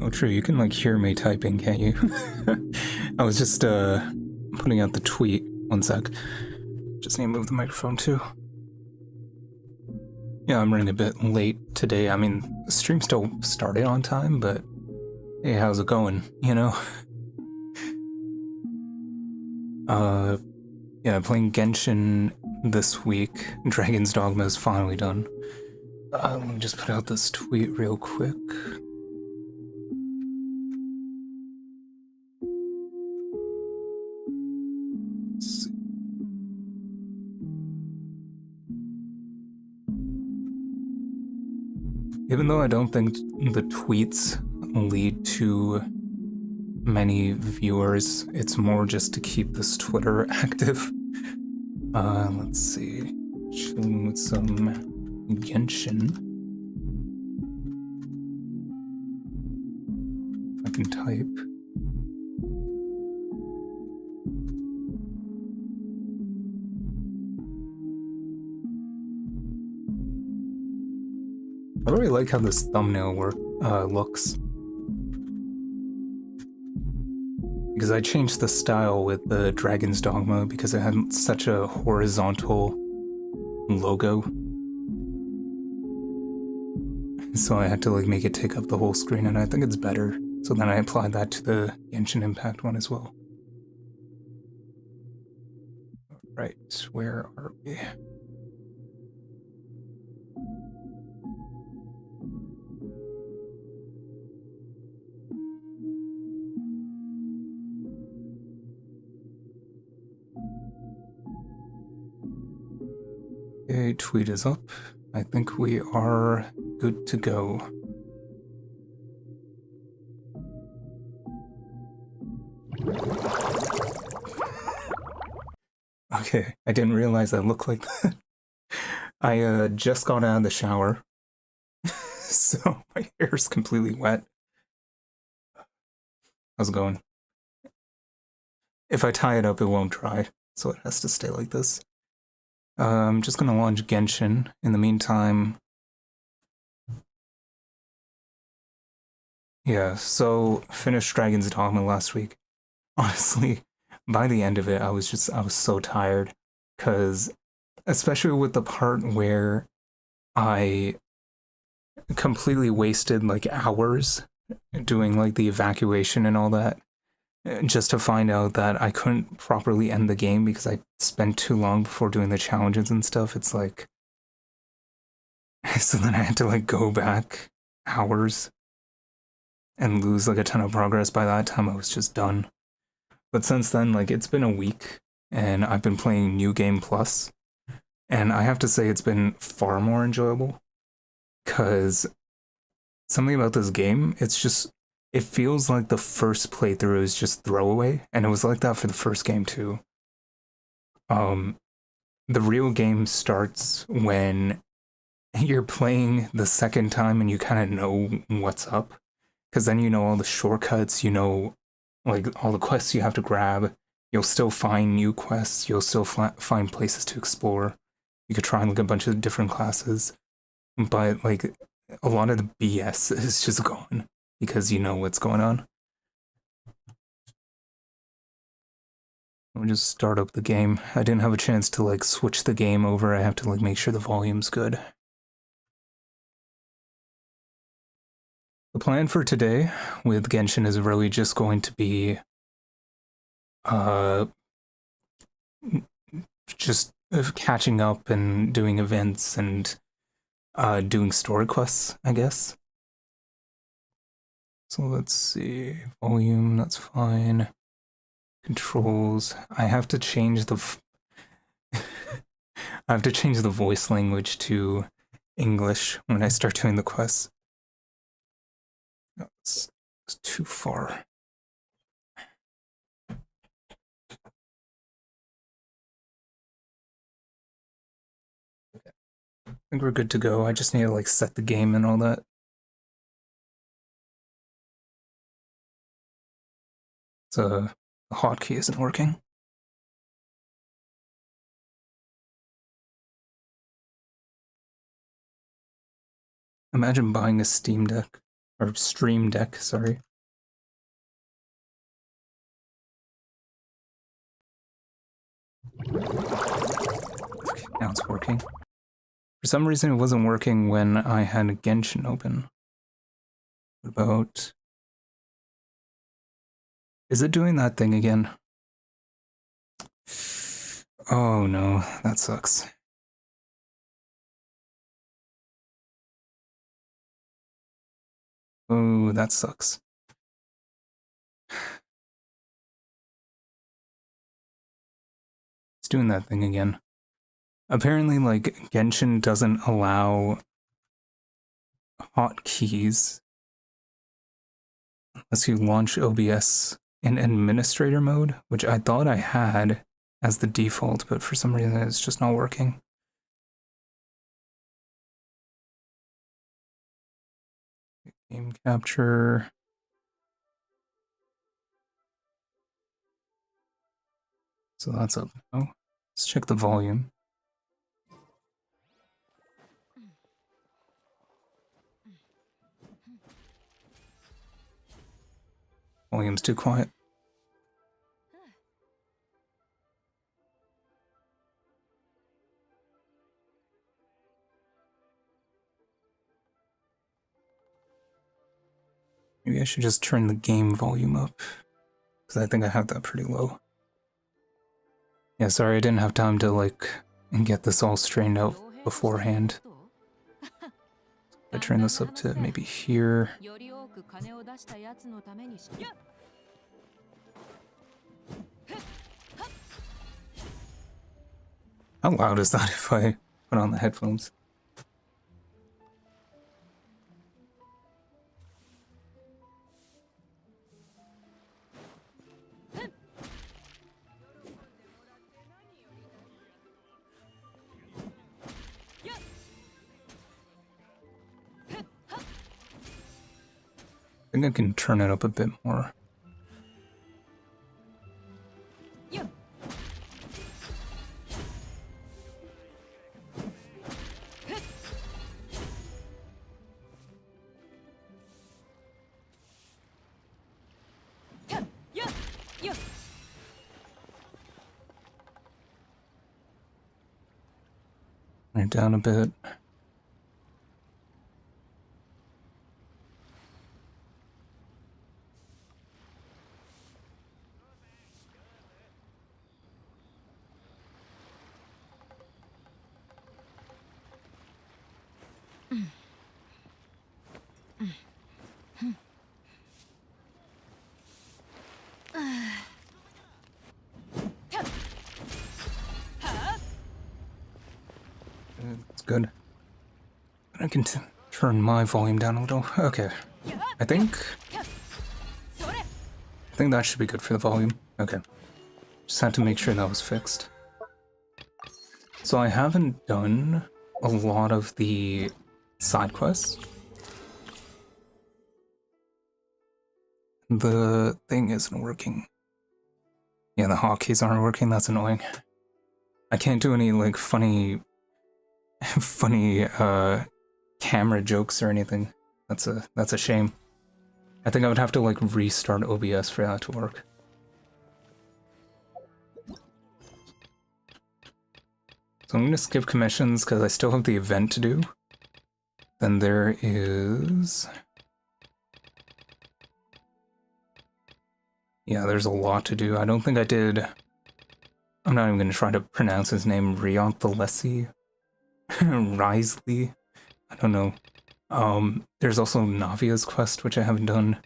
Oh, true, you can, like, hear me typing, can't you? I was just, putting out the tweet. One sec. Just need to move the microphone, too. Yeah, I'm running a bit late today. I mean, the stream still started on time, but hey, how's it going, you know? Yeah, playing Genshin this week. Dragon's Dogma is finally done. Let me just put out this tweet real quick. Let's see. Even though I don't think the tweets lead to many viewers, it's more just to keep this Twitter active. Let's see. Chilling with some Genshin. If I can type. I really like how this thumbnail looks. Because I changed the style with the Dragon's Dogma because it had such a horizontal logo. So I had to like make it take up the whole screen, and I think it's better. So then I applied that to the Genshin Impact one as well. Right, where are we? Okay, tweet is up. I think we are good to go. Okay, I didn't realize I looked like that. I just got out of the shower, so my hair's completely wet. How's it going? If I tie it up, it won't dry, so it has to stay like this. I'm just gonna launch Genshin. In the meantime, yeah, so finished Dragon's Dogma last week. Honestly, by the end of it, I was so tired, because especially with the part where I completely wasted like hours doing like the evacuation and all that, just to find out that I couldn't properly end the game because I spent too long before doing the challenges and stuff. It's like, so then I had to like go back hours and lose like a ton of progress. By that time, I was just done. But since then, like, it's been a week and I've been playing New Game Plus, and I have to say it's been far more enjoyable, because something about this game, it feels like the first playthrough is just throwaway, and it was like that for the first game too. The real game starts when you're playing the second time and you kind of know what's up, because then you know all the shortcuts, you know, like all the quests you have to grab. You'll still find new quests, you'll still find places to explore. You could try like a bunch of different classes, but like a lot of the BS is just gone because you know what's going on. I'll just start up the game. I didn't have a chance to like switch the game over. I have to like make sure the volume's good. The plan for today with Genshin is really just going to be just catching up and doing events and doing story quests, I guess. So let's see, volume, that's fine. Controls, I have to change the I have to change the voice language to English when I start doing the quests. It's too far. Okay. I think we're good to go. I just need to like set the game and all that. The hotkey isn't working. Imagine buying a Steam Deck Or Stream Deck, sorry. Okay, now it's working. For some reason it wasn't working when I had Genshin open. What about... Is it doing that thing again? Oh no, that sucks. Oh, that sucks. It's doing that thing again. Apparently, like, Genshin doesn't allow hotkeys unless you launch OBS in administrator mode, which I thought I had as the default, but for some reason it's just not working. Game capture. So that's up now. Let's check the volume. Volume's too quiet. Maybe I should just turn the game volume up, because I think I have that pretty low. Yeah, sorry, I didn't have time to, like, get this all straightened out beforehand. I turn this up to maybe here. How loud is that if I put on the headphones? I think I can turn it up a bit more. Turn it down a bit. It's good. I can turn my volume down a little. Okay. I think that should be good for the volume. Okay. Just had to make sure that was fixed. So I haven't done a lot of the side quests. The thing isn't working. Yeah, the hotkeys aren't working. That's annoying. I can't do any, like, funny camera jokes or anything. That's a shame. I think I would have to, like, restart OBS for that to work. So I'm gonna skip commissions because I still have the event to do. Then there is... Yeah, there's a lot to do. I don't think I did... I'm not even gonna try to pronounce his name. Wriothesley? Wriothesley? I don't know. There's also Navia's quest, which I haven't done.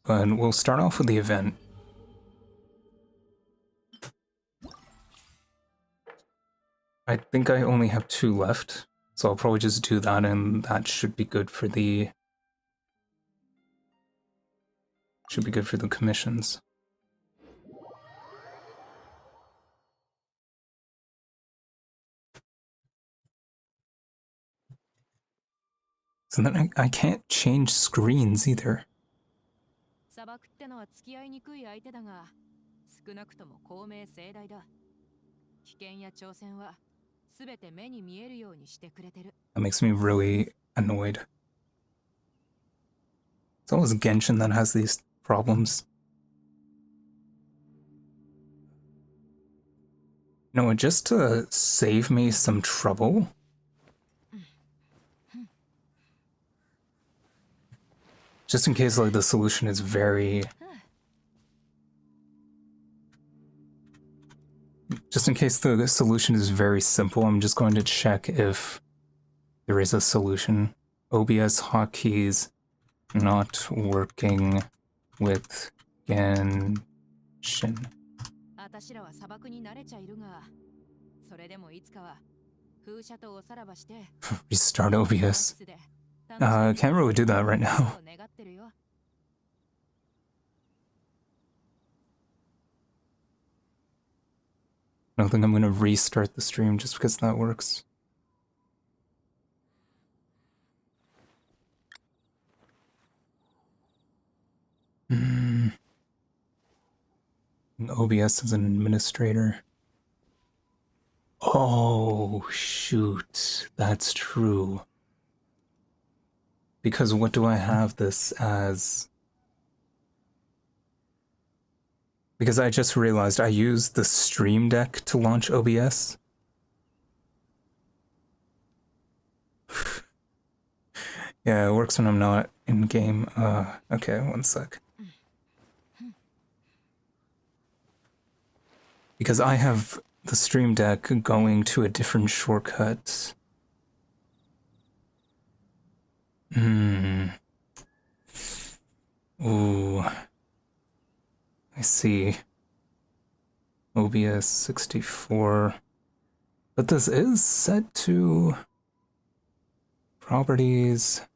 But we'll start off with the event. I think I only have 2 left, so I'll probably just do that, and that should be good for the... Should be good for the commissions. So then I can't change screens either. That makes me really annoyed. It's always Genshin that has these problems. No, just to save me some trouble. Just in case, like, the solution is very... Just in case the solution is very simple, I'm just going to check if there is a solution. OBS hotkeys not working with Genshin. Restart OBS. Can't really do that right now. I don't think I'm gonna restart the stream just because that works. OBS as an administrator. Oh, shoot. That's true. Because what do I have this as? Because I just realized I used the Stream Deck to launch OBS. Yeah, it works when I'm not in game. Okay, one sec. Because I have the Stream Deck going to a different shortcut. Ooh. I see. OBS 64. But this is set to properties,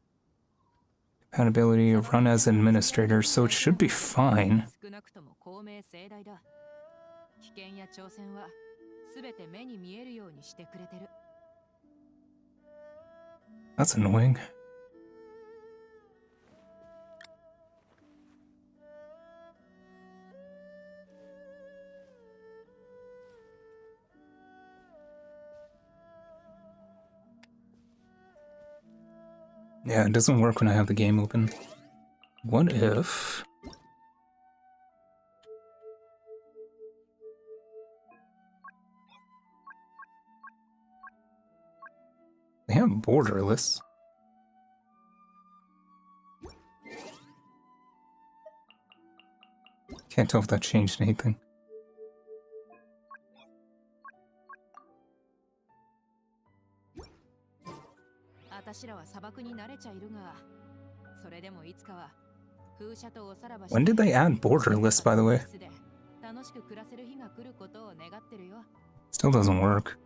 compatibility, run as administrator, so it should be fine. That's annoying. Yeah, it doesn't work when I have the game open. What if... They have borderless. Can't tell if that changed anything. When did they add borderless, by the way? Still doesn't work.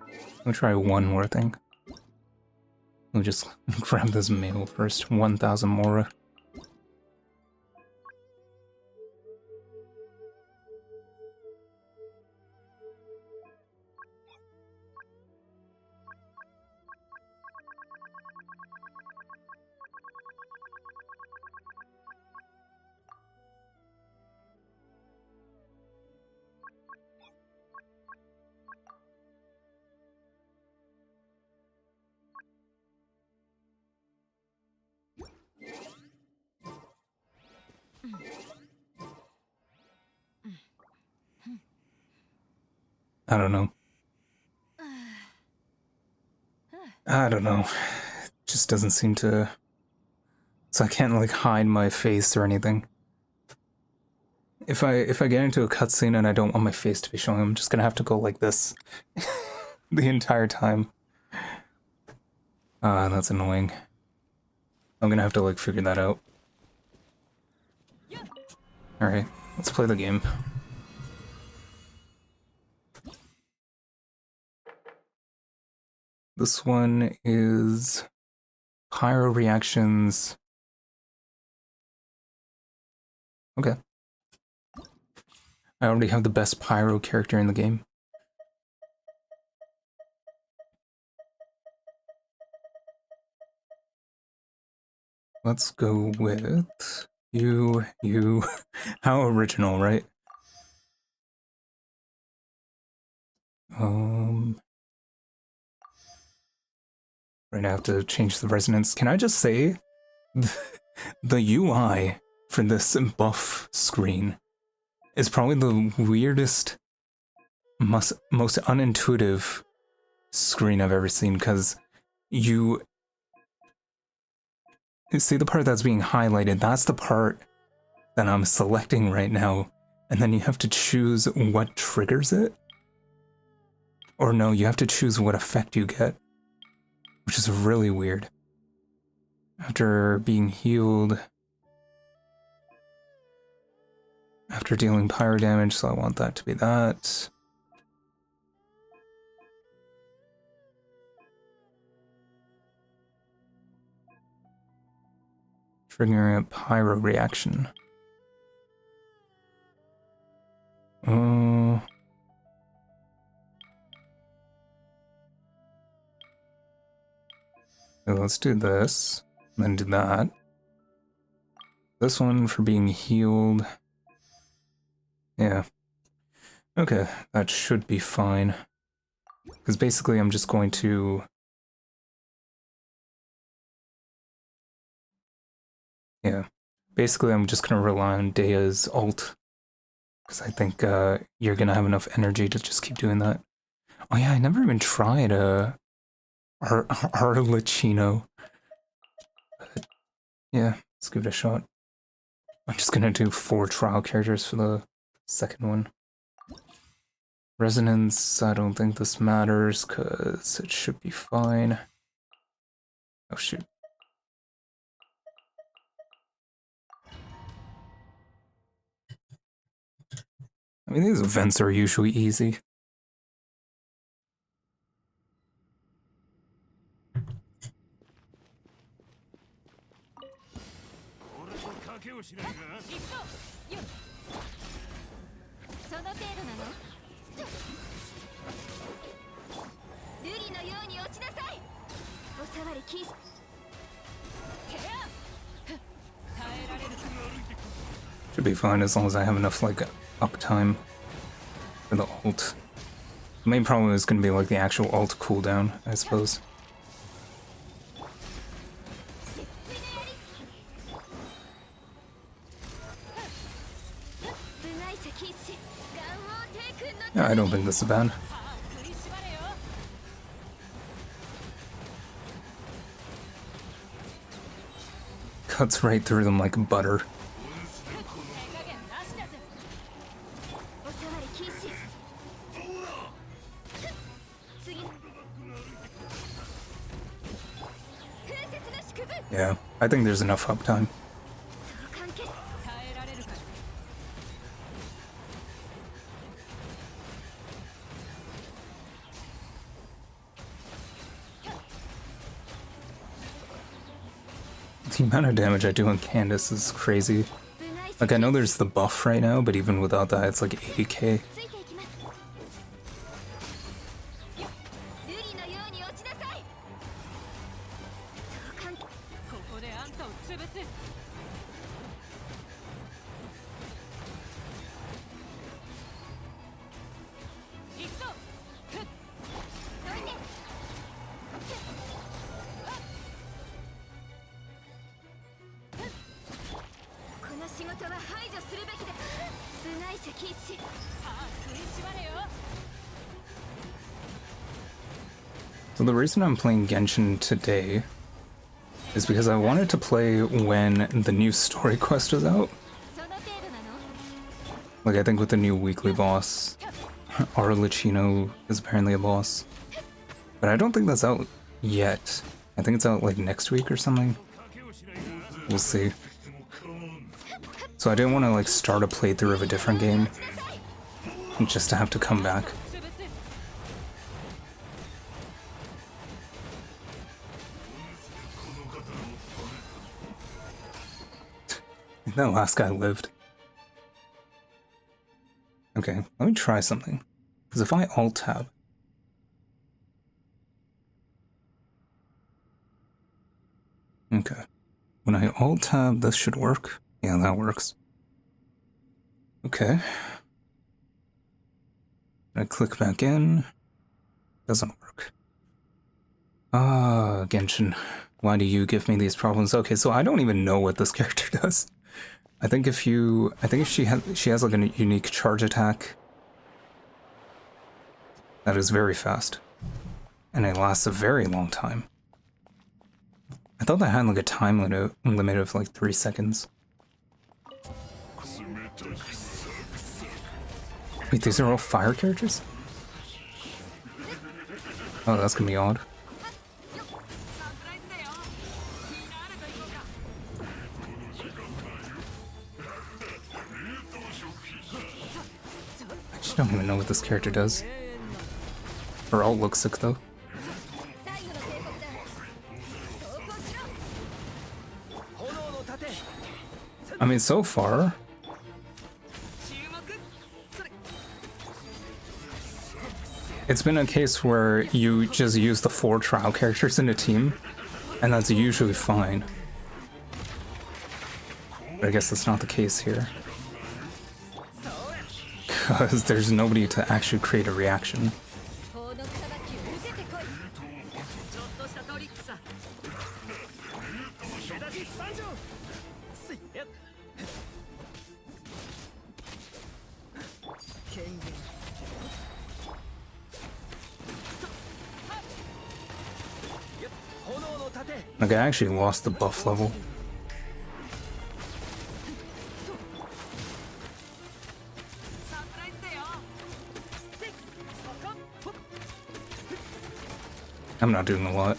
Let me try one more thing. Let me just grab this mail first. 1,000 Mora. I don't know. I don't know. It just doesn't seem to... So I can't, like, hide my face or anything. If I get into a cutscene and I don't want my face to be showing, I'm just gonna have to go like this the entire time. That's annoying. I'm gonna have to, like, figure that out. Alright, let's play the game. This one is pyro reactions. Okay. I already have the best pyro character in the game. Let's go with you. How original, right? Right, I have to change the resonance. Can I just say, the UI for this buff screen is probably the weirdest, most unintuitive screen I've ever seen, because you see the part that's being highlighted, that's the part that I'm selecting right now, and then you have to choose what triggers it. Or no, you have to choose what effect you get, which is really weird. After being healed, after dealing pyro damage, so I want that to be that. Triggering a pyro reaction. So let's do this, and then do that. This one for being healed. Yeah. Okay, that should be fine. Because basically I'm just going to... Yeah. Basically I'm just going to rely on Dea's ult. Because I think you're going to have enough energy to just keep doing that. Oh yeah, I never even tried Arlecchino. But yeah, let's give it a shot. I'm just going to do 4 trial characters for the second one. Resonance, I don't think this matters, because it should be fine. Oh shoot. I mean, these events are usually easy. Should be fine as long as I have enough, like, uptime for the ult. The main problem is going to be, like, the actual ult cooldown, I suppose. Yeah, I don't think this is bad. Cuts right through them like butter. Yeah, I think there's enough uptime. The amount of damage I do on Candace is crazy. Like, I know there's the buff right now, but even without that, it's like 80k. So the reason I'm playing Genshin today is because I wanted to play when the new story quest was out. Like, I think with the new weekly boss, Arlecchino is apparently a boss. But I don't think that's out yet. I think it's out like next week or something. We'll see. So I didn't want to like start a playthrough of a different game just to have to come back. That last guy lived. Okay, let me try something. Because if I alt-tab... Okay. When I alt-tab, this should work. Yeah, that works. Okay. I click back in. Doesn't work. Ah, Genshin. Why do you give me these problems? Okay, so I don't even know what this character does. I think if she has like a unique charge attack that is very fast, and it lasts a very long time. I thought that had like a time limit of like 3 seconds. Wait, these are all fire characters? Oh, that's gonna be odd. I just don't even know what this character does. Her ult looks sick though. I mean, so far, it's been a case where you just use the 4 trial characters in a team, and that's usually fine. But I guess that's not the case here. Because there's nobody to actually create a reaction. Like, I actually lost the buff level. I'm not doing a lot.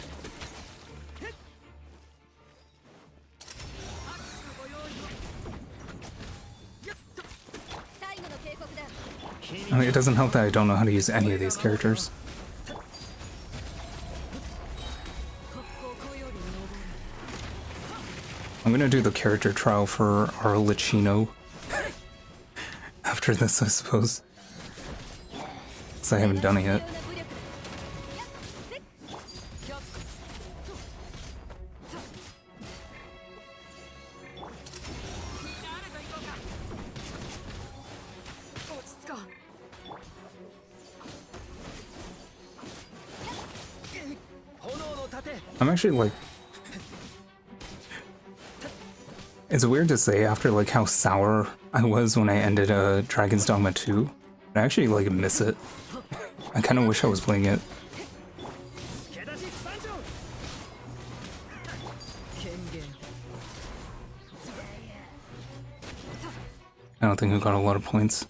I mean, it doesn't help that I don't know how to use any of these characters. I'm gonna do the character trial for Arlecchino after this, I suppose. Because I haven't done it yet. I'm actually like... It's weird to say after like how sour I was when I ended Dragon's Dogma 2. I actually like miss it. I kind of wish I was playing it. I don't think we got a lot of points.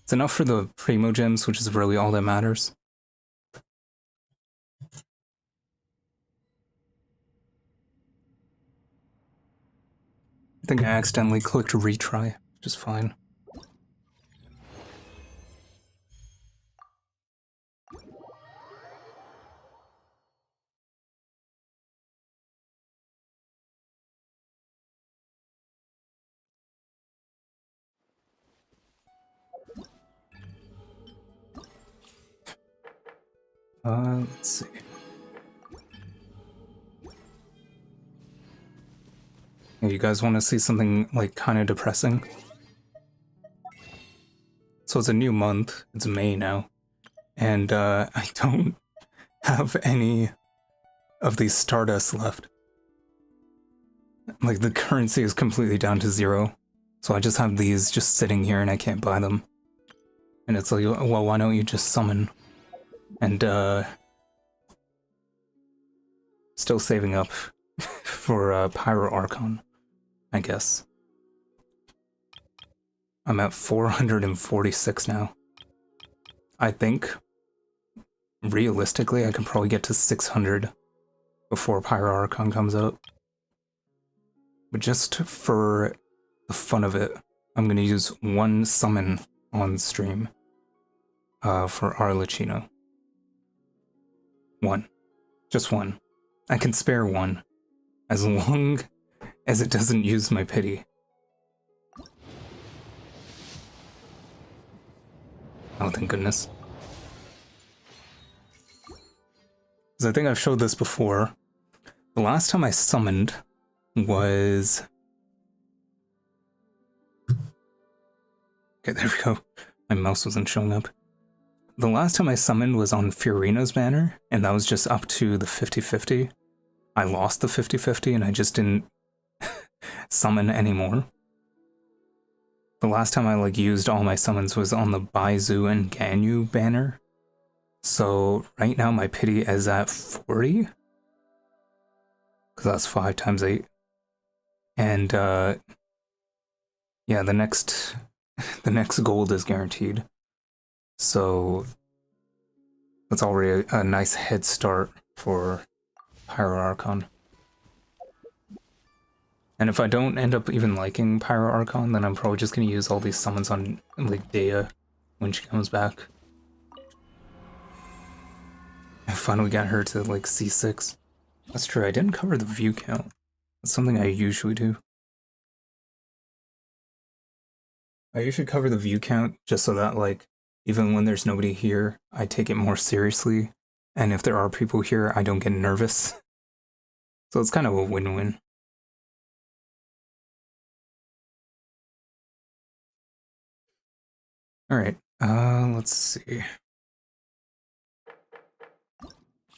It's enough for the Primo Gems, which is really all that matters. I think I accidentally clicked retry, which is fine. Let's see. You guys want to see something like kind of depressing? So it's a new month. It's May now, and I don't have any of these Stardust left. Like the currency is completely down to 0, so I just have these just sitting here and I can't buy them. And it's like, well, why don't you just summon? And still saving up for Pyro Archon, I guess. I'm at 446 now. I think, realistically, I can probably get to 600 before Pyro Archon comes out. But just for the fun of it, I'm gonna use 1 summon on stream for Arlecchino. 1. Just 1. I can spare 1, as long as it doesn't use my pity. Oh, thank goodness. Because I think I've showed this before. The last time I summoned was... Okay, there we go. My mouse wasn't showing up. the last time I summoned was on Fiorina's banner, and that was just up to the 50-50. I lost the 50-50 and I just didn't summon anymore. The last time I like used all my summons was on the Baizu and Ganyu banner. So right now my pity is at 40. Because that's 5 times 8. And yeah, the next gold is guaranteed. So that's already a nice head start for Pyro Archon. And if I don't end up even liking Pyro Archon, then I'm probably just gonna use all these summons on like Dea when she comes back. I finally got her to like C6. That's true, I didn't cover the view count. That's something I usually do. I usually cover the view count just so that like even when there's nobody here, I take it more seriously. And if there are people here, I don't get nervous. So it's kind of a win-win. Alright, let's see.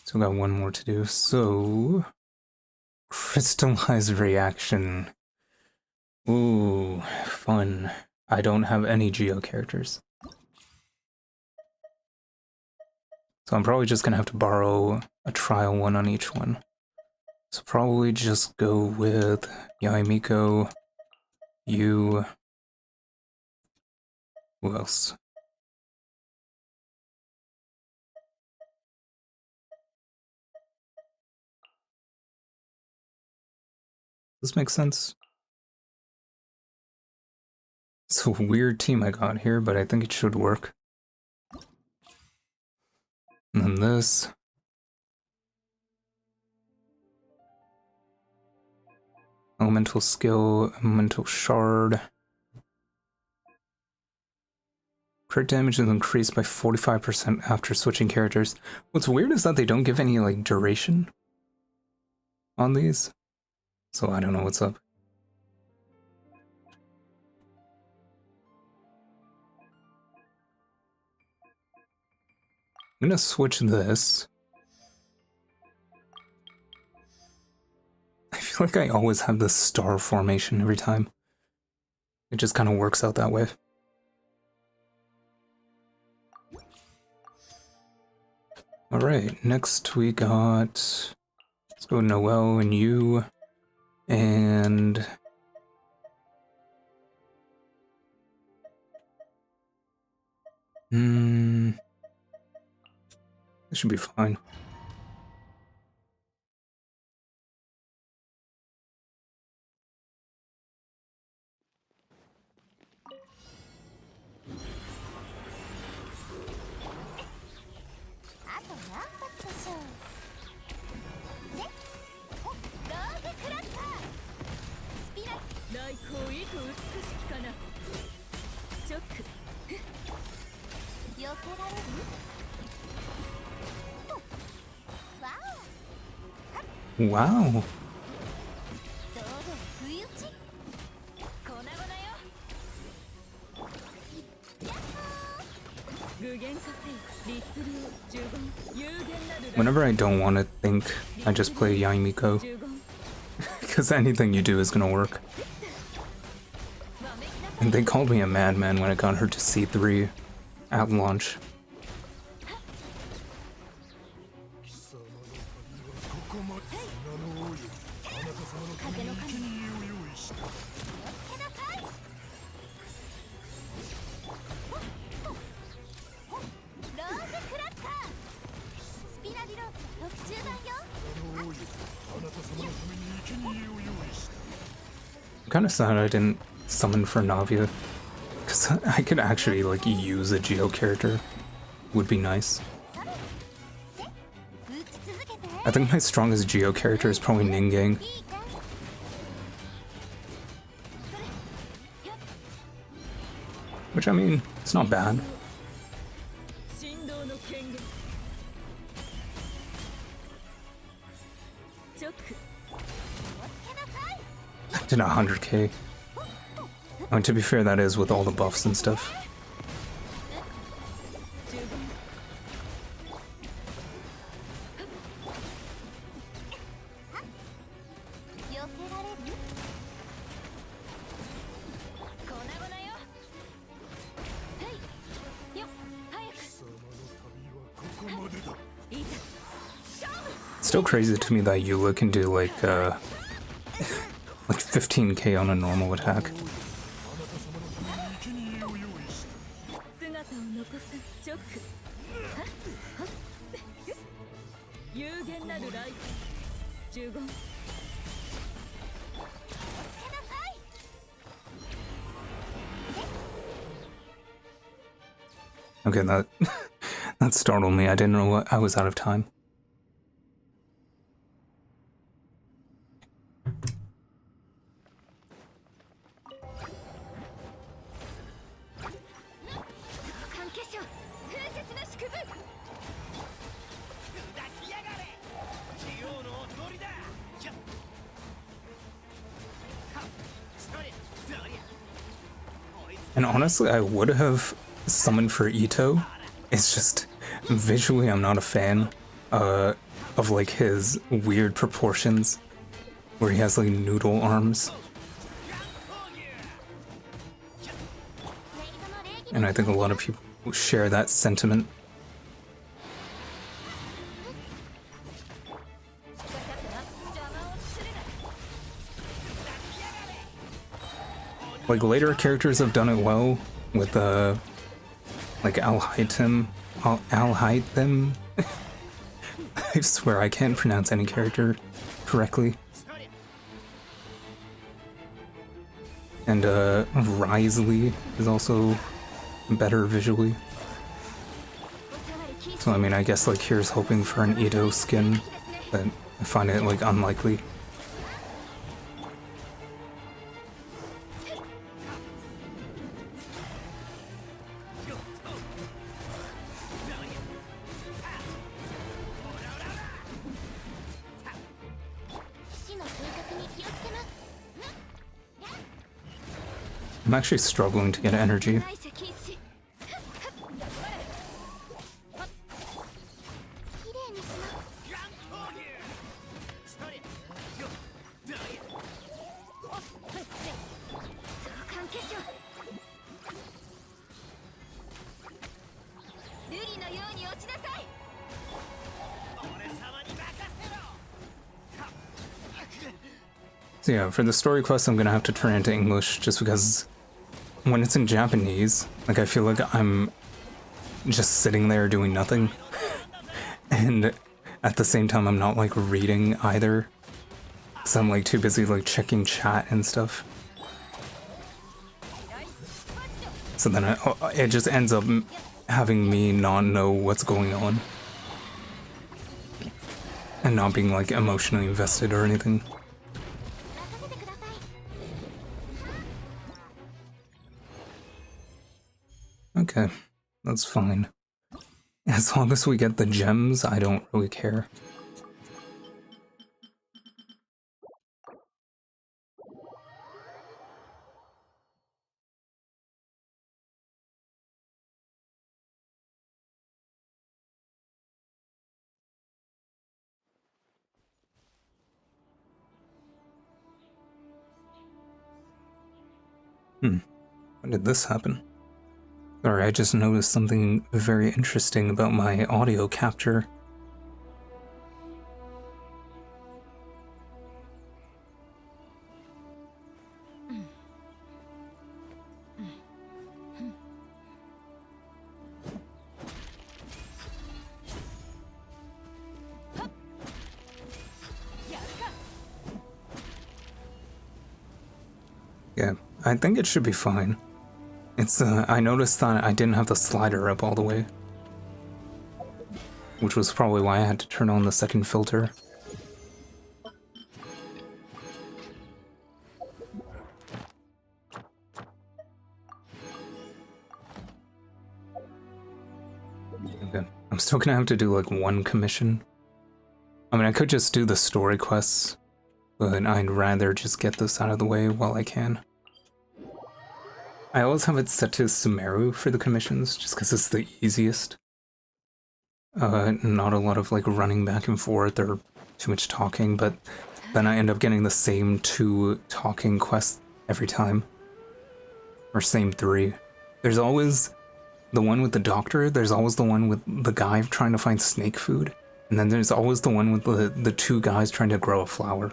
Still got one more to do, so... Crystallized reaction. Ooh, fun. I don't have any Geo characters. So I'm probably just gonna have to borrow a trial one on each one. So probably just go with Yaimiko, you... Who else? This makes sense. It's a weird team I got here, but I think it should work. And then this. Elemental skill, elemental shard. Crit damage is increased by 45% after switching characters. What's weird is that they don't give any like duration on these. So I don't know what's up. I'm gonna switch this. I feel like I always have this star formation every time. It just kind of works out that way. Alright, next we got... Let's go Noelle and you. And... This should be fine. Wow. Whenever I don't want to think, I just play Yaimiko. Because anything you do is gonna work. And they called me a madman when I got her to C3 at launch. I'm kind of sad I didn't summon for Navia, because I could actually like use a Geo character. Would be nice. I think my strongest Geo character is probably Ningang. Which, I mean, it's not bad. I did 100k. I mean, to be fair, that is with all the buffs and stuff. Still crazy to me that Eula can do like 15k on a normal attack. Okay, that that startled me. I didn't know what I was out of time. And honestly, I would have summoned for Ito. It's just, visually I'm not a fan of like his weird proportions where he has like noodle arms. And I think a lot of people share that sentiment. Like later characters have done it well with like Al-Haytham. I swear I can't pronounce any character correctly. And Wriothesley is also better visually. So I mean, I guess like here's hoping for an Ito skin, but I find it like unlikely. I'm actually struggling to get energy. So yeah, for the story quest I'm gonna have to turn into English just because when it's in Japanese, like I feel like I'm just sitting there doing nothing. And at the same time I'm not like reading either. So I'm like too busy like checking chat and stuff. So then it just ends up having me not know what's going on. And not being like emotionally invested or anything. Okay, that's fine. As long as we get the gems, I don't really care. When did this happen? Sorry, I just noticed something very interesting about my audio capture. Yeah, I think it should be fine. It's, I noticed that I didn't have the slider up all the way. Which was probably why I had to turn on the second filter. Okay, I'm still gonna have to do like one commission. I mean, I could just do the story quests, but I'd rather just get this out of the way while I can. I always have it set to Sumeru for the commissions, just because it's the easiest. Not a lot of like running back and forth or too much talking, but then I end up getting the same 2 talking quests every time. Or same 3. There's always the one with the doctor, there's always the one with the guy trying to find snake food, and then there's always the one with the two guys trying to grow a flower.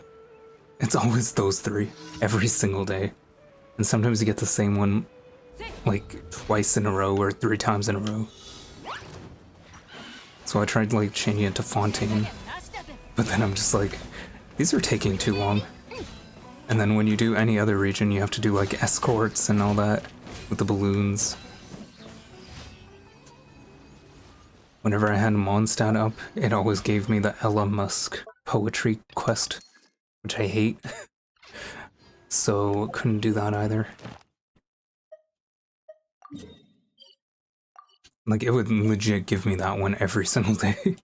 It's always those three, every single day. And sometimes you get the same one, like, twice in a row or 3 times in a row. So I tried, like, changing it to Fontaine, but then I'm just like, these are taking too long. And then when you do any other region, you have to do, like, escorts and all that with the balloons. Whenever I had Mondstadt up, it always gave me the Ella Musk poetry quest, which I hate. So couldn't do that either. Like, it would legit give me that one every single day.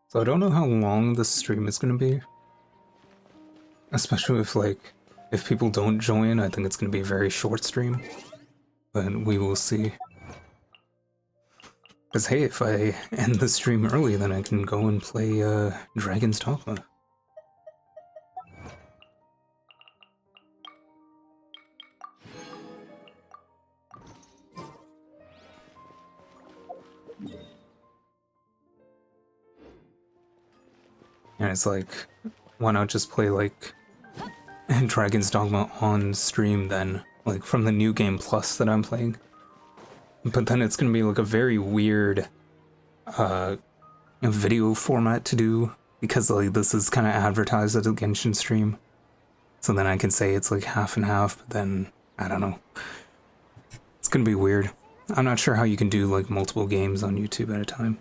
So I don't know how long this stream is gonna be. Especially if people don't join, I think it's gonna be a very short stream. But we will see. Because hey, if I end the stream early, then I can go and play Dragon's Dogma. And it's like, why not just play like Dragon's Dogma on stream then? Like from the New Game Plus that I'm playing. But then it's gonna be like a very weird video format to do, because like this is kind of advertised as a Genshin stream. So then I can say it's like half and half, but then I don't know. It's gonna be weird. I'm not sure how you can do like multiple games on YouTube at a time.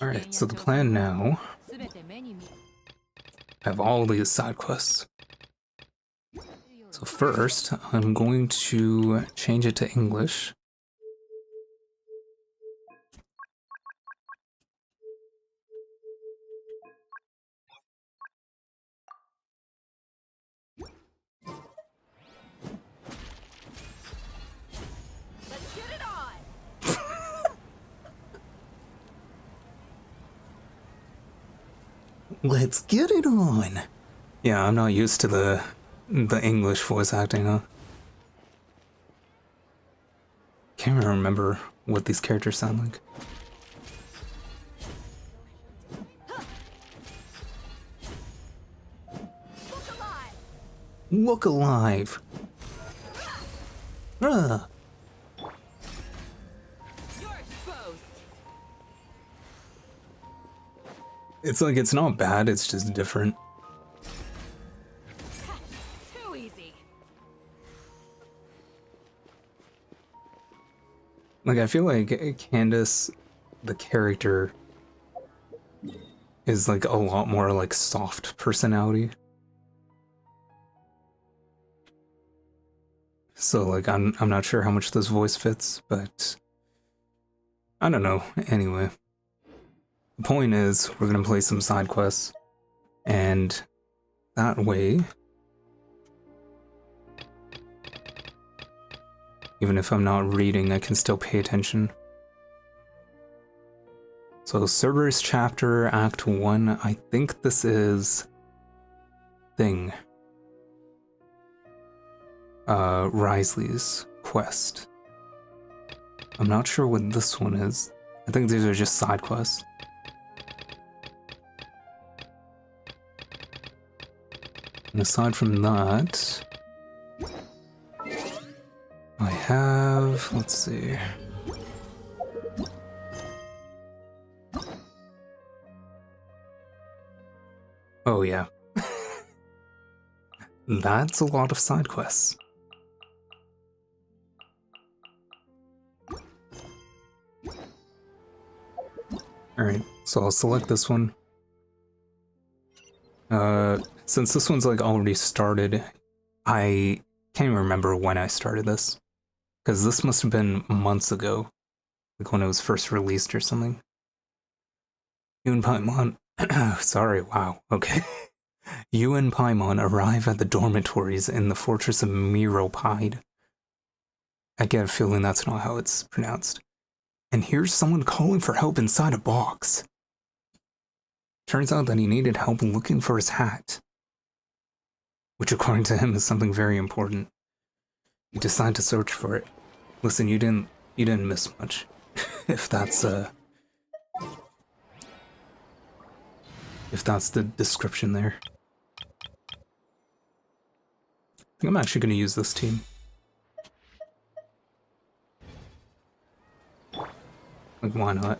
Alright, so the plan now, I have all these side quests. So first, I'm going to change it to English. Let's get it on! Yeah, I'm not used to the English voice acting, huh? Can't even remember what these characters sound like. Look alive! Ah. It's like, it's not bad, it's just different. Too easy. Like, I feel like Candace, the character, is like a lot more like soft personality. So like, I'm not sure how much this voice fits, but I don't know. Anyway. The point is, we're gonna play some side quests, and that way, even if I'm not reading, I can still pay attention. So, Cerberus Chapter, Act 1, I think this is Thing. Wriothesley's quest. I'm not sure what this one is. I think these are just side quests. And aside from that, I have, let's see. Oh yeah. That's a lot of side quests. Alright, so I'll select this one. Since this one's like already started, I can't even remember when I started this. Because this must have been months ago. Like when it was first released or something. You and Paimon... Sorry, wow, okay. You and Paimon arrive at the dormitories in the fortress of Miropide. I get a feeling that's not how it's pronounced. And here's someone calling for help inside a box. Turns out that he needed help looking for his hat. Which according to him is something very important. You decide to search for it. Listen, you didn't miss much. If that's the description there. I think I'm actually gonna use this team. Like, why not?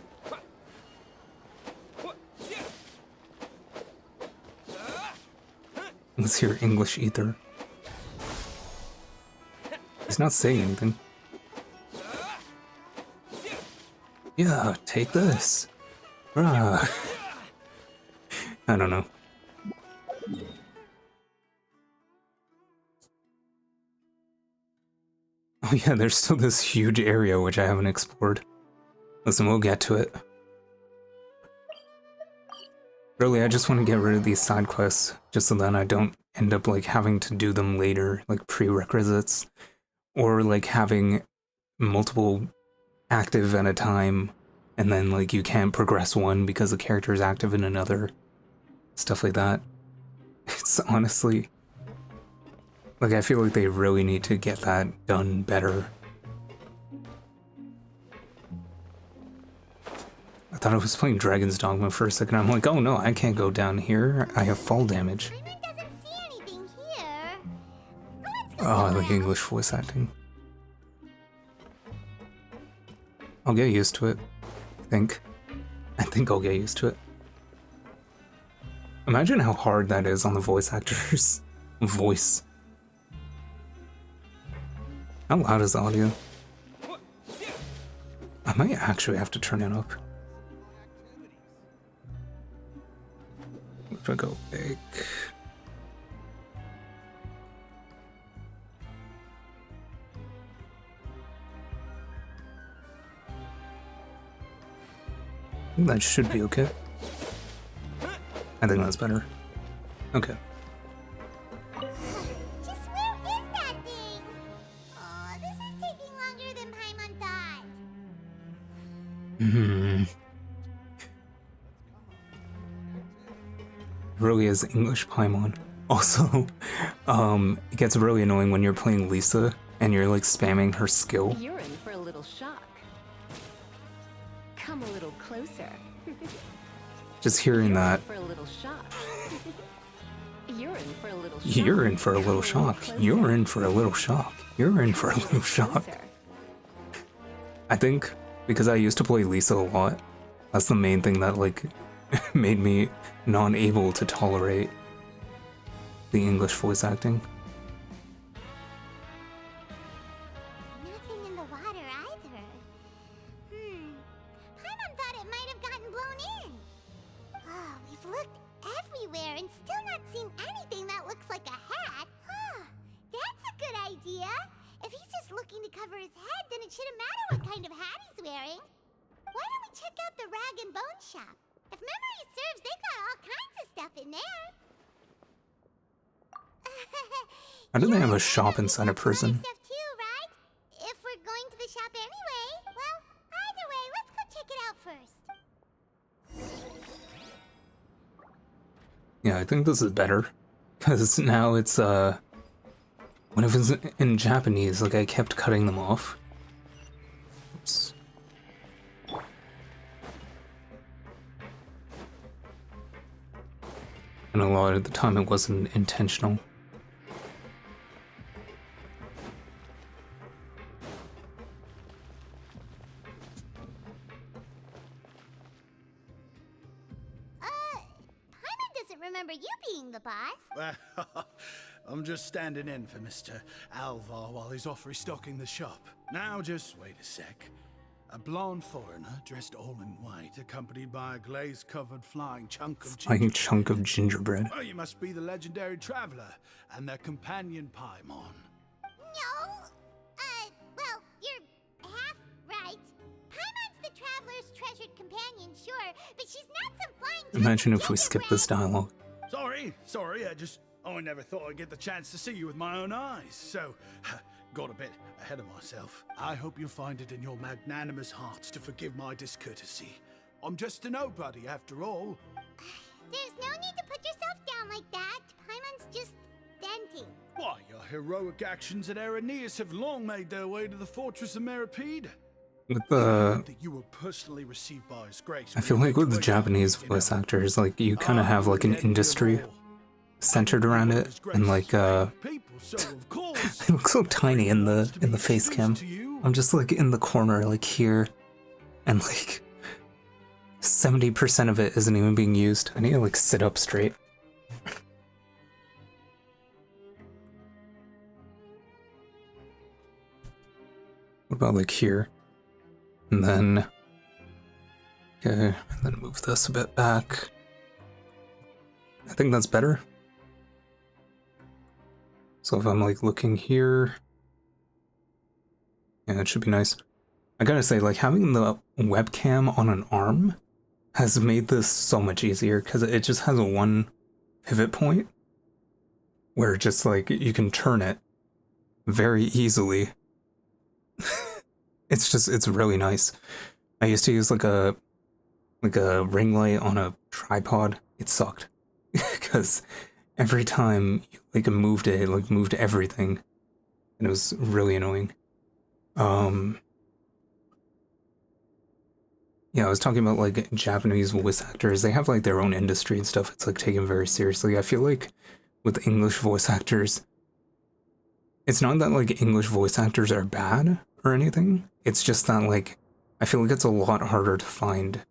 Let's hear English Ether. He's not saying anything. Yeah, take this. I don't know. Oh yeah, there's still this huge area which I haven't explored. Listen, we'll get to it. Really, I just want to get rid of these side quests, just so that I don't end up like having to do them later, like prerequisites, or like having multiple active at a time, and then like you can't progress one because the character is active in another. Stuff like that. It's honestly... like, I feel like they really need to get that done better. I thought I was playing Dragon's Dogma for a second. I'm like, oh no, I can't go down here. I have fall damage. Doesn't see anything here. Oh, I like English voice acting. I'll get used to it. I think I'll get used to it. Imagine how hard that is on the voice actor's voice. How loud is the audio? I might actually have to turn it up. If I go big... that should be okay. I think that's better. Okay. Just where is that thing? Oh, this is taking longer than Paimon thought. Really is English Paimon. Also, it gets really annoying when you're playing Lisa and you're like spamming her skill. You're in for a little shock. Come a little closer. Just hearing that. For a little shock. You're in for a little shock. You're in for a little shock. You're in for a little shock. You're in for a little shock. I think because I used to play Lisa a lot, that's the main thing that like made me not able to tolerate the English voice acting. Nothing in the water either. Paimon thought it might have gotten blown in. Oh, we've looked everywhere and still not seen anything that looks like a hat. Huh, that's a good idea. If he's just looking to cover his head, then it shouldn't matter what kind of hat he's wearing. Why don't we check out the rag and bone shop? If memory serves, they got all kinds of stuff in there. How do they have a shop inside a prison? Stuff too, right? If we're going to the shop anyway, well, either way, let's go check it out first. Yeah, I think this is better. Because now it's, when it was in Japanese, like, I kept cutting them off. Oops. And a lot of the time it wasn't intentional. Paimon doesn't remember you being the boss. I'm just standing in for Mr. Alvar while he's off restocking the shop. Now just wait a sec. A blonde foreigner dressed all in white, accompanied by a glaze-covered flying chunk of Flying chunk of gingerbread. Oh, you must be the legendary traveler and their companion Paimon. No! Well, you're half right. Paimon's the traveler's treasured companion, sure, but she's not some flying Imagine if we skip this dialogue. Sorry, I never thought I'd get the chance to see you with my own eyes, so got a bit ahead of myself. I hope you find it in your magnanimous hearts to forgive my discourtesy. I'm just a nobody, after all. There's no need to put yourself down like that. Paimon's just venting. Why, your heroic actions at Araneus have long made their way to the fortress of Meripede. With the... That you were personally received by His Grace. I feel like with the Japanese voice actors, like, you kind of have, like, an industry centered around it, and, like, it looks so tiny in the face cam. I'm just, like, in the corner, like, here, and, like, 70% of it isn't even being used. I need to, like, sit up straight. What about, like, here? And then... okay, and then move this a bit back. I think that's better. So if I'm, like, looking here... yeah, it should be nice. I gotta say, like, having the webcam on an arm has made this so much easier, because it just has one pivot point where just, like, you can turn it very easily. It's really nice. I used to use, like a ring light on a tripod. It sucked. Because every time you, like, moved it like, moved everything. And it was really annoying. Yeah, I was talking about, like, Japanese voice actors. They have, like, their own industry and stuff. It's, like, taken very seriously. I feel like with English voice actors, it's not that, like, English voice actors are bad or anything. It's just that, like, I feel like it's a lot harder to find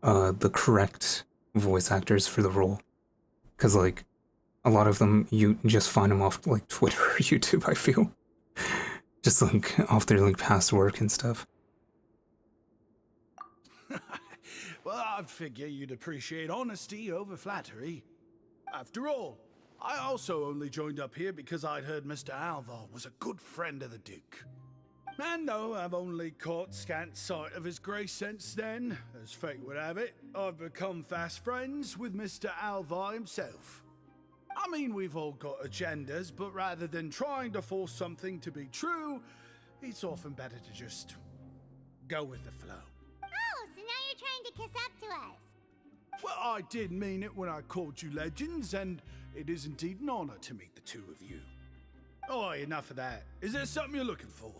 the correct voice actors for the role. Because, like, a lot of them, you just find them off, like, Twitter or YouTube, I feel. Just, like, off their, like, past work and stuff. Well, I'd figure you'd appreciate honesty over flattery. After all, I also only joined up here because I'd heard Mr. Alvar was a good friend of the Duke. And though I've only caught scant sight of His Grace since then, as fate would have it, I've become fast friends with Mr. Alvar himself. I mean, we've all got agendas, but rather than trying to force something to be true, it's often better to just go with the flow. Oh, so now you're trying to kiss up to us. Well, I did mean it when I called you legends, and it is indeed an honor to meet the two of you. Oh, enough of that. Is there something you're looking for?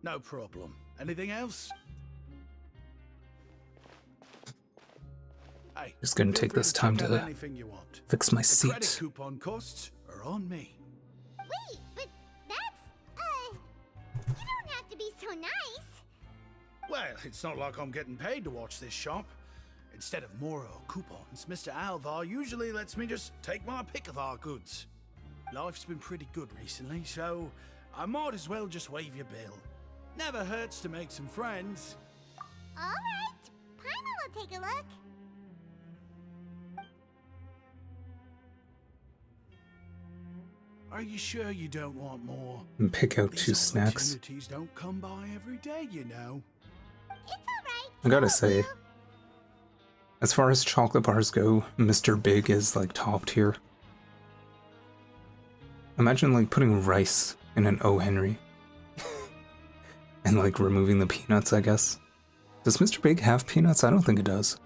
No problem. Anything else? Hey, Just gonna take this time to fix my the credit seat. coupon costs are on me. Wait, but that's, you don't have to be so nice. Well, it's not like I'm getting paid to watch this shop. Instead of more coupons, Mr. Alvar usually lets me just take my pick of our goods. Life's been pretty good recently, so I might as well just waive your bill. Never hurts to make some friends. All right, Paimon will take a look. Are you sure you don't want more? And pick out 2 These snacks. opportunities don't come by every day, you know. It's all right. I gotta I'll say, do. as far as chocolate bars go, Mr. Big is, like, top tier. Imagine, like, putting rice in an O. Henry. And, like, removing the peanuts, I guess. Does Mr. Big have peanuts? I don't think it does.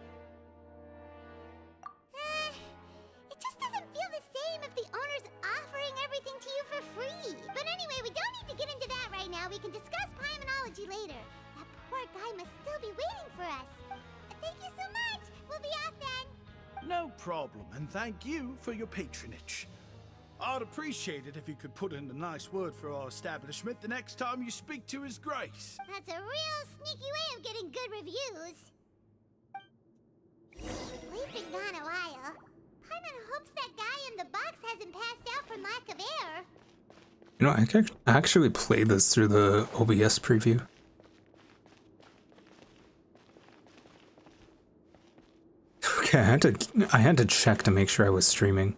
It just doesn't feel the same if the owner's offering everything to you for free. But anyway, we don't need to get into that right now. We can discuss Paimonology later. That poor guy must still be waiting for us. Thank you so much. We'll be off then. No problem, and thank you for your patronage. I'd appreciate it if you could put in a nice word for our establishment the next time you speak to His Grace. That's a real sneaky way of getting good reviews. We've been gone a while. Paimon hopes that guy in the box hasn't passed out from lack of air. You know, I actually played this through the OBS preview. Okay, I had to check to make sure I was streaming.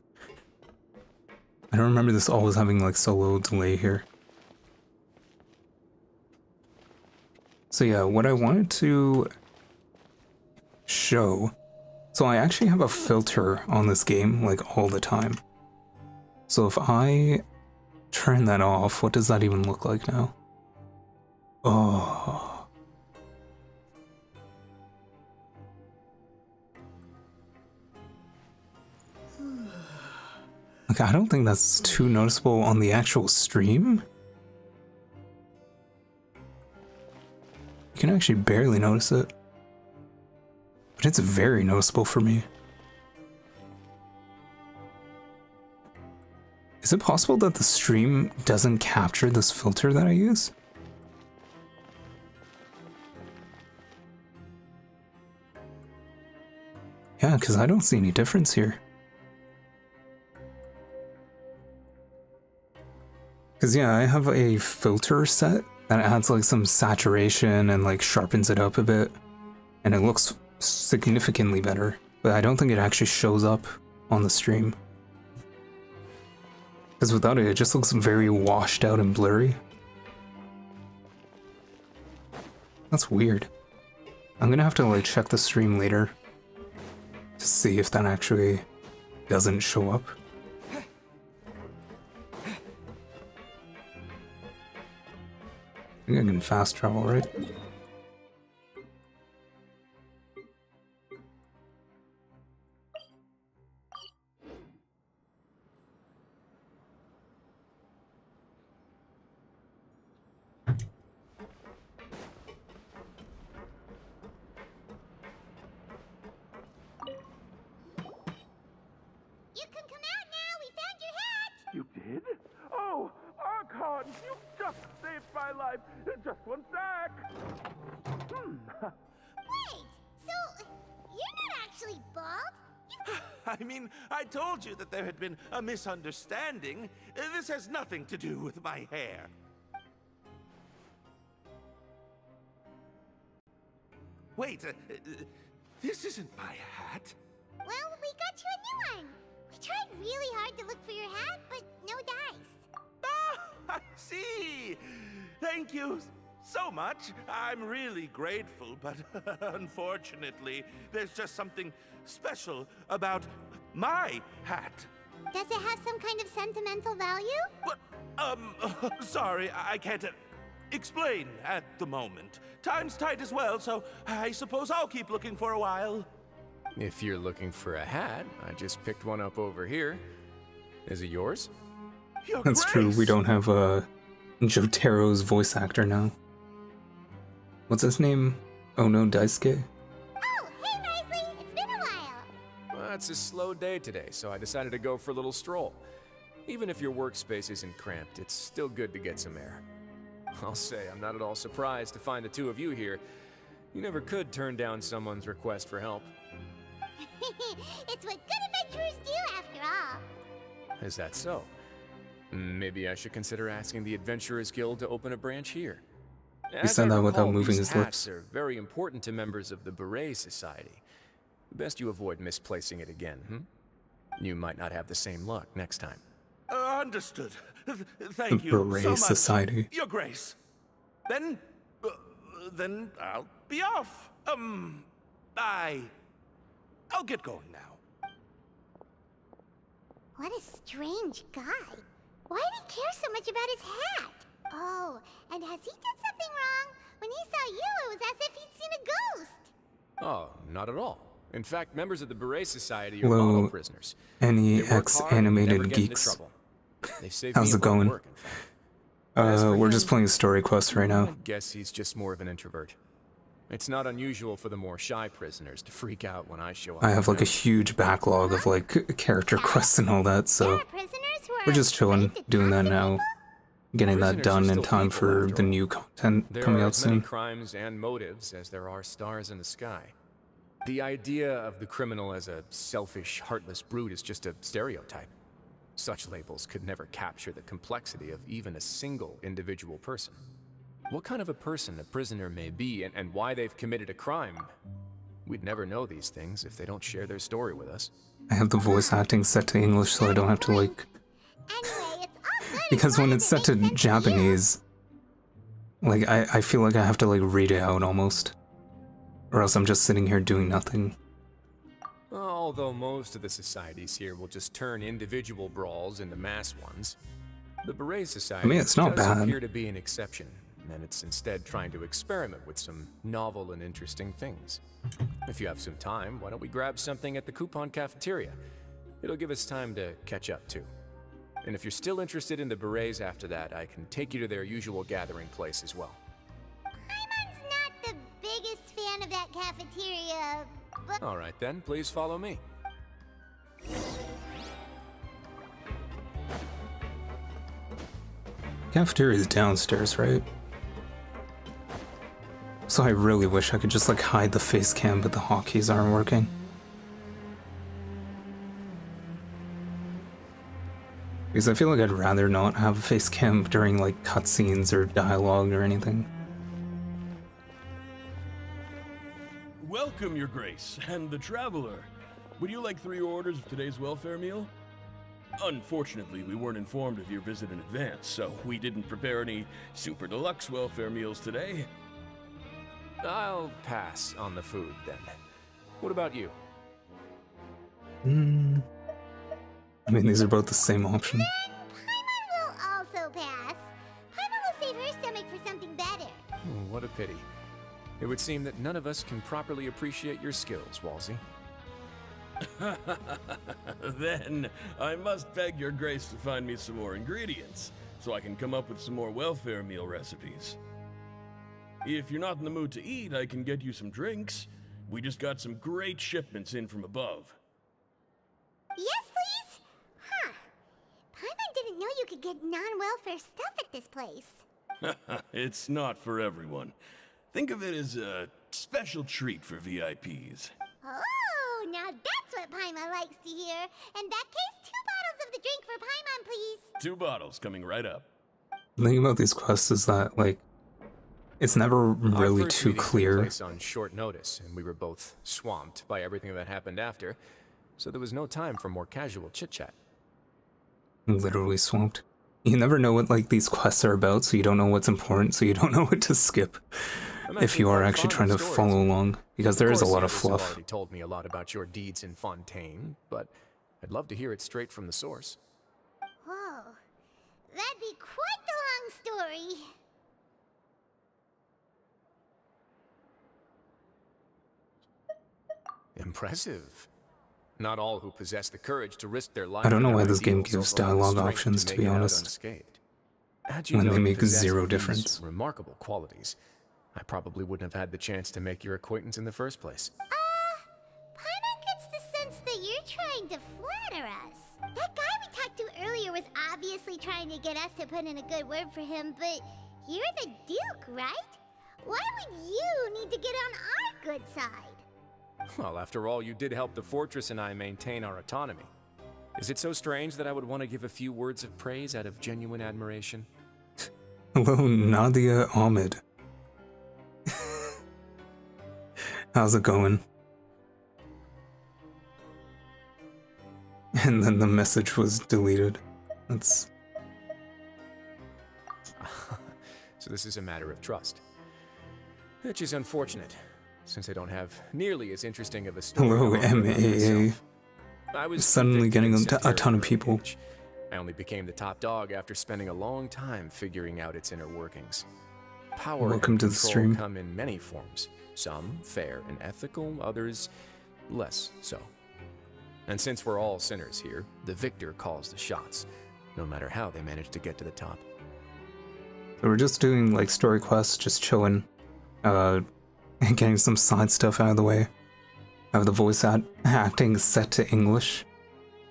I don't remember this always having like so low delay here. So yeah, what I wanted to show, so I actually have a filter on this game like all the time. So if I turn that off, what does that even look like now? Oh. Like, I don't think that's too noticeable on the actual stream. You can actually barely notice it. But it's very noticeable for me. Is it possible that the stream doesn't capture this filter that I use? Yeah, because I don't see any difference here. Because yeah, I have a filter set that adds like some saturation and like sharpens it up a bit. And it looks significantly better. But I don't think it actually shows up on the stream. Because without it, it just looks very washed out and blurry. That's weird. I'm gonna have to like check the stream later to see if that actually doesn't show up. I think I can fast travel, right? You can come out now. We found your hat. You did? Oh, Archon, you just saved my life. Just one sec. Wait, so you're not actually bald? I mean, I told you that there had been a misunderstanding. This has nothing to do with my hair. Wait, this isn't my hat. Well, we got you a new one. We tried really hard to look for your hat, but no dice. Ah, I see. Thank you so much. I'm really grateful, but unfortunately, there's just something special about my hat. Does it have some kind of sentimental value? What? Sorry, I can't explain at the moment. Time's tight as well, so I suppose I'll keep looking for a while. If you're looking for a hat, I just picked one up over here. Is it yours? Your That's true, we Grace. don't have Jotaro's voice actor now. What's his name? Oh no, Daisuke? Oh, hey, Wriothesley. It's been a while. Well, it's a slow day today, so I decided to go for a little stroll. Even if your workspace isn't cramped, it's still good to get some air. I'll say, I'm not at all surprised to find the two of you here. You never could turn down someone's request for help. It's what good adventurers do, after all. Is that so? Maybe I should consider asking the Adventurers Guild to open a branch here. He said that without moving his lips. Hats are very important to members of the Beret Society. Best you avoid misplacing it again, You might not have the same luck next time. Understood. Thank The you Beret so much, Society. Your Grace. Then I'll be off. I'll get going now. What a strange guy. Why did he care so much about his hat? Oh, and has he done something wrong? When he saw you, it was as if he'd seen a ghost. Oh, not at all. In fact, members of the Beret Society are Hello, model prisoners. They work NEX hard and never animated get into geeks. trouble. They saved How's me it a lot of going? work, in fact. As for We're him, just playing story quests right I now. guess he's just more of an introvert. It's not unusual for the more shy prisoners to freak out when I show up. I have like a huge backlog of like character quests and all that, There so are prisoners who are we're just chilling, afraid to doing talk that to now. people? Getting that Prisoners are done in still time people, for after the all. new content There coming are out as many soon. crimes and motives as there are stars in the sky. The idea of the criminal as a selfish, heartless brute is just a stereotype. Such labels could never capture the complexity of even a single individual person. What kind of a person a prisoner may be and why they've committed a crime, We'd never know these things if they don't share their story with us. I have the voice acting set to English so I don't have to like... Anyway, it's all good. Because as when long it's as set it to makes sense you. Japanese, like I feel like I have to like read it out almost. Or else I'm just sitting here doing nothing. Although most of the societies here will just turn individual brawls into mass ones, the Beret Society it's not does bad. appear to be an exception, and it's instead trying to experiment with some novel and interesting things. If you have some time, why don't we grab something at the coupon cafeteria? It'll give us time to catch up too. And if you're still interested in the Berets after that, I can take you to their usual gathering place as well. Paimon's not the biggest fan of that cafeteria, but Alright then, please follow me. Cafeteria is downstairs, right? So I really wish I could just like hide the face cam, but the hotkeys aren't working. Because I feel like I'd rather not have a face cam during like cutscenes or dialogue or anything. Welcome, Your Grace, and the Traveler. Would you like 3 orders of today's welfare meal? Unfortunately, we weren't informed of your visit in advance, so we didn't prepare any super deluxe welfare meals today. I'll pass on the food then. What about you? I mean, these are both the same option. Paimon will also pass. Paimon will save her stomach for something better. What a pity. It would seem that none of us can properly appreciate your skills, Walsey. Then, I must beg Your Grace to find me some more ingredients, so I can come up with some more welfare meal recipes. If you're not in the mood to eat, I can get you some drinks. We just got some great shipments in from above. Yes, please? Huh. Paimon didn't know you could get non-welfare stuff at this place. It's not for everyone. Think of it as a special treat for VIPs. Oh, now that's what Paimon likes to hear. In that case, 2 bottles of the drink for Paimon, please. 2 bottles coming right up. The thing about these quests is that like it's never really Our first too meeting took clear. place on short notice, and we were both swamped by everything that happened after, so there was no time for more casual chit-chat. Literally swamped. You never know what like these quests are about, so you don't know what's important, so you don't know what to skip if you are actually trying to follow along, because there is a lot of You've fluff. already told me a lot about your deeds in Fontaine, but I'd love to hear it straight from the source. Whoa. That'd be quite the long story. Impressive. Not all who possess the courage to risk their lives. I don't know for why their this game ideals gives also have the dialogue strength options, to make be it out honest, unscathed. when they make possessed zero these difference. Remarkable qualities, I probably wouldn't have had the chance to make your acquaintance in the first place. Paimon gets the sense that you're trying to flatter us. That guy we talked to earlier was obviously trying to get us to put in a good word for him, but you're the Duke, right? Why would you need to get on our good side? Well, after all, you did help the fortress and I maintain our autonomy. Is it so strange that I would want to give a few words of praise out of genuine admiration? Hello, Nadia Ahmed. How's it going? And then the message was deleted. That's... So this is a matter of trust. Which is unfortunate, since I don't have nearly as interesting of a story. Hello, to offer about MAA. myself. I was Suddenly convicted getting and a ton of sent here people. at an age. I only became the top dog after spending a long time figuring out its inner workings. Power Welcome and to the control stream. come in many forms. Some fair and ethical, others less so. And since we're all sinners here, the victor calls the shots, no matter how they manage to get to the top. So we're just doing like story quests, just chilling, and getting some side stuff out of the way. I have the voice acting set to English.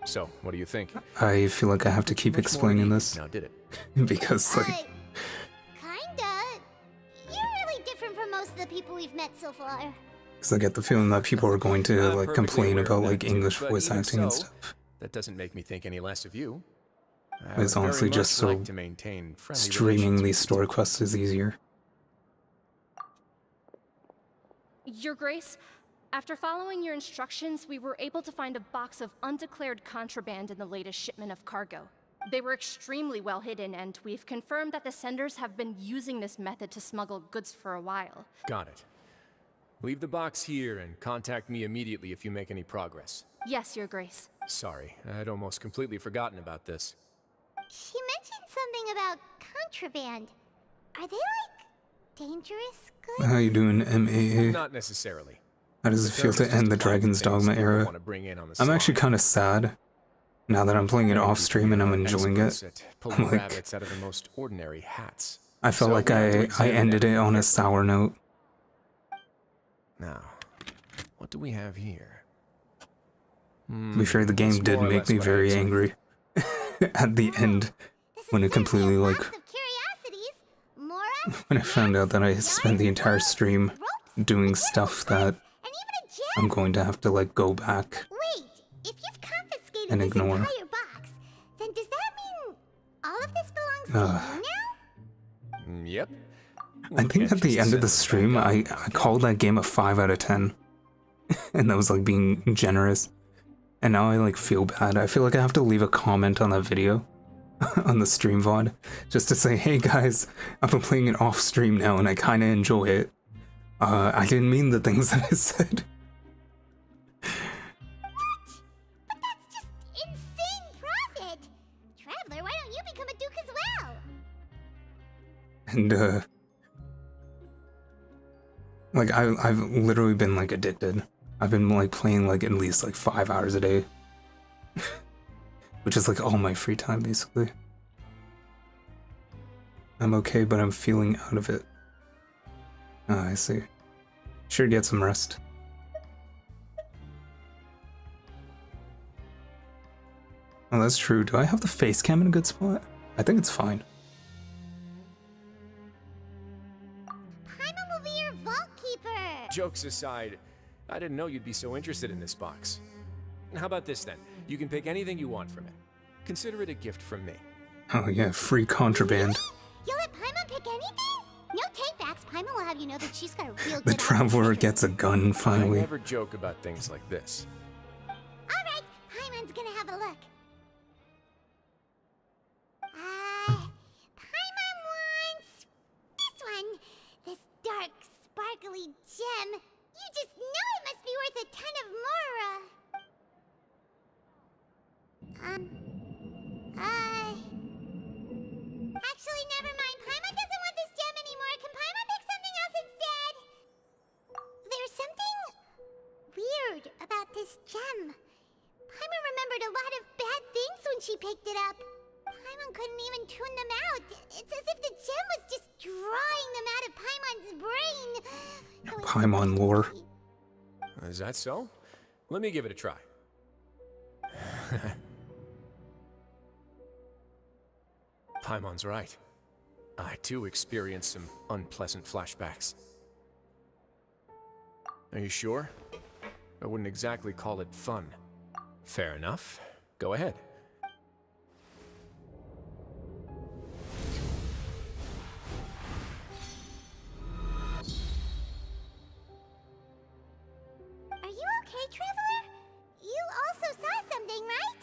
So, what do you think? I feel like I have to keep Much more explaining neat this now, did it? because like Kinda. You're really different from most of the people we've met so far. I get the feeling that people are going to I'm like perfectly complain aware of about that like too, English but voice even acting and so, stuff. That doesn't make me think any less of you. I It's would honestly very just much so like to maintain friendly Streaming relations these with story you. quests is easier. Your Grace, After following your instructions, we were able to find a box of undeclared contraband in the latest shipment of cargo. They were extremely well hidden, and we've confirmed that the senders have been using this method to smuggle goods for a while. Got it. Leave the box here and contact me immediately if you make any progress. Yes, Your Grace. Sorry, I'd almost completely forgotten about this. She mentioned something about contraband. Are they like dangerous goods? How you doing, MAA? Not necessarily. How does it feel to end the Dragon's Dogma era? I'm actually kind of sad now that I'm playing it off stream and I'm enjoying it. Pulling Like, rabbits out of the most ordinary hats. I felt like I ended it on a sour note. Now, what do we have here? To be fair, the game That's did more or make less me what I very expected. angry at the end This is when it completely certainly a like box of curiosities. More when I found out that I spent the entire stream ropes, doing stuff that and even a gem. I'm going to have to like go back. Wait, if you've confiscated And this ignore. entire box, then does that mean all of this belongs to you now? Yep. I think at the end of the stream, I called that game a 5 out of 10. And that was like being generous. And now I like feel bad. I feel like I have to leave a comment on that video, on the stream VOD, just to say, hey guys, I've been playing it off stream now and I kind of enjoy it. I didn't mean the things that I said. But that's just insane profit! Traveler, why don't you become a duke as well? And like I've literally been like addicted. I've been like playing like at least like 5 hours a day. Which is like all my free time basically. I'm okay, but I'm feeling out of it. Oh, I see. Sure, get some rest. Oh, that's true. Do I have the face cam in a good spot? I think it's fine. Paimon will be your vault keeper! Jokes aside, I didn't know you'd be so interested in this box. How about this then? You can pick anything you want from it. Consider it a gift from me. Oh yeah, free contraband. You'll let Paimon pick anything? No takebacks. Paimon will have you know that she's got a real The good traveler eye for gets a gun I finally. never joke about things like this. Alright, Paimon's gonna have a look. Paimon wants this one. This dark, sparkly gem. You just know it must be worth a ton of Mora. Actually, never mind. Paimon doesn't want this gem anymore. Can Paimon pick something else instead? There's something weird about this gem. Paimon remembered a lot of bad things when she picked it up. Paimon couldn't even tune them out. It's as if the gem was just drawing them out of Paimon's brain. It was Paimon lore. spooky. Is that so? Let me give it a try. Paimon's right. I too experienced some unpleasant flashbacks. Are you sure? I wouldn't exactly call it fun. Fair enough. Go ahead. Are you okay, Traveler? You also saw something, right?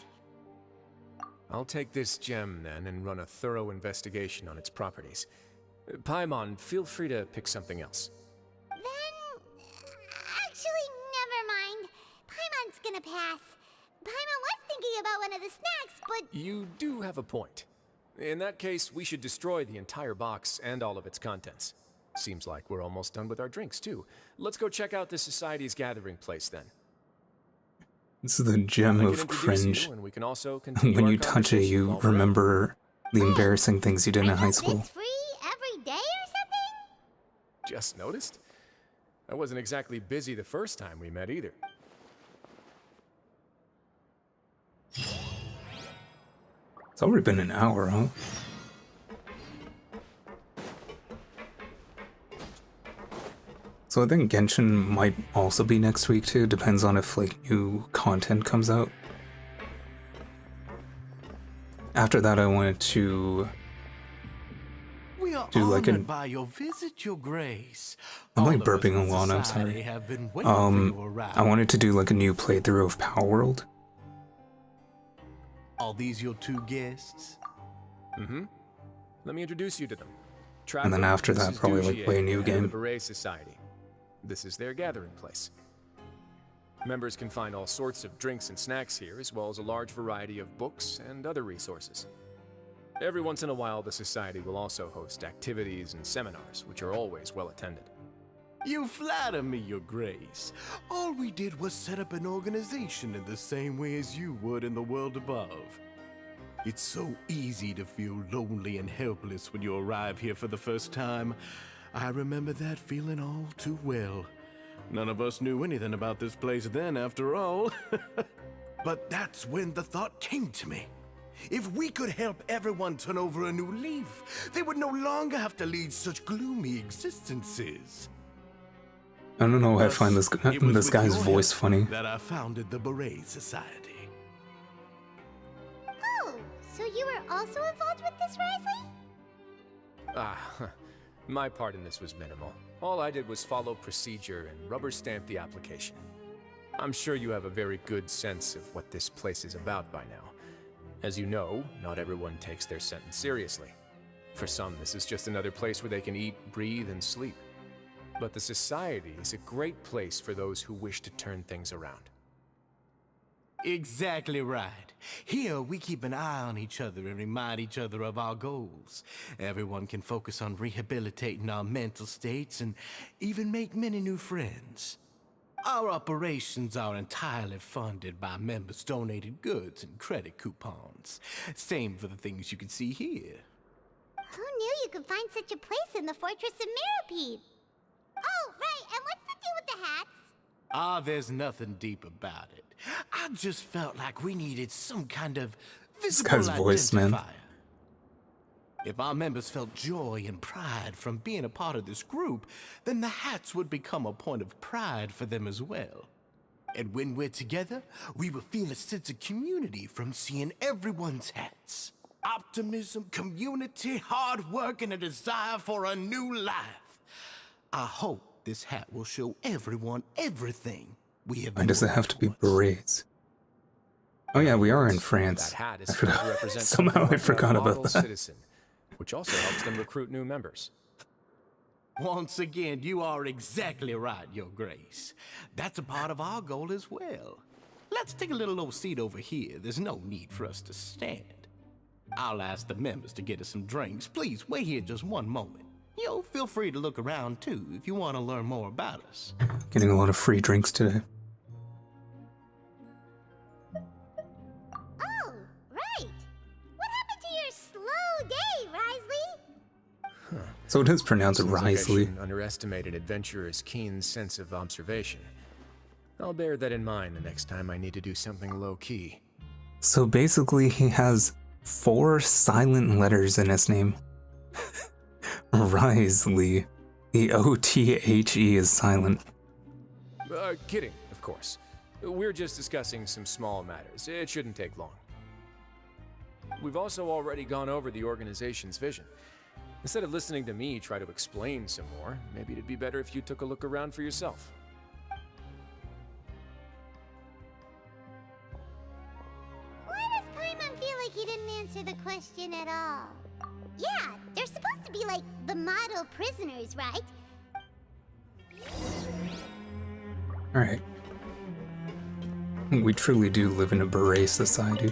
I'll take this gem then and run a thorough investigation on its properties. Paimon, feel free to pick something else. Then... actually, never mind. Paimon's gonna pass. Paimon was thinking about one of the snacks, but... You do have a point. In that case, we should destroy the entire box and all of its contents. Seems like we're almost done with our drinks, too. Let's go check out the Society's gathering place, then. This is the gem I can of introduce cringe. you, and we can also continue When our you touch it, conversation you while we're at it. remember the embarrassing things you did in Are high you school. this free every day or something? Just noticed? I wasn't exactly busy the first time we met, either. It's already been an hour, huh? So I think Genshin might also be next week too, depends on if like new content comes out. After that I wanted to do like honored an. by your visit, Your Grace. I'm like All of us burping a in lot. I'm society sorry. have been waiting for your I arrival. wanted to do like a new playthrough of Power World. Are these your two guests? Mm-hmm. Let me introduce you to them. And then after that, probably like play a new game. The Beret Society. This is their gathering place. Members can find all sorts of drinks and snacks here, as well as a large variety of books and other resources. Every once in a while, the Society will also host activities and seminars, which are always well attended. You flatter me, Your Grace. All we did was set up an organization in the same way as you would in the world above. It's so easy to feel lonely and helpless when you arrive here for the first time. I remember that feeling all too well. None of us knew anything about this place then, after all. But that's when the thought came to me. If we could help everyone turn over a new leaf, they would no longer have to lead such gloomy existences. I don't know why I find this guy's voice funny. That I founded the Beret Society. Oh, so you were also involved with this, Wriothesley? My part in this was minimal. All I did was follow procedure and rubber stamp the application. I'm sure you have a very good sense of what this place is about by now. As you know, not everyone takes their sentence seriously. For some, this is just another place where they can eat, breathe, and sleep. But the Society is a great place for those who wish to turn things around. Exactly right. Here, we keep an eye on each other and remind each other of our goals. Everyone can focus on rehabilitating our mental states and even make many new friends. Our operations are entirely funded by members' donated goods and credit coupons. Same for the things you can see here. Who knew you could find such a place in the Fortress of Mirapede? Oh, right, and what's the deal with the hats? There's nothing deep about it. I just felt like we needed some kind of This visible guy's voice, man. identifier. If our members felt joy and pride from being a part of this group, then the hats would become a point of pride for them as well. And when we're together, we will feel a sense of community from seeing everyone's hats. Optimism, community, hard work, and a desire for a new life. I hope this hat will show everyone everything we have. Why does it have to be berets? Oh yeah, we are in France. That hat is I supposed to forgot. represent Somehow something I like a forgot about model that. citizen, which also helps them recruit new members. Once again, you are exactly right, Your Grace. That's a part of our goal as well. Let's take a little old seat over here. There's no need for us to stand. I'll ask the members to get us some drinks. Please wait here just one moment. Feel free to look around too if you want to learn more about us. Getting a lot of free drinks today. Oh, right. What happened to your slow day, Wriothesley? So it is pronounced Seems like I Wriothesley. shouldn't underestimate an adventurer's keen sense of observation. I'll bear that in mind the next time I need to do something low-key. So basically, he has 4 silent letters in his name. Wriothesley. The O-T-H-E is silent. Kidding, of course. We're just discussing some small matters. It shouldn't take long. We've also already gone over the organization's vision. Instead of listening to me try to explain some more, maybe it'd be better if you took a look around for yourself. Why does Paimon feel like he didn't answer the question at all? Yeah, they're supposed to be like the model prisoners, right? Alright. We truly do live in a beret society.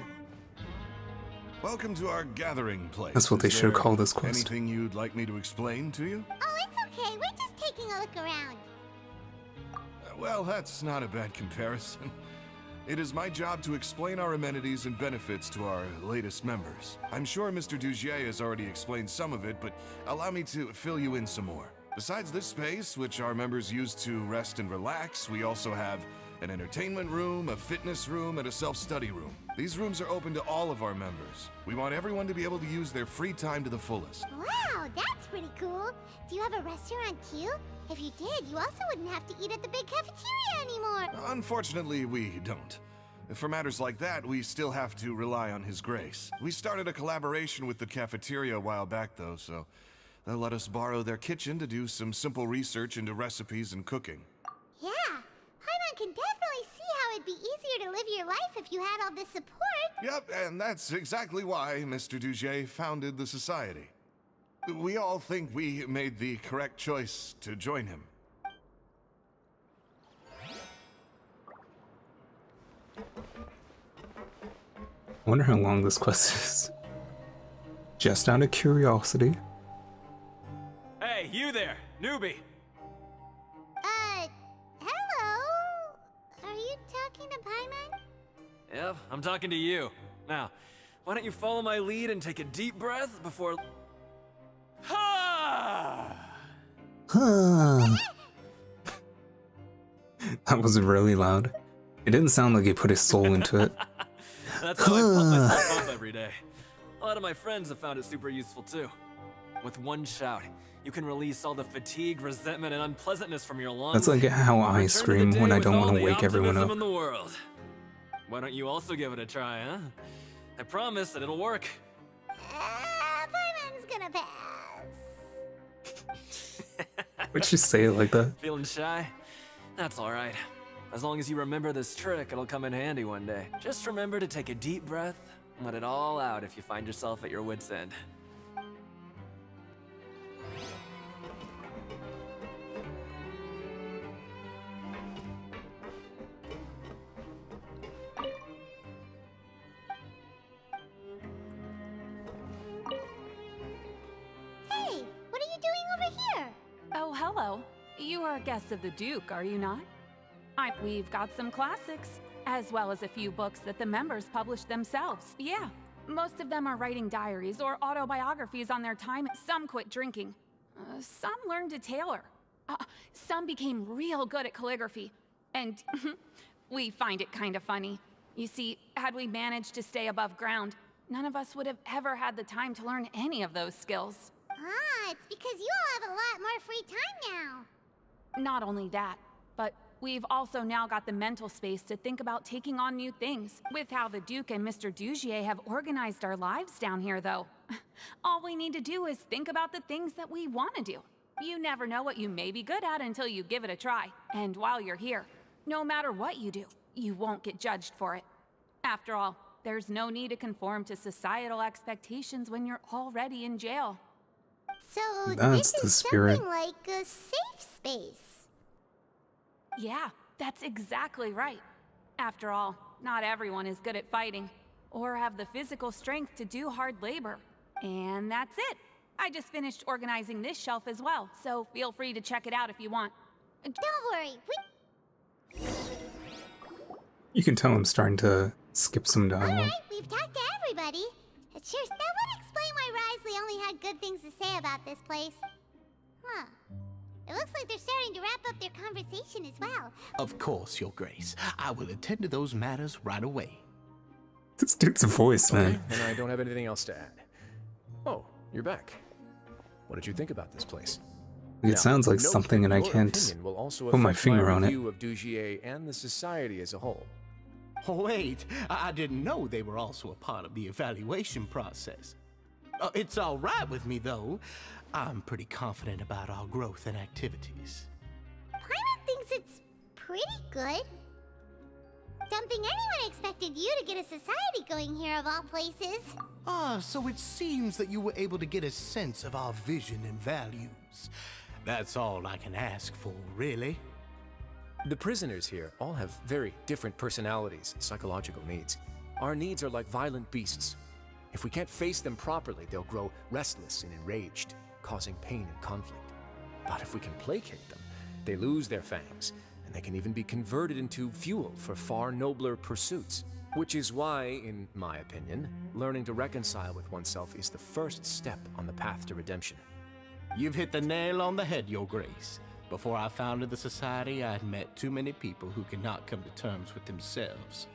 Welcome to our gathering place. That's what they Is should there call this quest. Anything you'd like me to explain to you? Oh, it's okay. We're just taking a look around. Well, that's not a bad comparison. It is my job to explain our amenities and benefits to our latest members. I'm sure Mr. Dugier has already explained some of it, but allow me to fill you in some more. Besides this space, which our members use to rest and relax, we also have an entertainment room, a fitness room, and a self-study room. These rooms are open to all of our members. We want everyone to be able to use their free time to the fullest. Wow, that's pretty cool. Do you have a restaurant too? If you did, you also wouldn't have to eat at the big cafeteria anymore. Unfortunately, we don't. For matters like that, we still have to rely on His Grace. We started a collaboration with the cafeteria a while back, though, so They'll let us borrow their kitchen to do some simple research into recipes and cooking. Yeah, Paimon can definitely see how it'd be easier to live your life if you had all this support. Yep, and that's exactly why Mr. Duget founded the society. We all think we made the correct choice to join him. I wonder how long this quest is. Just out of curiosity. Hey, you there, newbie! Hello? Are you talking to Paimon? Yep, I'm talking to you. Now, why don't you follow my lead and take a deep breath before... Ha! That was really loud. It didn't sound like he put his soul into it. That's how I pump myself up every day. A lot of my friends have found it super useful too. With one shout, you can release all the fatigue, resentment, and unpleasantness from your lungs. That's like how I Return to the scream day when I with don't all want to the wake everyone optimism up. in the world. Why don't you also give it a try, huh? I promise that it'll work. Paimon's gonna pass. Would you say it like that? Feeling shy? That's alright. As long as you remember this trick, it'll come in handy one day. Just remember to take a deep breath and let it all out if you find yourself at your wit's end. Hey, what are you doing over here? Oh, hello. You are guests of the Duke, are you not? We've got some classics, as well as a few books that the members published themselves. Yeah, most of them are writing diaries or autobiographies on their time. Some quit drinking. Some learned to tailor. Some became real good at calligraphy. And we find it kind of funny. You see, had we managed to stay above ground, none of us would have ever had the time to learn any of those skills. Ah, it's because you all have a lot more free time now. Not only that, but we've also now got the mental space to think about taking on new things. With how the Duke and Mr. Dugier have organized our lives down here, though. All we need to do is think about the things that we want to do. You never know what you may be good at until you give it a try. And while you're here, no matter what you do, you won't get judged for it. After all, there's no need to conform to societal expectations when you're already in jail. So That's this the is spirit. something like a safe space. Yeah, that's exactly right. After all, not everyone is good at fighting, or have the physical strength to do hard labor. And that's it. I just finished organizing this shelf as well, so feel free to check it out if you want. Don't worry, You can tell I'm starting to skip some dialogue. Alright, we've talked to everybody. Sure, that would explain why Wriothesley only had good things to say about this place. Huh. It looks like they're starting to wrap up their conversation as well. Of course, Your Grace. I will attend to those matters right away. This dude's voice, man. And I don't have anything else to add. Oh, you're back. What did you think about this place? It sounds like note something that and I your can't opinion will also put my affect finger on it. review of Dugier and the society as a whole. Wait, I didn't know they were also a part of the evaluation process. It's all right with me, though. I'm pretty confident about our growth and activities. Paimon thinks it's pretty good. Don't think anyone expected you to get a society going here of all places. So it seems that you were able to get a sense of our vision and values. That's all I can ask for, really. The prisoners here all have very different personalities and psychological needs. Our needs are like violent beasts. If we can't face them properly, they'll grow restless and enraged, causing pain and conflict. But if we can placate them, they lose their fangs, and they can even be converted into fuel for far nobler pursuits. Which is why, in my opinion, learning to reconcile with oneself is the first step on the path to redemption. You've hit the nail on the head, Your Grace. Before I founded the society, I had met too many people who could not come to terms with themselves.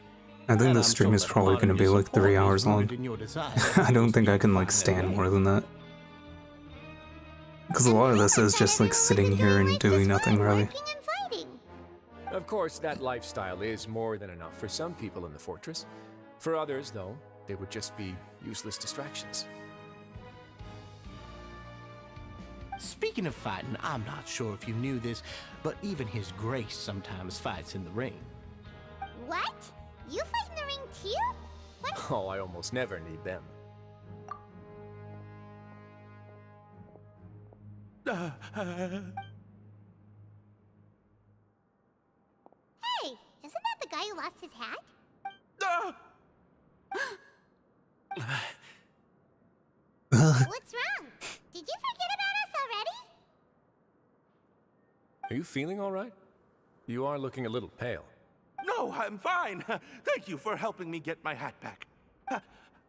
I think And this I'm stream told is that probably part of going to be your like 3 support is hours long. rooted in your desire I don't for think I those can to like find stand their more way. than that. Because a lot of this is just like sitting here and doing nothing really. Working and fighting. Of course, that lifestyle is more than enough for some people in the fortress. For others, though, they would just be useless distractions. Speaking of fighting, I'm not sure if you knew this, but even His Grace sometimes fights in the ring. What? You fight in the ring too? What? Oh, I almost never need them. Hey, isn't that the guy who lost his hat? What's wrong? Did you forget about us already? Are you feeling all right? You are looking a little pale. No, I'm fine. Thank you for helping me get my hat back.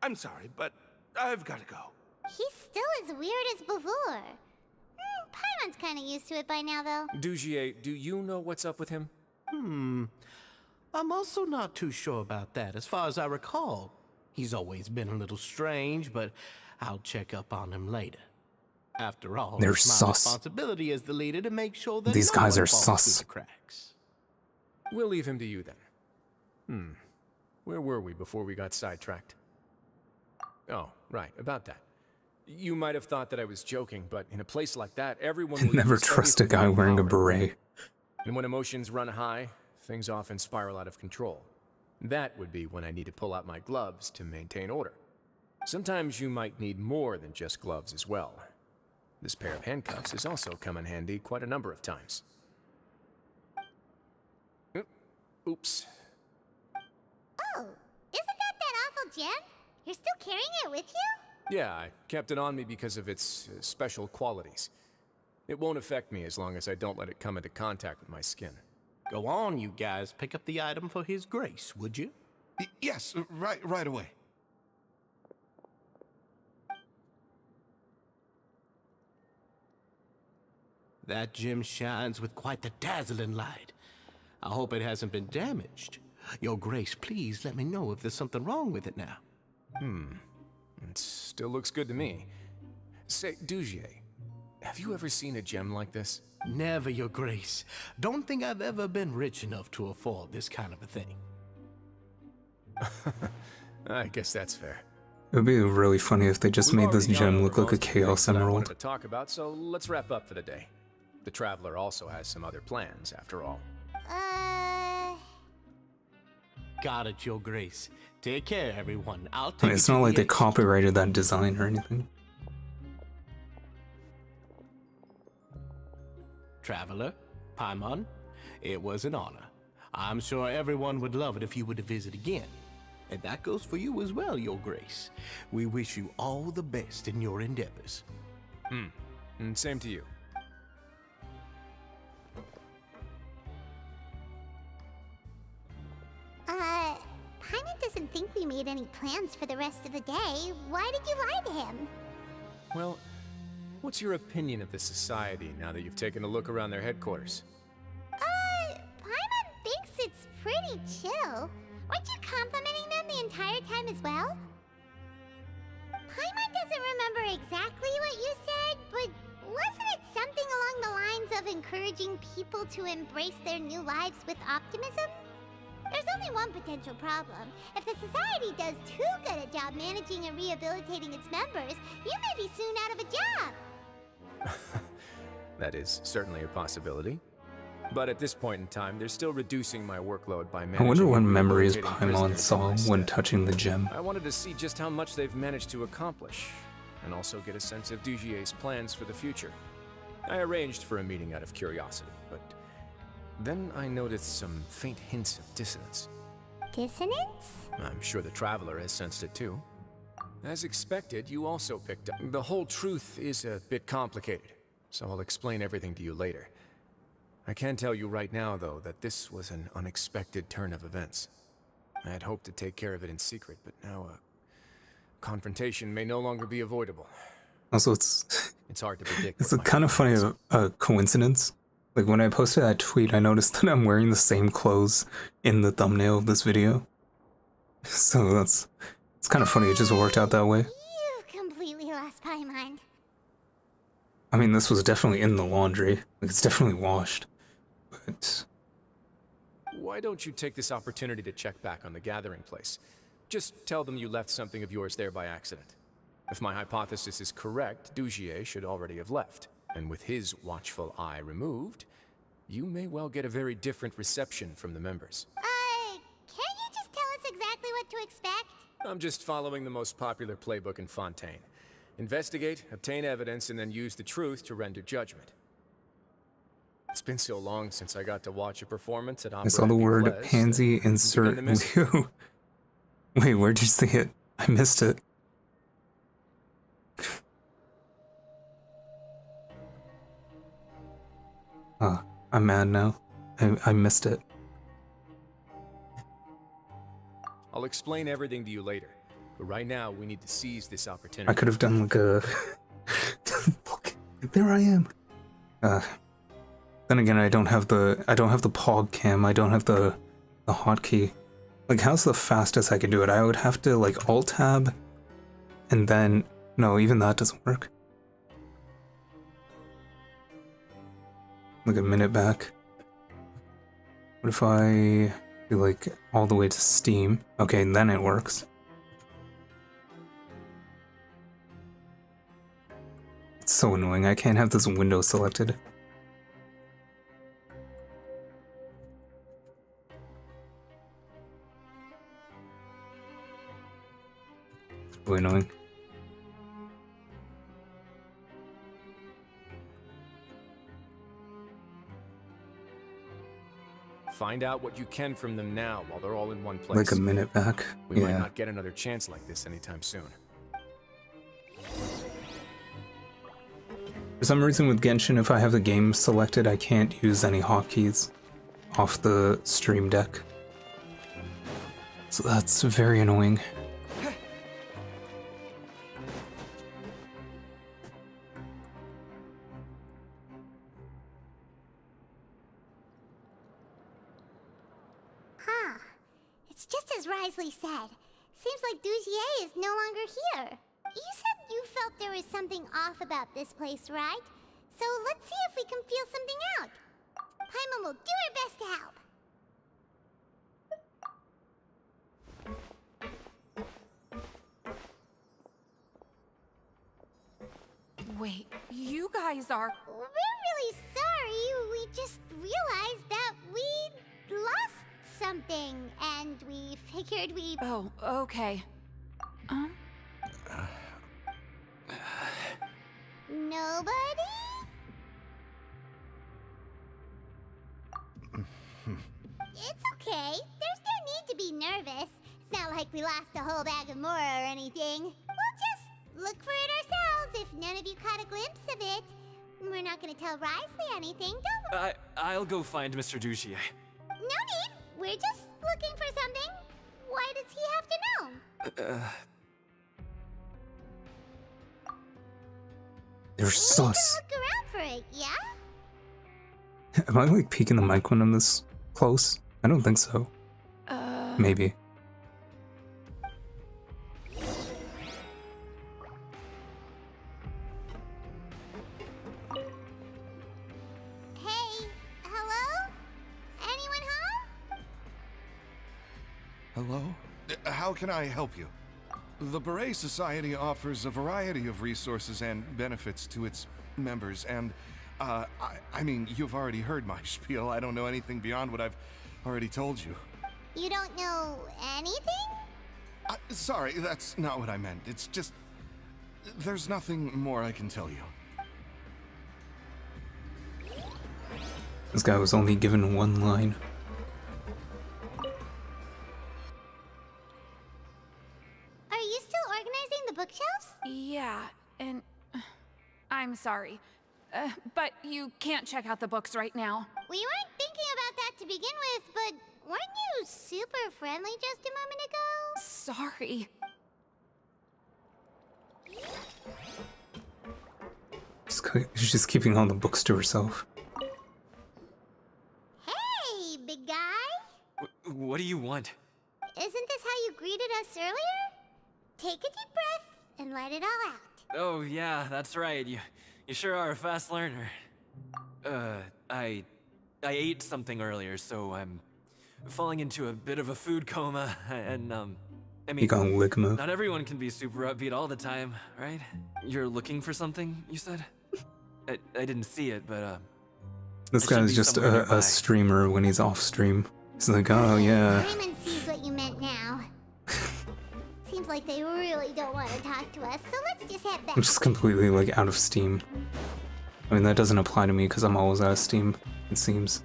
I'm sorry, but I've got to go. He's still as weird as before. Paimon's kind of used to it by now, though. Dugier, do you know what's up with him? I'm also not too sure about that. As far as I recall, he's always been a little strange, but I'll check up on him later. After all, They're it's my sus. responsibility as the leader to make sure that These no guys one are falls sus. through the cracks. We'll leave him to you then. Where were we before we got sidetracked? Oh, right, about that. You might have thought that I was joking, but in a place like that, everyone will Never use trust a everything guy in their wearing a power. beret. And when emotions run high, things often spiral out of control. That would be when I need to pull out my gloves to maintain order. Sometimes you might need more than just gloves as well. This pair of handcuffs has also come in handy quite a number of times. Oops. Oh, isn't that awful gem? You're still carrying it with you? Yeah, I kept it on me because of its special qualities. It won't affect me as long as I don't let it come into contact with my skin. Go on, you guys. Pick up the item for His Grace, would you? Yes, right away. That gem shines with quite the dazzling light. I hope it hasn't been damaged. Your Grace, please let me know if there's something wrong with it now. It still looks good to me. Say, Dugier, have you ever seen a gem like this? Never, Your Grace. Don't think I've ever been rich enough to afford this kind of a thing. I guess that's fair. It would be really funny if they just We've made this already gone gem over look like a most of the things Chaos that I wanted Emerald. to talk about, so let's wrap up for the day. The Traveler also has some other plans, after all. Got it, Your Grace. Take care, everyone. I'll I take mean, it it's to not the like they edge. copyrighted that design or anything. Traveler, Paimon, it was an honor. I'm sure everyone would love it if you were to visit again. And that goes for you as well, Your Grace. We wish you all the best in your endeavors. And same to you. Paimon doesn't think we made any plans for the rest of the day. Why did you lie to him? Well, what's your opinion of the society now that you've taken a look around their headquarters? Paimon thinks it's pretty chill. Weren't you complimenting them the entire time as well? Paimon doesn't remember exactly what you said, but wasn't it something along the lines of encouraging people to embrace their new lives with optimism? There's only one potential problem. If the society does too good a job managing and rehabilitating its members, you may be soon out of a job. That is certainly a possibility. But at this point in time, they're still reducing my workload by I managing wonder what and memories rehabilitating Paimon prisoners saw in my when stead. touching the gem. I wanted to see just how much they've managed to accomplish, and also get a sense of Dugier's plans for the future. I arranged for a meeting out of curiosity, but then I noticed some faint hints of dissonance. Dissonance? I'm sure the Traveler has sensed it too. As expected, you also picked up. The whole truth is a bit complicated, so I'll explain everything to you later. I can tell you right now, though, that this was an unexpected turn of events. I had hoped to take care of it in secret, but now a confrontation may no longer be avoidable. Also, it's It's hard to predict. it's what a might kind of happen funny next. coincidence. Like when I posted that tweet, I noticed that I'm wearing the same clothes in the thumbnail of this video. So it's kind of funny. It just worked out that way. You've completely lost Paimon. I mean, this was definitely in the laundry. Like, it's definitely washed. But Why don't you take this opportunity to check back on the gathering place? Just tell them you left something of yours there by accident. If my hypothesis is correct, Dugier should already have left. And with his watchful eye removed, you may well get a very different reception from the members. Can't you just tell us exactly what to expect? I'm just following the most popular playbook in Fontaine. Investigate, obtain evidence, and then use the truth to render judgment. It's been so long since I got to watch a performance at Opera. I saw the word Place pansy that insert I'm beginning to miss Liu. Wait, where'd you see it? I missed it. I'm mad now. I missed it. I'll explain everything to you later. But right now, we need to seize this opportunity. I could have done like a... Look, there I am. Then again, I don't have the pog cam. I don't have the hotkey. Like, how's the fastest I can do it? I would have to like alt tab, and then no, even that doesn't work. Like a minute back. What if I do like all the way to Steam? Okay, and then it works. It's so annoying. I can't have this window selected. It's really annoying. Find out what you can from them now while they're all in one place. Like a minute back. We might Yeah. not get another chance like this anytime soon. For some reason with Genshin, if I have the game selected, I can't use any hotkeys off the stream deck. So that's very annoying. Huh. It's just as Wriothesley said. Seems like Dugier is no longer here. You said you felt there was something off about this place, right? So let's see if we can feel something out. Paimon will do her best to help. Wait, you guys are... We're really sorry. We just realized that we lost something, and we figured we... Oh, okay. Nobody? It's okay. There's no need to be nervous. It's not like we lost a whole bag of Mora or anything. We'll just look for it ourselves if none of you caught a glimpse of it. We're not gonna tell Wriothesley anything, don't we? I'll go find Mr. Dugier. No need. We're just looking for something. Why does he have to know? They're We sus. can look around for it, yeah? Am I like peeking the mic when I'm this close? I don't think so. Maybe. Hey, hello? Anyone home? Hello? How can I help you? The Beret Society offers a variety of resources and benefits to its members, and, I mean, you've already heard my spiel. I don't know anything beyond what I've already told you. You don't know anything? Sorry, that's not what I meant. It's just... there's nothing more I can tell you. This guy was only given one line. Are you still organizing the bookshelves? Yeah, and... I'm sorry. But you can't check out the books right now. We weren't thinking about that to begin with, but weren't you super friendly just a moment ago? Sorry. She's just keeping all the books to herself. Hey, big guy! What do you want? Isn't this how you greeted us earlier? Take a deep breath and let it all out. Oh, yeah, that's right. You sure are a fast learner. I ate something earlier, so I'm falling into a bit of a food coma, and, I mean, He got ligma. not everyone can be super upbeat all the time, right? You're looking for something, you said? I didn't see it, but This It should guy's be just somewhere nearby. a streamer when he's off stream. He's like, oh yeah. Paimon sees what you meant now. Seems like they really don't want to talk to us, so let's just head back. I'm just completely like out of steam. I mean, that doesn't apply to me because I'm always out of steam, it seems.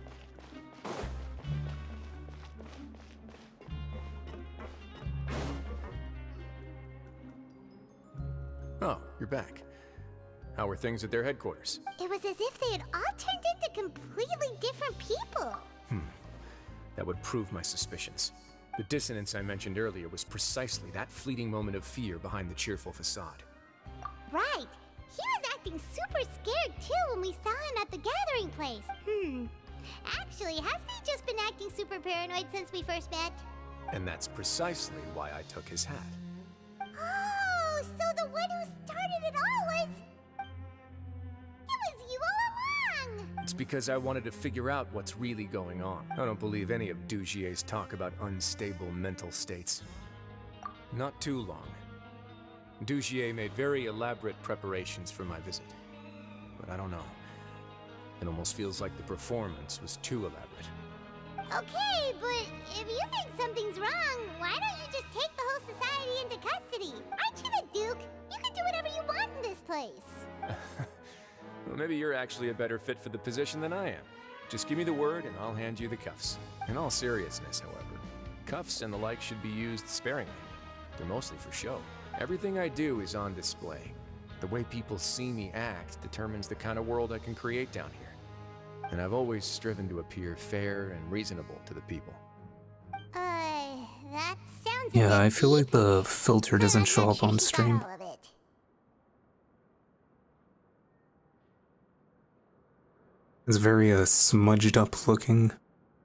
Oh, you're back. How are things at their headquarters? It was as if they had all turned into completely different people. That would prove my suspicions. The dissonance I mentioned earlier was precisely that fleeting moment of fear behind the cheerful facade. Right. He was acting super scared too when we saw him at the gathering place. Actually, hasn't he just been acting super paranoid since we first met? And that's precisely why I took his hat. Oh, so the one who started it all was... It was you all along! It's because I wanted to figure out what's really going on. I don't believe any of Dugier's talk about unstable mental states. Not too long. Dugier made very elaborate preparations for my visit. But I don't know. It almost feels like the performance was too elaborate. Okay, but if you think something's wrong, why don't you just take the whole society into custody? Aren't you the Duke? You can do whatever you want in this place. Well, maybe you're actually a better fit for the position than I am. Just give me the word and I'll hand you the cuffs. In all seriousness, however, cuffs and the like should be used sparingly. They're mostly for show. Everything I do is on display. The way people see me act determines the kind of world I can create down here. And I've always striven to appear fair and reasonable to the people. That sounds Yeah, I feel like the filter doesn't show up on stream. It's very smudged up looking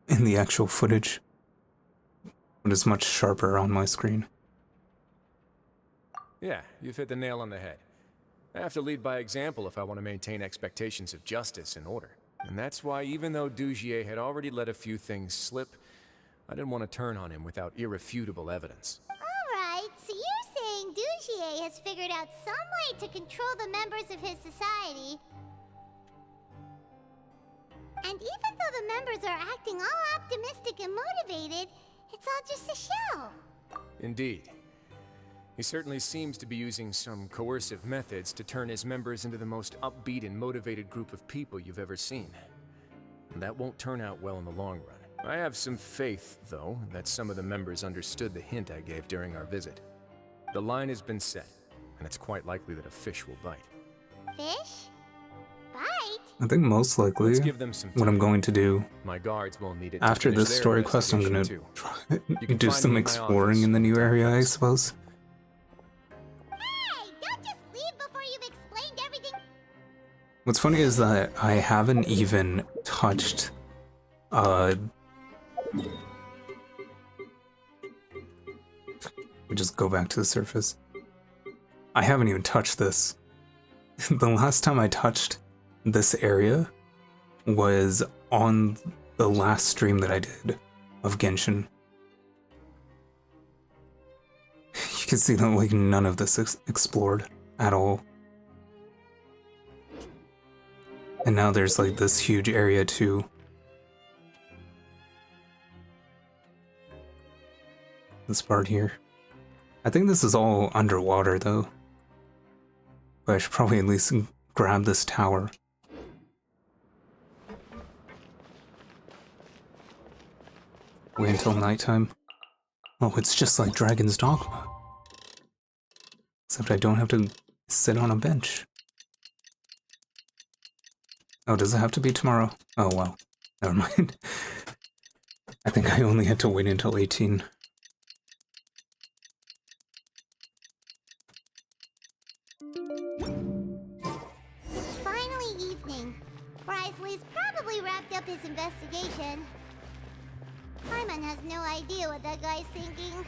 in the actual footage, but it's much sharper on my screen. Yeah, you've hit the nail on the head. I have to lead by example if I want to maintain expectations of justice and order. And that's why, even though Dugier had already let a few things slip, I didn't want to turn on him without irrefutable evidence. Alright, so you're saying Dugier has figured out some way to control the members of his society. And even though the members are acting all optimistic and motivated, it's all just a show. Indeed. He certainly seems to be using some coercive methods to turn his members into the most upbeat and motivated group of people you've ever seen. And that won't turn out well in the long run. I have some faith, though, that some of the members understood the hint I gave during our visit. The line has been set, and it's quite likely that a fish will bite. Fish? Bite? I think most likely Let's give them some what I'm time. going to do My guards won't need it to after finish this their story quest, I'm going investigation, to too. You can do find some me in my exploring office. in the new area, I suppose. Hey, don't just leave before you've explained everything. What's funny is that I haven't even touched, just go back to the surface. I haven't even touched this. The last time I touched this area was on the last stream that I did of Genshin. You can see that like none of this is explored at all. And now there's like this huge area too. This part here. I think this is all underwater though. But I should probably at least grab this tower. Wait until nighttime. Oh, it's just like Dragon's Dogma. Except I don't have to sit on a bench. Oh, does it have to be tomorrow? Oh, well. Never mind. I think I only had to wait until 18. It's finally evening. Wriothesley's probably wrapped up his investigation. Paimon has no idea what that guy's thinking.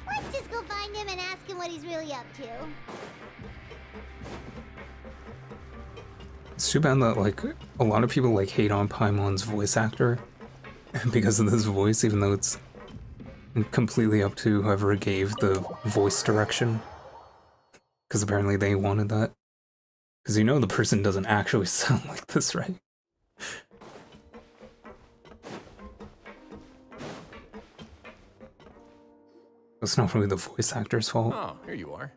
Let's just go find him and ask him what he's really up to. It's too bad that, like, a lot of people, like, hate on Paimon's voice actor because of this voice, even though it's completely up to whoever gave the voice direction. Because apparently they wanted that. Because you know the person doesn't actually sound like this, right? It's not really the voice actor's fault. Oh, here you are.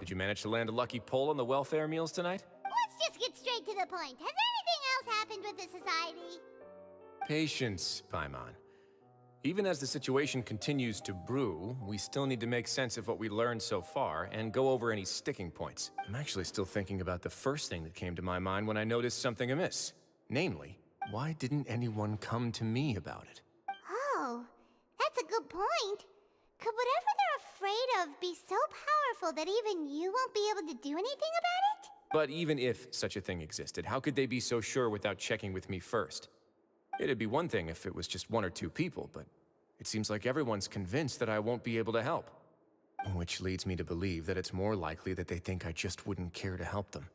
Did you manage to land a lucky pull on the welfare meals tonight? Let's just get straight to the point. Has anything else happened with the society? Patience, Paimon. Even as the situation continues to brew, we still need to make sense of what we learned so far and go over any sticking points. I'm actually still thinking about the first thing that came to my mind when I noticed something amiss. Namely, why didn't anyone come to me about it? Oh, that's a good point. Could whatever they're afraid of be so powerful that even you won't be able to do anything about it? But even if such a thing existed, how could they be so sure without checking with me first? It'd be one thing if it was just 1 or 2 people, but it seems like everyone's convinced that I won't be able to help. Which leads me to believe that it's more likely that they think I just wouldn't care to help them.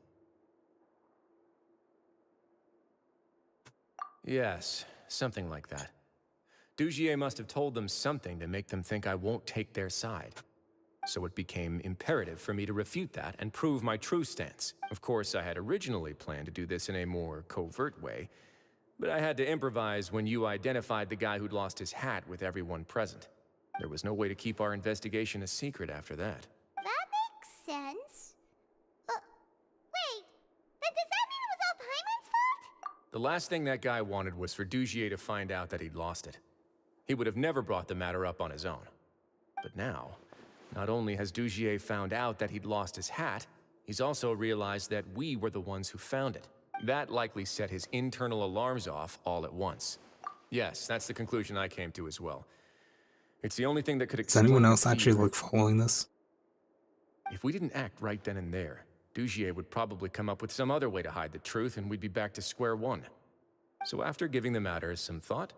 Yes, something like that. Dugier must have told them something to make them think I won't take their side. So it became imperative for me to refute that and prove my true stance. Of course, I had originally planned to do this in a more covert way, but I had to improvise when you identified the guy who'd lost his hat with everyone present. There was no way to keep our investigation a secret after that. That makes sense. Wait, then does that mean it was all Paimon's fault? The last thing that guy wanted was for Dugier to find out that he'd lost it. He would have never brought the matter up on his own. But now, not only has Dugier found out that he'd lost his hat, he's also realized that we were the ones who found it. That likely set his internal alarms off all at once. Yes, that's the conclusion I came to as well. It's the only thing that could explain. Is anyone else actually like following this? If we didn't act right then and there, Dugier would probably come up with some other way to hide the truth and we'd be back to square one. So after giving the matter some thought,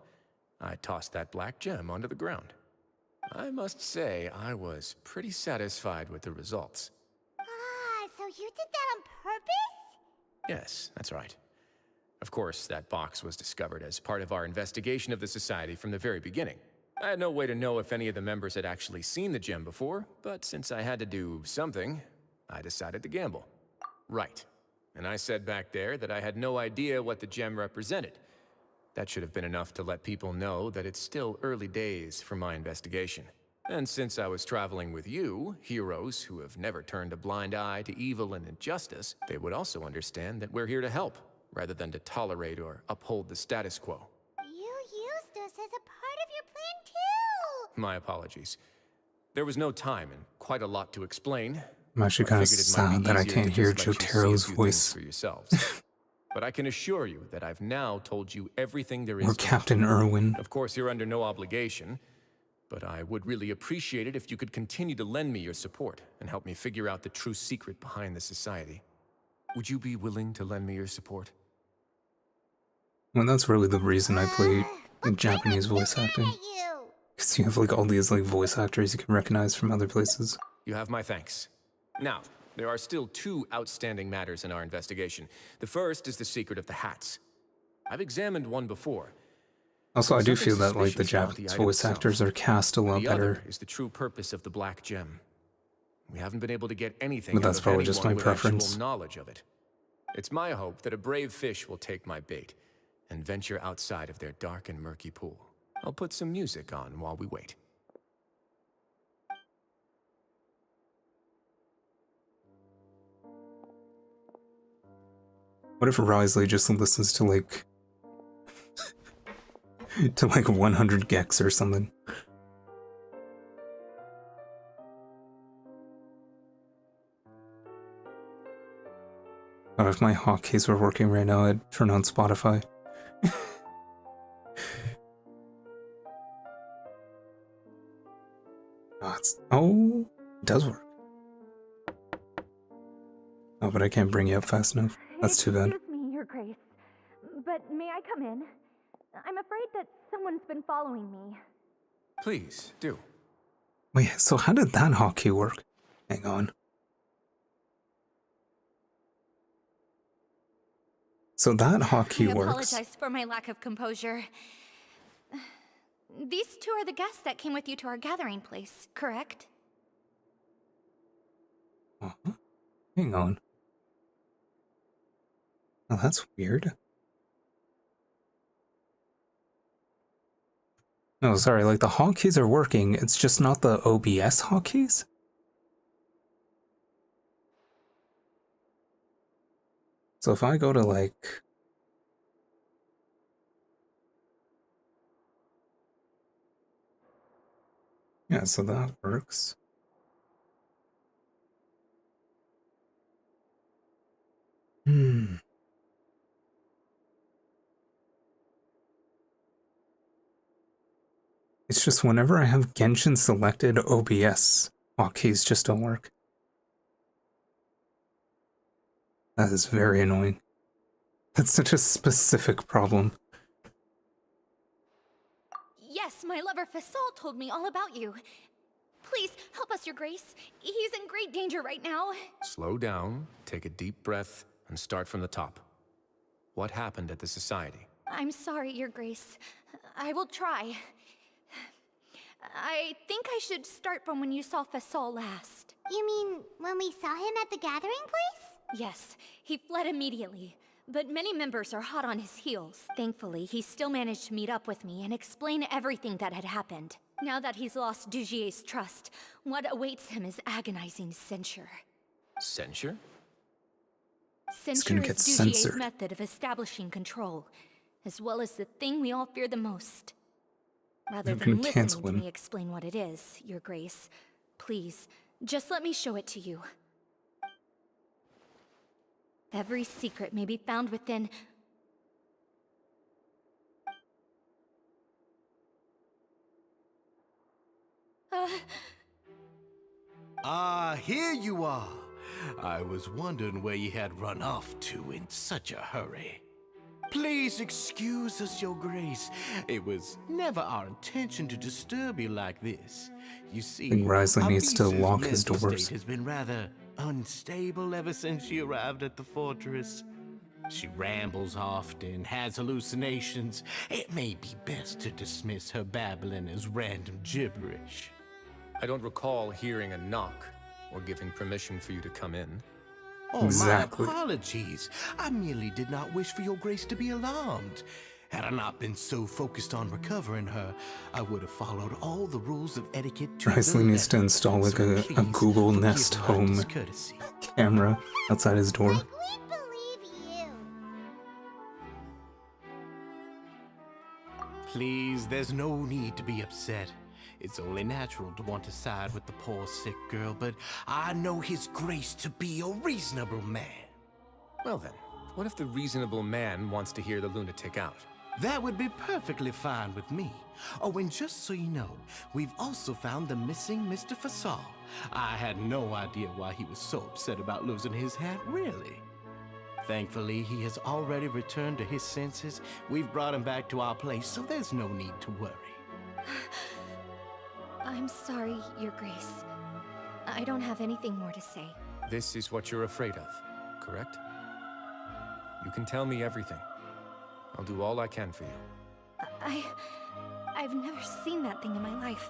I tossed that black gem onto the ground. I must say, I was pretty satisfied with the results. Ah, so you did that on purpose? Yes, that's right. Of course, that box was discovered as part of our investigation of the society from the very beginning. I had no way to know if any of the members had actually seen the gem before, but since I had to do something, I decided to gamble. Right. And I said back there that I had no idea what the gem represented. That should have been enough to let people know that it's still early days for my investigation. And since I was traveling with you, heroes who have never turned a blind eye to evil and injustice, they would also understand that we're here to help, rather than to tolerate or uphold the status quo. You used us as a part of your plan too! My apologies. There was no time and quite a lot to explain. I'm actually kind of sad that I can't hear Jotaro's voice. For yourselves. But I can assure you that I've now told you everything there is. Or Captain Irwin. Of course, you're under no obligation, but I would really appreciate it if you could continue to lend me your support and help me figure out the true secret behind the society. Would you be willing to lend me your support? Well, that's really the reason I play Japanese voice acting. Because you have like all these like voice actors you can recognize from other places. You have my thanks. Now, there are still 2 outstanding matters in our investigation. The first is the secret of the hats. I've examined one before. Also, I do feel that like the Japanese voice actors are cast a lot the better. Other is the true purpose of the black gem. We haven't been able to get anything But that's out of probably just my anyone with preference. actual knowledge of it. It's my hope that a brave fish will take my bait and venture outside of their dark and murky pool. I'll put some music on while we wait. What if Wriothesley just listens to like to like 100 gex or something? God, if my hotkeys were working right now, I'd turn on Spotify. Oh, it does work. Oh, but I can't bring you up fast enough. That's too bad. Excuse me, Your Grace, but may I come in? I'm afraid that someone's been following me. Please, do. Wait, so how did that hotkey work? Hang on. So that hotkey I works. apologize for my lack of composure. These 2 are the guests that came with you to our gathering place, correct? Uh-huh. Hang on. Oh, that's weird. No, sorry, like the hotkeys are working, it's just not the OBS hotkeys? So if I go to like... Yeah, so that works. It's just whenever I have Genshin selected, OBS hotkeys just don't work. That is very annoying. That's such a specific problem. Yes, my lover Fasol told me all about you. Please, help us, Your Grace. He's in great danger right now. Slow down, take a deep breath, and start from the top. What happened at the Society? I'm sorry, Your Grace. I will try. I think I should start from when you saw Fasol last. You mean when we saw him at the gathering place? Yes, he fled immediately. But many members are hot on his heels. Thankfully, he still managed to meet up with me and explain everything that had happened. Now that he's lost Dugier's trust, what awaits him is agonizing censure. Censure? Censure is Dugier's method of establishing control, as well as the thing we all fear the most. Rather than listening to me explain what it is, Your Grace, please, just let me show it to you. Every secret may be found within... Here you are. I was wondering where you had run off to in such a hurry. Please excuse us, Your Grace. It was never our intention to disturb you like this. You see, I think Wriothesley needs to Avisa's lock his mental doors. state has been rather unstable ever since she arrived at the fortress. She rambles often, has hallucinations. It may be best to dismiss her babbling as random gibberish. I don't recall hearing a knock or giving permission for you to come in. Oh, Exactly. my apologies. I merely did not wish for your grace to be alarmed. Had I not been so focused on recovering her, I would have followed all the rules of etiquette to Wriothesley needs to install like a Google Nest Home camera outside his door. Like, we believe you. Please, there's no need to be upset. It's only natural to want to side with the poor sick girl, but I know his grace to be a reasonable man. Well then, what if the reasonable man wants to hear the lunatic out? That would be perfectly fine with me. Oh, and just so you know, we've also found the missing Mr. Fasol. I had no idea why he was so upset about losing his hat, really. Thankfully, he has already returned to his senses. We've brought him back to our place, so there's no need to worry. I'm sorry, Your Grace. I don't have anything more to say. This is what you're afraid of, correct? You can tell me everything. I'll do all I can for you. I've never seen that thing in my life.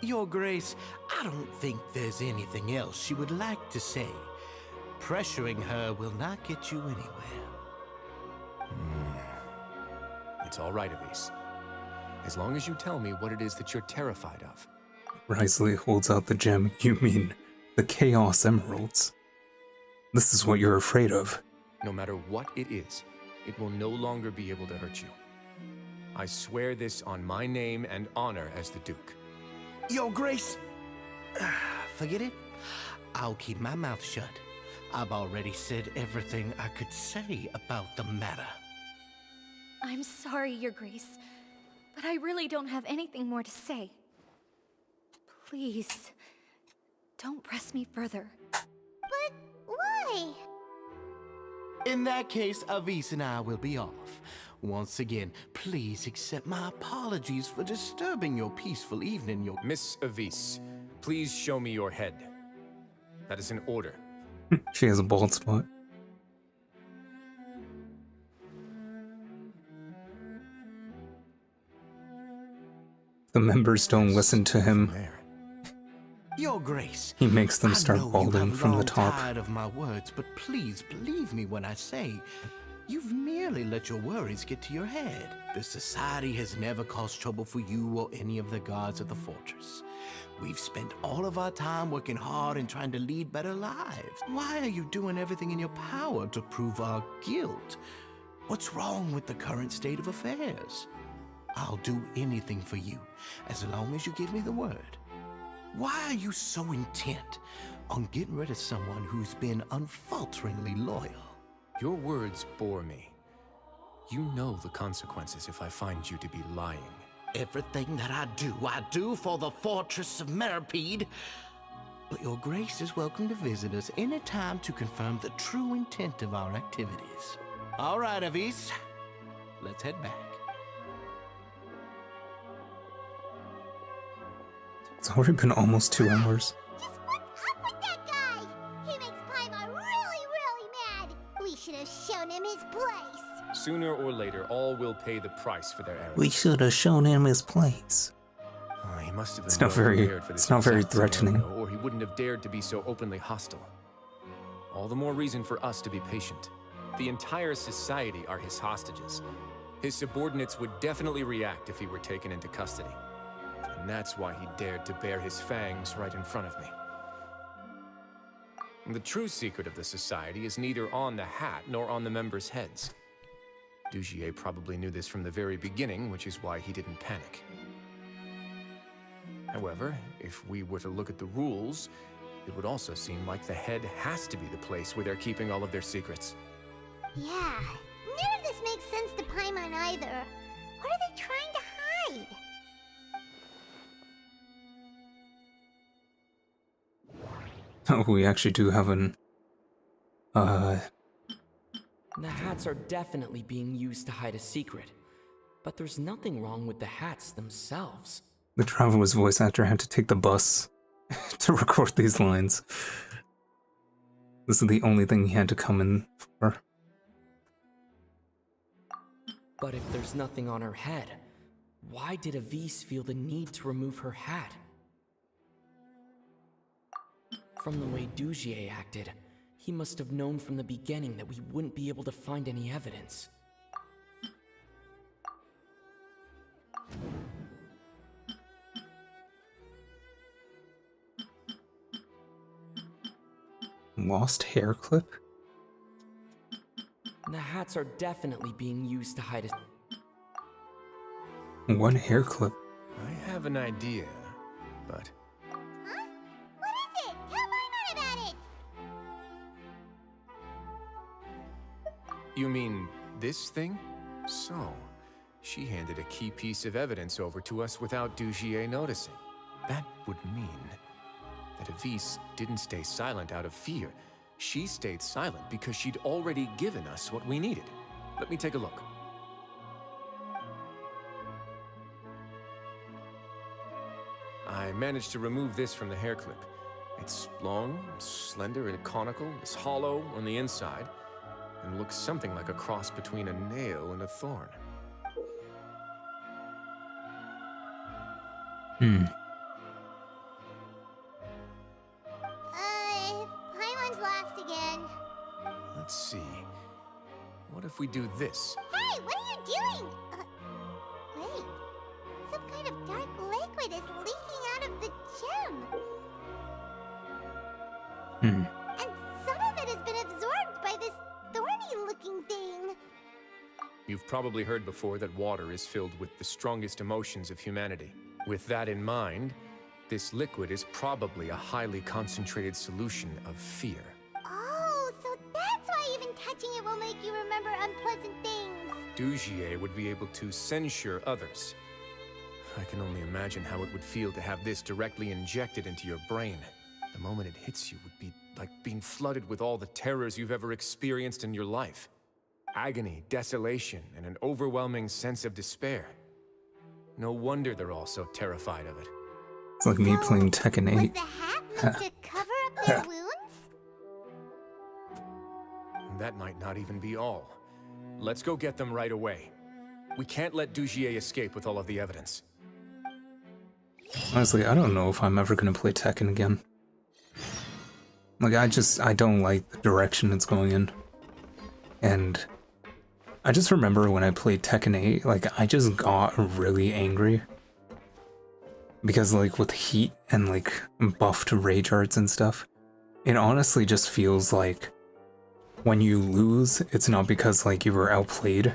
Your Grace, I don't think there's anything else she would like to say. Pressuring her will not get you anywhere. It's all right, Elise. As long as you tell me what it is that you're terrified of. Wriothesley holds out the gem. You mean the Chaos Emeralds? This is what you're afraid of. No matter what it is, it will no longer be able to hurt you. I swear this on my name and honor as the Duke. Your Grace, forget it. I'll keep my mouth shut. I've already said everything I could say about the matter. I'm sorry, Your Grace, but I really don't have anything more to say. Please, don't press me further. But why? In that case, Avis and I will be off. Once again, please accept my apologies for disturbing your peaceful evening. Miss Avis, please show me your head. That is an order. She has a bald spot. The members don't listen to him. Your Grace. He makes them I start know you balding have from the long top. tired of my words, but please believe me when I say you've merely let your worries get to your head. The Society has never caused trouble for you or any of the guards of the fortress. We've spent all of our time working hard and trying to lead better lives. Why are you doing everything in your power to prove our guilt? What's wrong with the current state of affairs? I'll do anything for you, as long as you give me the word. Why are you so intent on getting rid of someone who's been unfalteringly loyal? Your words bore me. You know the consequences if I find you to be lying. Everything that I do for the Fortress of Meripede. But your Grace is welcome to visit us anytime to confirm the true intent of our activities. All right, Avis. Let's head back. It's already been almost 2 hours. Just what's up with that guy? He makes Paimon really, really mad. We should have shown him his place. Sooner or later, all will pay the price for their errors. We should have shown him his place. Oh, he must have been It's not well very- prepared for this it's not very exact threatening. scenario, or he wouldn't have dared to be so openly hostile. All the more reason for us to be patient. The entire society are his hostages. His subordinates would definitely react if he were taken into custody. And that's why he dared to bare his fangs right in front of me. The true secret of the society is neither on the hat nor on the members' heads. Dugier probably knew this from the very beginning, which is why he didn't panic. However, if we were to look at the rules, it would also seem like the head has to be the place where they're keeping all of their secrets. Yeah, none of this makes sense to Paimon either. What are they trying to hide? Oh, we actually do have an... The hats are definitely being used to hide a secret. But there's nothing wrong with the hats themselves. The Traveler's voice actor had to take the bus to record these lines. This is the only thing he had to come in for. But if there's nothing on her head, why did Avis feel the need to remove her hat? From the way Dugier acted, he must have known from the beginning that we wouldn't be able to find any evidence. Lost hair clip? The hats are definitely being used to hide One hair clip. I have an idea, but... Huh? What is it? Tell Paimon about it! You mean this thing? So, she handed a key piece of evidence over to us without Dugier noticing. That would mean that Avis didn't stay silent out of fear. She stayed silent because she'd already given us what we needed. Let me take a look. I managed to remove this from the hair clip. It's long, slender, and conical. It's hollow on the inside, and looks something like a cross between a nail and a thorn. Paimon's last again. Let's see. What if we do this? Hey, what are you doing? Wait. Some kind of dark liquid is leaking out of the gem. And some of it has been absorbed by this thorny-looking thing. You've probably heard before that water is filled with the strongest emotions of humanity. With that in mind, this liquid is probably a highly concentrated solution of fear. Oh, so that's why even touching it will make you remember unpleasant things. Dugier would be able to censure others. I can only imagine how it would feel to have this directly injected into your brain. The moment it hits you would be like being flooded with all the terrors you've ever experienced in your life. Agony, desolation, and an overwhelming sense of despair. No wonder they're all so terrified of it. It's like me playing Tekken 8. Was the hat meant to cover up their wounds? That might not even be all. Let's go get them right away. We can't let Dugier escape with all of the evidence. Honestly, I don't know if I'm ever gonna play Tekken again. Like, I don't like the direction it's going in. And I just remember when I played Tekken 8, like, I just got really angry. Because, like, with heat and, like, buffed rage arts and stuff, it honestly just feels like when you lose, it's not because, like, you were outplayed.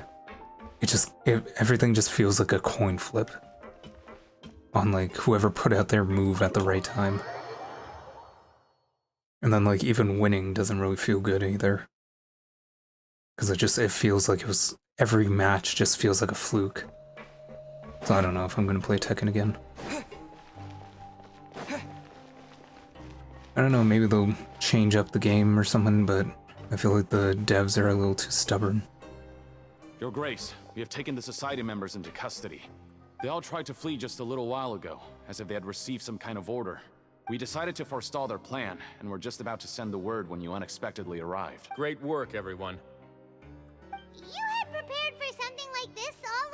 Everything just feels like a coin flip on, like, whoever put out their move at the right time. And then, like, even winning doesn't really feel good either. Because it feels like every match just feels like a fluke. So I don't know if I'm gonna play Tekken again. I don't know, maybe they'll change up the game or something, but I feel like the devs are a little too stubborn. Your Grace, we have taken the Society members into custody. They all tried to flee just a little while ago, as if they had received some kind of order. We decided to forestall their plan, and were just about to send the word when you unexpectedly arrived. Great work, everyone. You had prepared for something like this all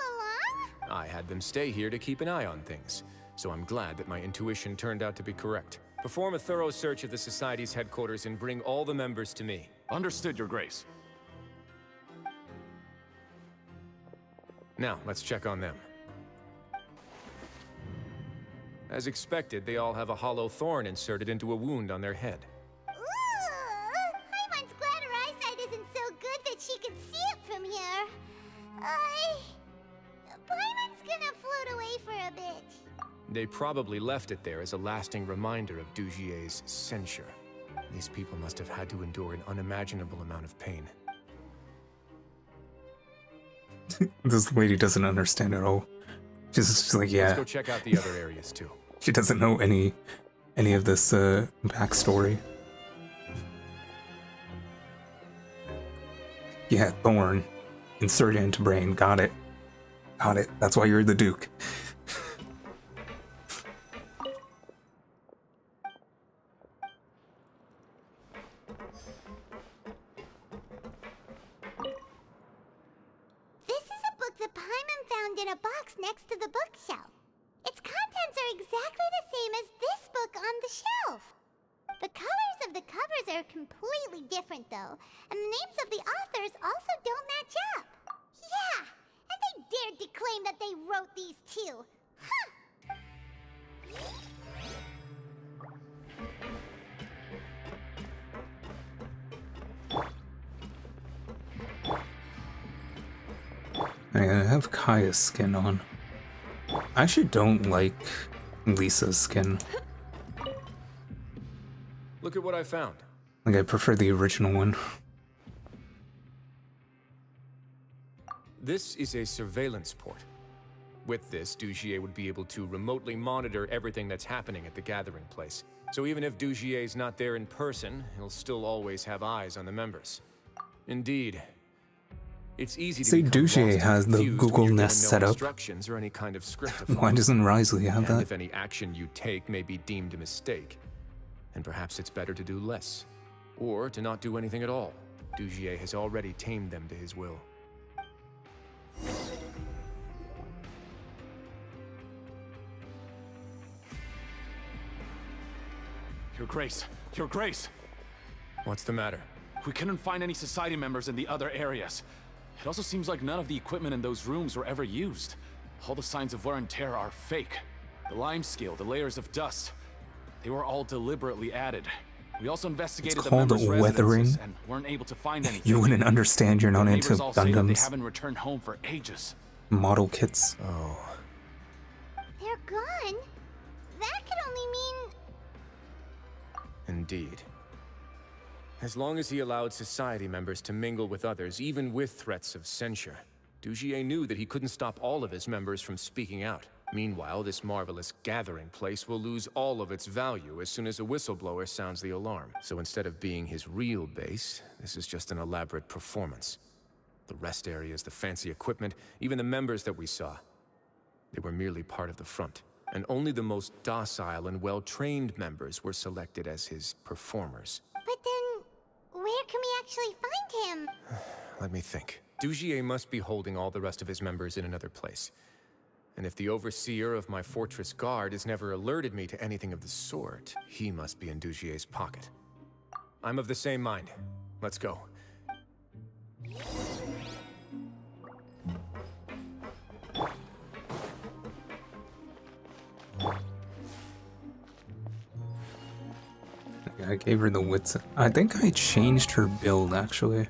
along? I had them stay here to keep an eye on things, so I'm glad that my intuition turned out to be correct. Perform a thorough search of the Society's headquarters and bring all the members to me. Understood, Your Grace. Now, let's check on them. As expected, they all have a hollow thorn inserted into a wound on their head. Ooh, Paimon's glad her eyesight isn't so good that she can see it from here. Paimon's gonna float away for a bit. They probably left it there as a lasting reminder of Dugier's censure. These people must have had to endure an unimaginable amount of pain. This lady doesn't understand at all. She's just like, yeah. Let's go check out the other areas too. She doesn't know any of this backstory. Yeah, thorn. Insert it into brain. Got it. Got it. That's why you're the Duke. This is a book that Paimon found in a box next to the bookshelf. Its contents are exactly the same as this book on the shelf. The colors of the covers are completely different though, and the names of the authors also don't match up. Yeah, and they dared to claim that they wrote these too. Huh! I have Kaya's skin on. I actually don't like Lisa's skin. Look at what I found. Like, I prefer the original one. This is a surveillance port. With this, Dugier would be able to remotely monitor everything that's happening at the gathering place. So even if Dugier's not there in person, he'll still always have eyes on the members. Indeed. It's easy to become Dugier has the Google Nest set up. Instructions or any kind of script to follow. Why doesn't Wriothesley have And that? if any action you take may be deemed a mistake, then perhaps it's better to do less. Or to not do anything at all. Dugier has already tamed them to his will. Your Grace! Your Grace! What's the matter? We couldn't find any Society members in the other areas. It also seems like none of the equipment in those rooms were ever used. All the signs of wear and tear are fake. The lime scale, the layers of dust, they were all deliberately added. We also investigated the members' residences and weren't able to find anything. You wouldn't understand, you're not The into neighbors all say that they Gundams. haven't returned home for ages. Model kits. Oh. They're gone? That could only mean... Indeed. As long as he allowed Society members to mingle with others, even with threats of censure, Dugier knew that he couldn't stop all of his members from speaking out. Meanwhile, this marvelous gathering place will lose all of its value as soon as a whistleblower sounds the alarm. So instead of being his real base, this is just an elaborate performance. The rest areas, the fancy equipment, even the members that we saw, they were merely part of the front. And only the most docile and well-trained members were selected as his performers. But then, where can we actually find him? Let me think. Dugier must be holding all the rest of his members in another place. And if the overseer of my fortress guard has never alerted me to anything of the sort, he must be in Dugier's pocket. I'm of the same mind. Let's go. I gave her the wits. I think I changed her build, actually.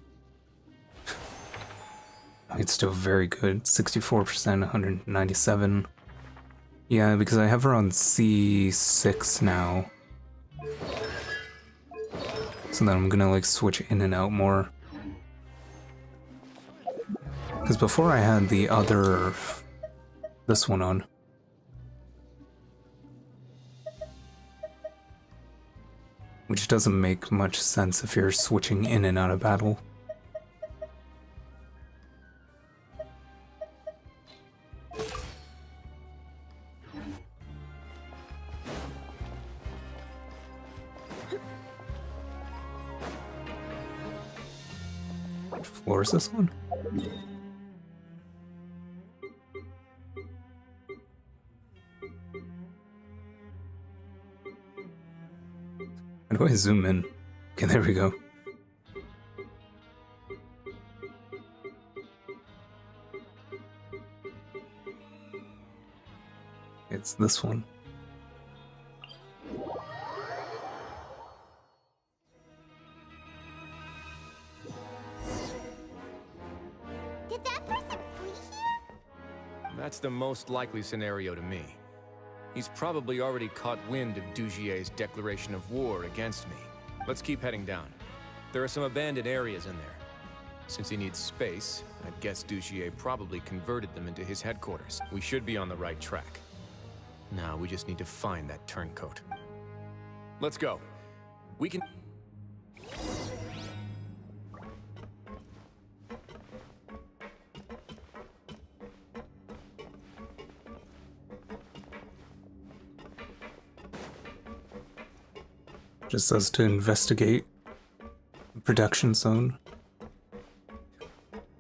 It's still very good. 64%, 197. Yeah, because I have her on C6 now. So then I'm gonna like switch in and out more. Because before I had the other... this one on. Which doesn't make much sense if you're switching in and out of battle. What floor is this on? How do I zoom in? Okay, there we go. It's this one. Did that person flee here? That's the most likely scenario to me. He's probably already caught wind of Dugier's declaration of war against me. Let's keep heading down. There are some abandoned areas in there. Since he needs space, I guess Dugier probably converted them into his headquarters. We should be on the right track. Now we just need to find that turncoat. Let's go. We can... Just says to investigate the production zone.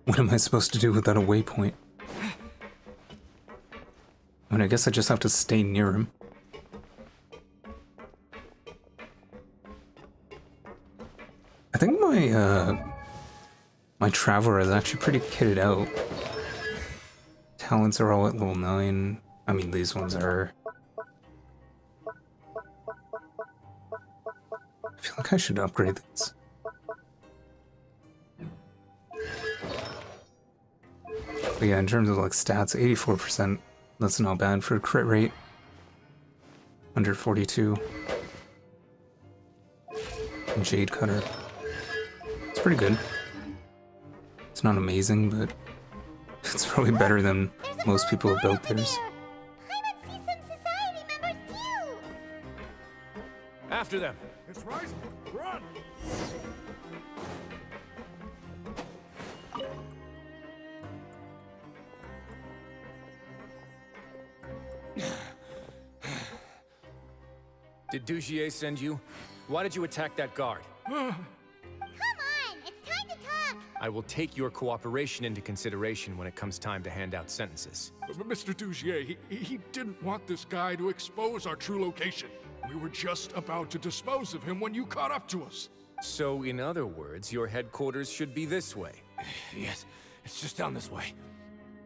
What am I supposed to do without a waypoint? I mean, I guess I just have to stay near him. I think my Traveler is actually pretty kitted out. Talents are all at level 9. I mean, these ones are... I feel like I should upgrade these. But yeah, in terms of like stats, 84%, that's not bad for a crit rate. 142. And Jade Cutter. It's pretty good. It's not amazing, but it's probably better than most people have built theirs. I want to see some society members too. After them! It's rising! Run! Did Dugier send you? Why did you attack that guard? Come on, it's time to talk. I will take your cooperation into consideration when it comes time to hand out sentences. But Mr. Dugier, he didn't want this guy to expose our true location. We were just about to dispose of him when you caught up to us. So, in other words, your headquarters should be this way. Yes, it's just down this way.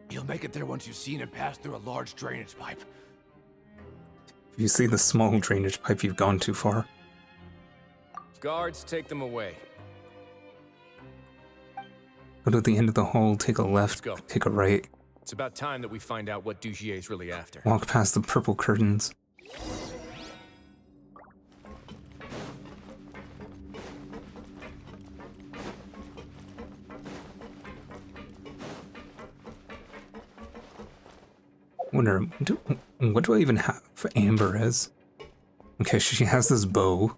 You'll make it there once you've seen it pass through a large drainage pipe. If you see the small drainage pipe, you've gone too far. Guards, take them away. Go to the end of the hall, take a left, take a right. It's about time that we find out what Dugier's really after. Walk past the purple curtains. Wonder, what do I even have for Amber as? Okay, she has this bow.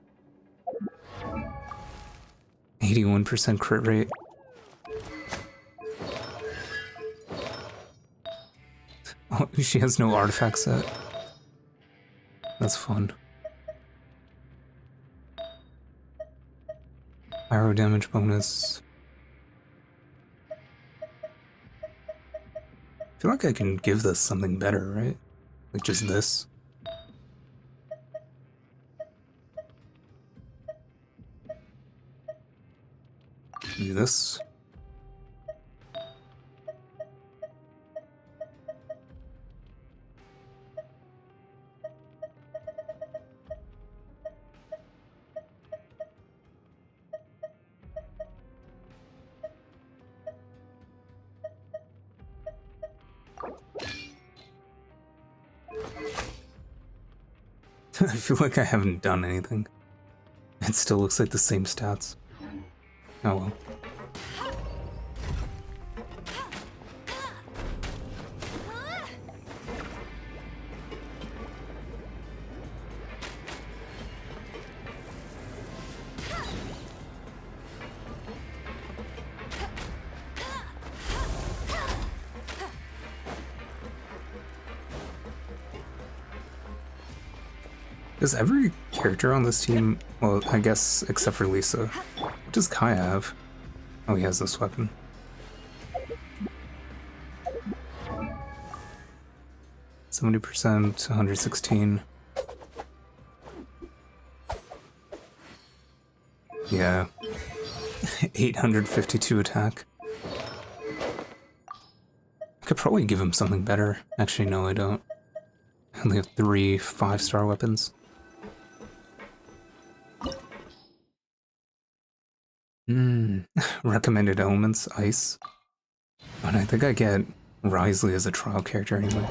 81% crit rate. Oh, she has no artifact set. That's fun. Arrow damage bonus. feel like I can give this something better, right? Like just this. Do this. I feel like I haven't done anything. It still looks like the same stats. Oh well. Does every character on this team, well, I guess except for Lisa, what does Kaya have? Oh, he has this weapon. %, 116. Yeah. 852 attack. I could probably give him something better. Actually, no, I don't. I only have 3 5-star weapons. Recommended elements, ice. And I think I get Wriothesley as a trial character anyway.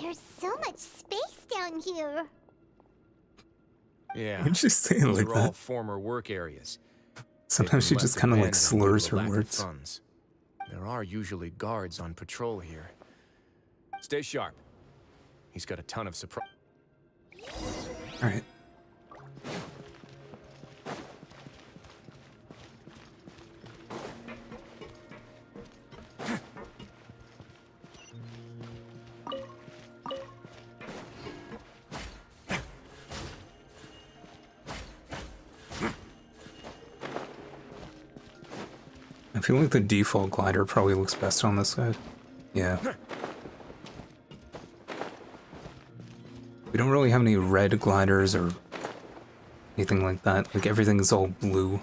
There's so much space down here. Yeah. Why did you say it those like are all that? former work areas. Sometimes she They've been just left kind of like abandoned due to slurs a her lack of words. funds. There are usually guards on patrol here. Stay sharp. He's got a ton of surprise. Alright. I feel like the default glider probably looks best on this guy. Yeah. We don't really have any red gliders or anything like that. Like everything's all blue.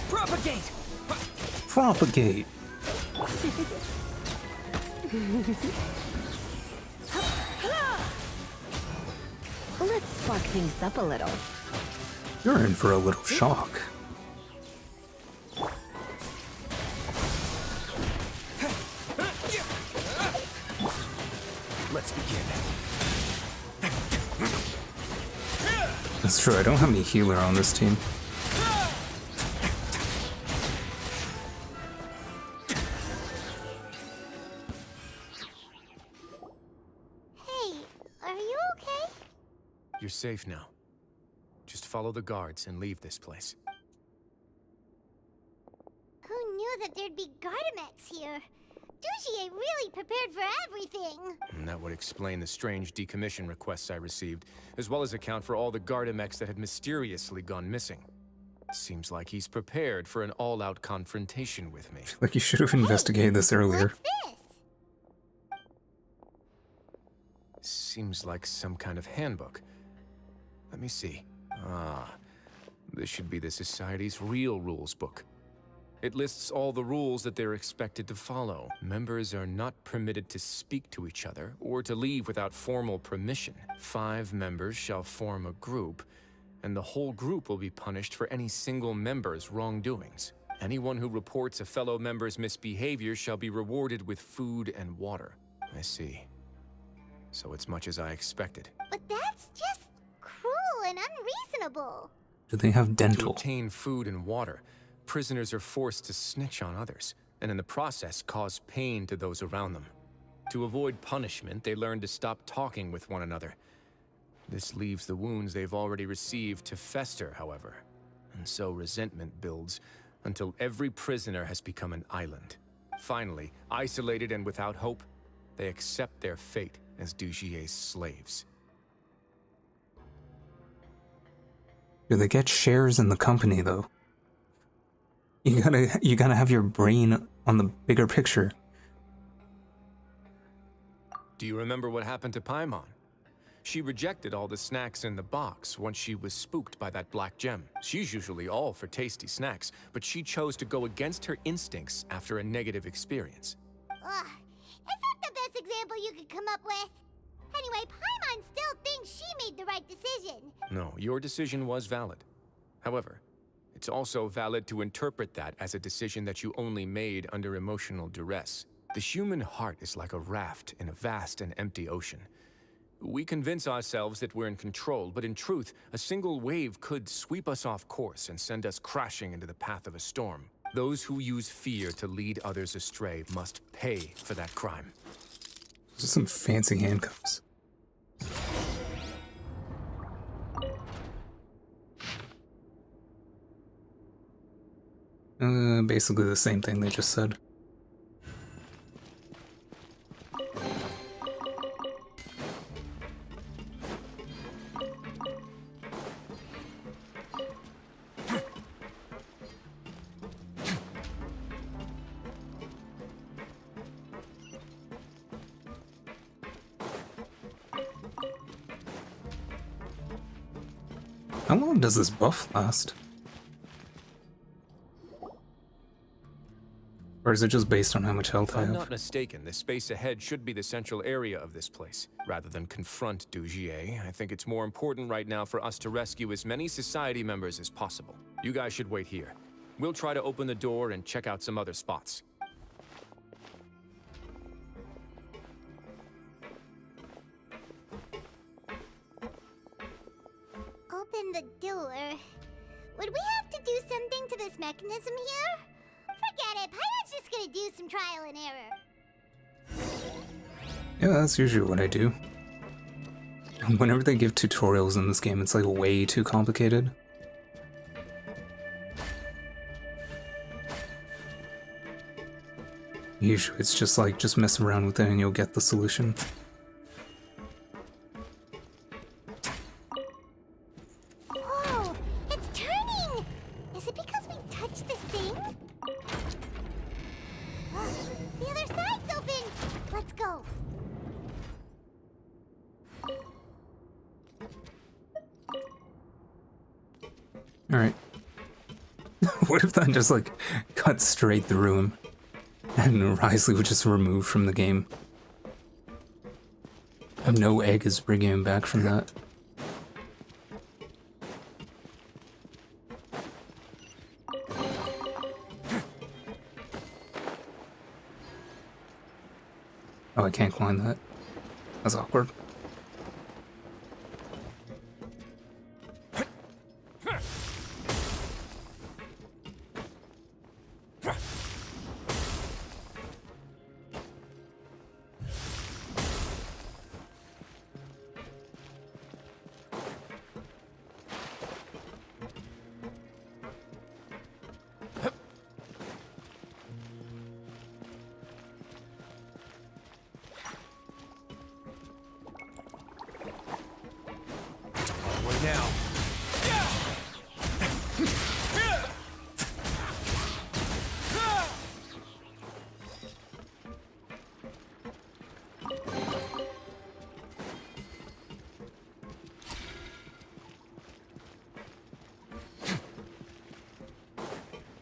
Propagate! Propagate! Let's spark things up a little. You're in for a little shock. Let's begin. That's true, I don't have any healer on this team. You're safe now. Just follow the guards and leave this place. Who knew that there'd be Gardamex here? Dugier really prepared for everything. And that would explain the strange decommission requests I received, as well as account for all the Gardamex that had mysteriously gone missing. Seems like he's prepared for an all-out confrontation with me. Like you should have investigated this earlier. Seems like some kind of handbook. Let me see. Ah, this should be the Society's real rules book. It lists all the rules that they're expected to follow. Members are not permitted to speak to each other or to leave without formal permission. 5 members shall form a group, and the whole group will be punished for any single member's wrongdoings. Anyone who reports a fellow member's misbehavior shall be rewarded with food and water. I see. So it's much as I expected. But that's just cruel and unreasonable. Do they have To dental? obtain food and water, prisoners are forced to snitch on others, and in the process cause pain to those around them. To avoid punishment, they learn to stop talking with one another. This leaves the wounds they've already received to fester, however. And so resentment builds until every prisoner has become an island. Finally, isolated and without hope, they accept their fate as Dugier's slaves. Do they get shares in the company, though? You gotta have your brain on the bigger picture. Do you remember what happened to Paimon? She rejected all the snacks in the box once she was spooked by that black gem. She's usually all for tasty snacks, but she chose to go against her instincts after a negative experience. Ugh, is that the best example you could come up with? Anyway, Paimon still thinks she made the right decision. No, your decision was valid. However, it's also valid to interpret that as a decision that you only made under emotional duress. The human heart is like a raft in a vast and empty ocean. We convince ourselves that we're in control, but in truth, a single wave could sweep us off course and send us crashing into the path of a storm. Those who use fear to lead others astray must pay for that crime. Just some fancy handcuffs. Basically the same thing they just said. How long does this buff last? Or is it just based on how much health I If I'm have? not mistaken, the space ahead should be the central area of this place. Rather than confront Dugier, I think it's more important right now for us to rescue as many society members as possible. You guys should wait here. We'll try to open the door and check out some other spots. Open the door. Would we have to do something to this mechanism here? Forget it. Pirate's just gonna do some trial and error. Yeah, that's usually what I do. Whenever they give tutorials in this game, it's like way too complicated. Usually it's just like, just mess around with it and you'll get the solution. Whoa! It's turning! Is it because we touched this thing? The other side's open! Let's go! Alright. What if that just like cut straight through him and Wriothesley was just removed from the game? And no egg is bringing him back from that. Oh, I can't climb that. That's awkward. What now?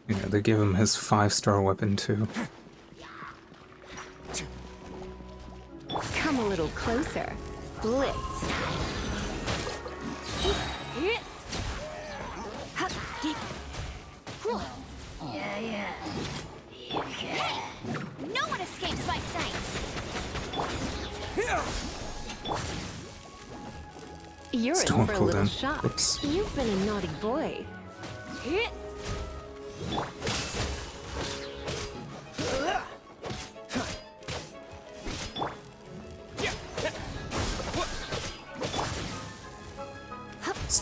Yeah, they give him his 5-star weapon too. Come a little closer. Blitz. No one escapes my sights! You're Still in for a pulled little in. shock. Oops. You've been a naughty boy.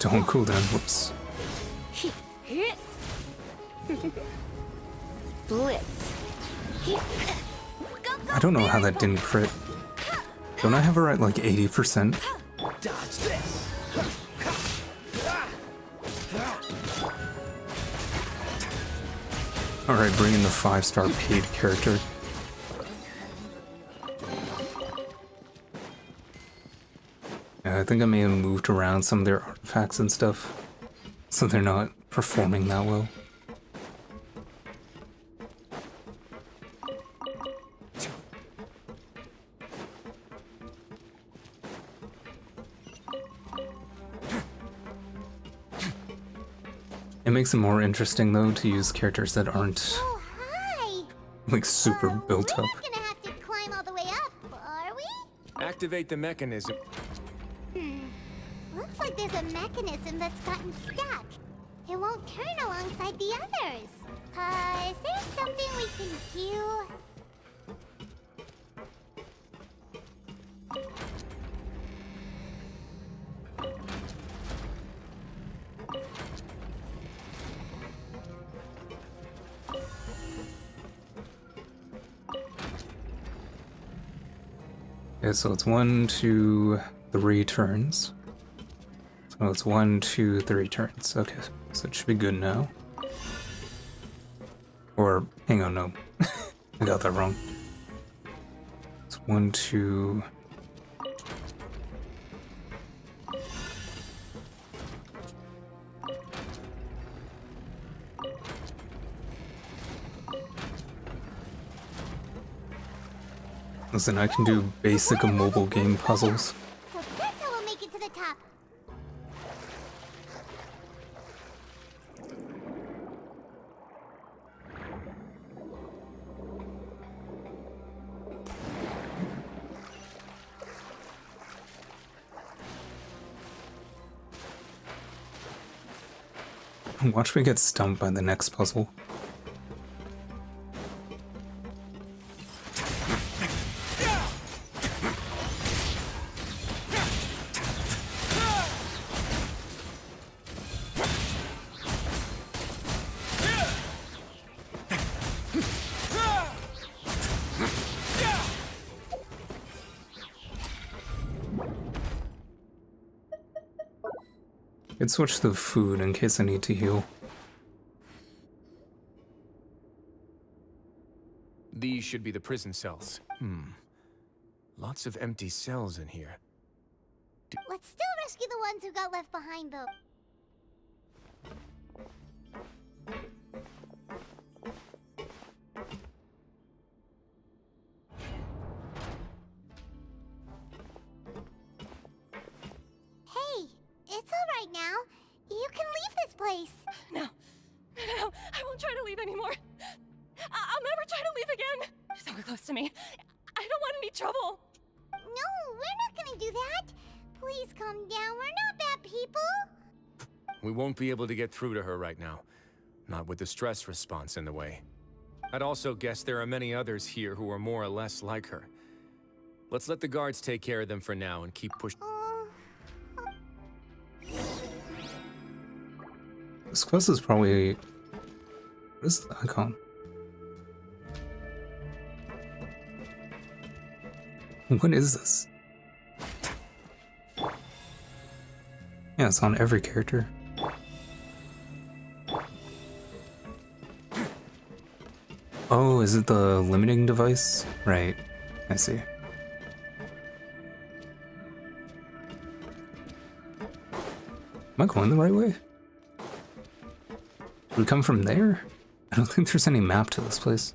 Don't cool down. Whoops. Blitz. I don't know how that didn't crit. Don't I have her at like 80%? Dodge this. Alright, bring in the 5-star paid character. Yeah, I think I may have moved around some of their artifacts and stuff, so they're not performing that well. It makes it more interesting though to use characters that aren't like super built up. We're not gonna have to climb all the way up, are we? Activate the mechanism. Looks like there's a mechanism that's gotten stuck. It won't turn alongside the others. Is there something we can do? Okay, so it's 1, 2, 3 turns. So it's 1, 2, 3 turns. Okay, so it should be good now. Or, hang on, no. I got that wrong. It's 1, 2... Listen, I can do basic mobile game puzzles. So that's how we'll make it to the top. Watch me get stumped by the next puzzle. I'd switch to food in case I need to heal. These should be the prison cells. Lots of empty cells in here. Let's still rescue the ones who got left behind, though. Hey, it's all right now. You can leave this place. No, I won't try to leave anymore. I'll never try to leave again. So close to me. I don't want any trouble. No, we're not gonna do that. Please calm down. We're not bad people. We won't be able to get through to her right now. Not with the stress response in the way. I'd also guess there are many others here who are more or less like her. Let's let the guards take care of them for now and keep pushing. This quest is probably... What is the icon? What is this? Yeah, it's on every character. Oh, is it the limiting device? Right, I see. Am I going the right way? Did we come from there? I don't think there's any map to this place.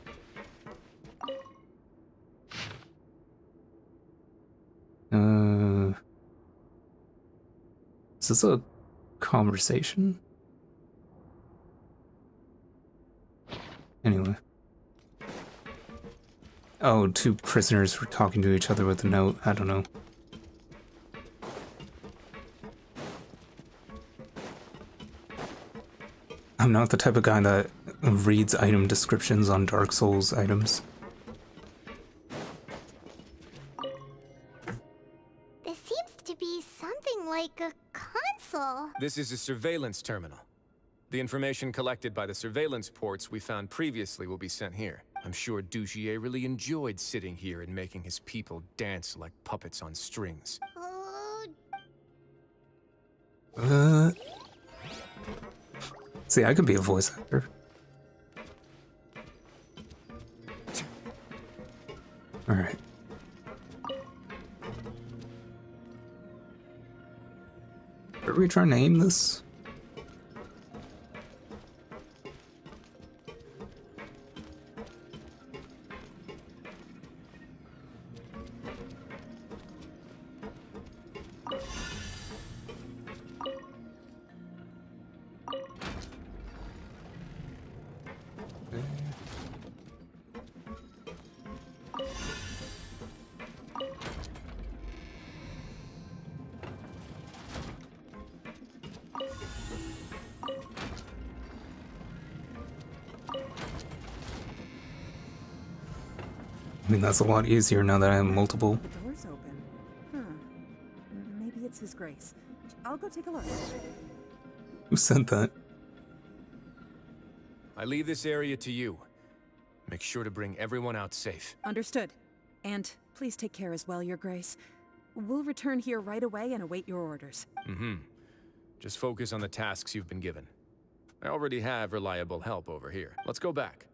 Is this a conversation? Anyway. Oh, two prisoners were talking to each other with a note. I don't know. I'm not the type of guy that reads item descriptions on Dark Souls items. This seems to be something like a console. This is a surveillance terminal. The information collected by the surveillance ports we found previously will be sent here. I'm sure Dugier really enjoyed sitting here and making his people dance like puppets on strings. See, I could be a voice actor. Alright. Are we trying to aim this? I mean, that's a lot easier now that I have multiple. The door's open. Huh. Maybe it's His Grace. I'll go take a look. Who sent that? I leave this area to you. Make sure to bring everyone out safe. Understood. And please take care as well, Your Grace. We'll return here right away and await your orders. Mm-hmm. Just focus on the tasks you've been given. I already have reliable help over here. Let's go back.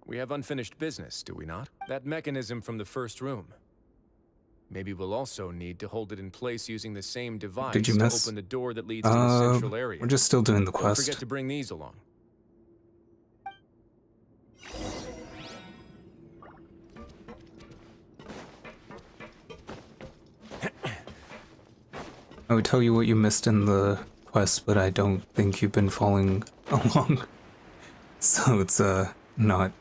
We have unfinished business, do we not? That mechanism from the first room. Maybe we'll also need to hold it in place using the same device Did you to miss? open the door that leads to the central area. We're just still doing the Don't quest. forget to bring these along. I would tell you what you missed in the quest, but I don't think you've been following along. So it's, not...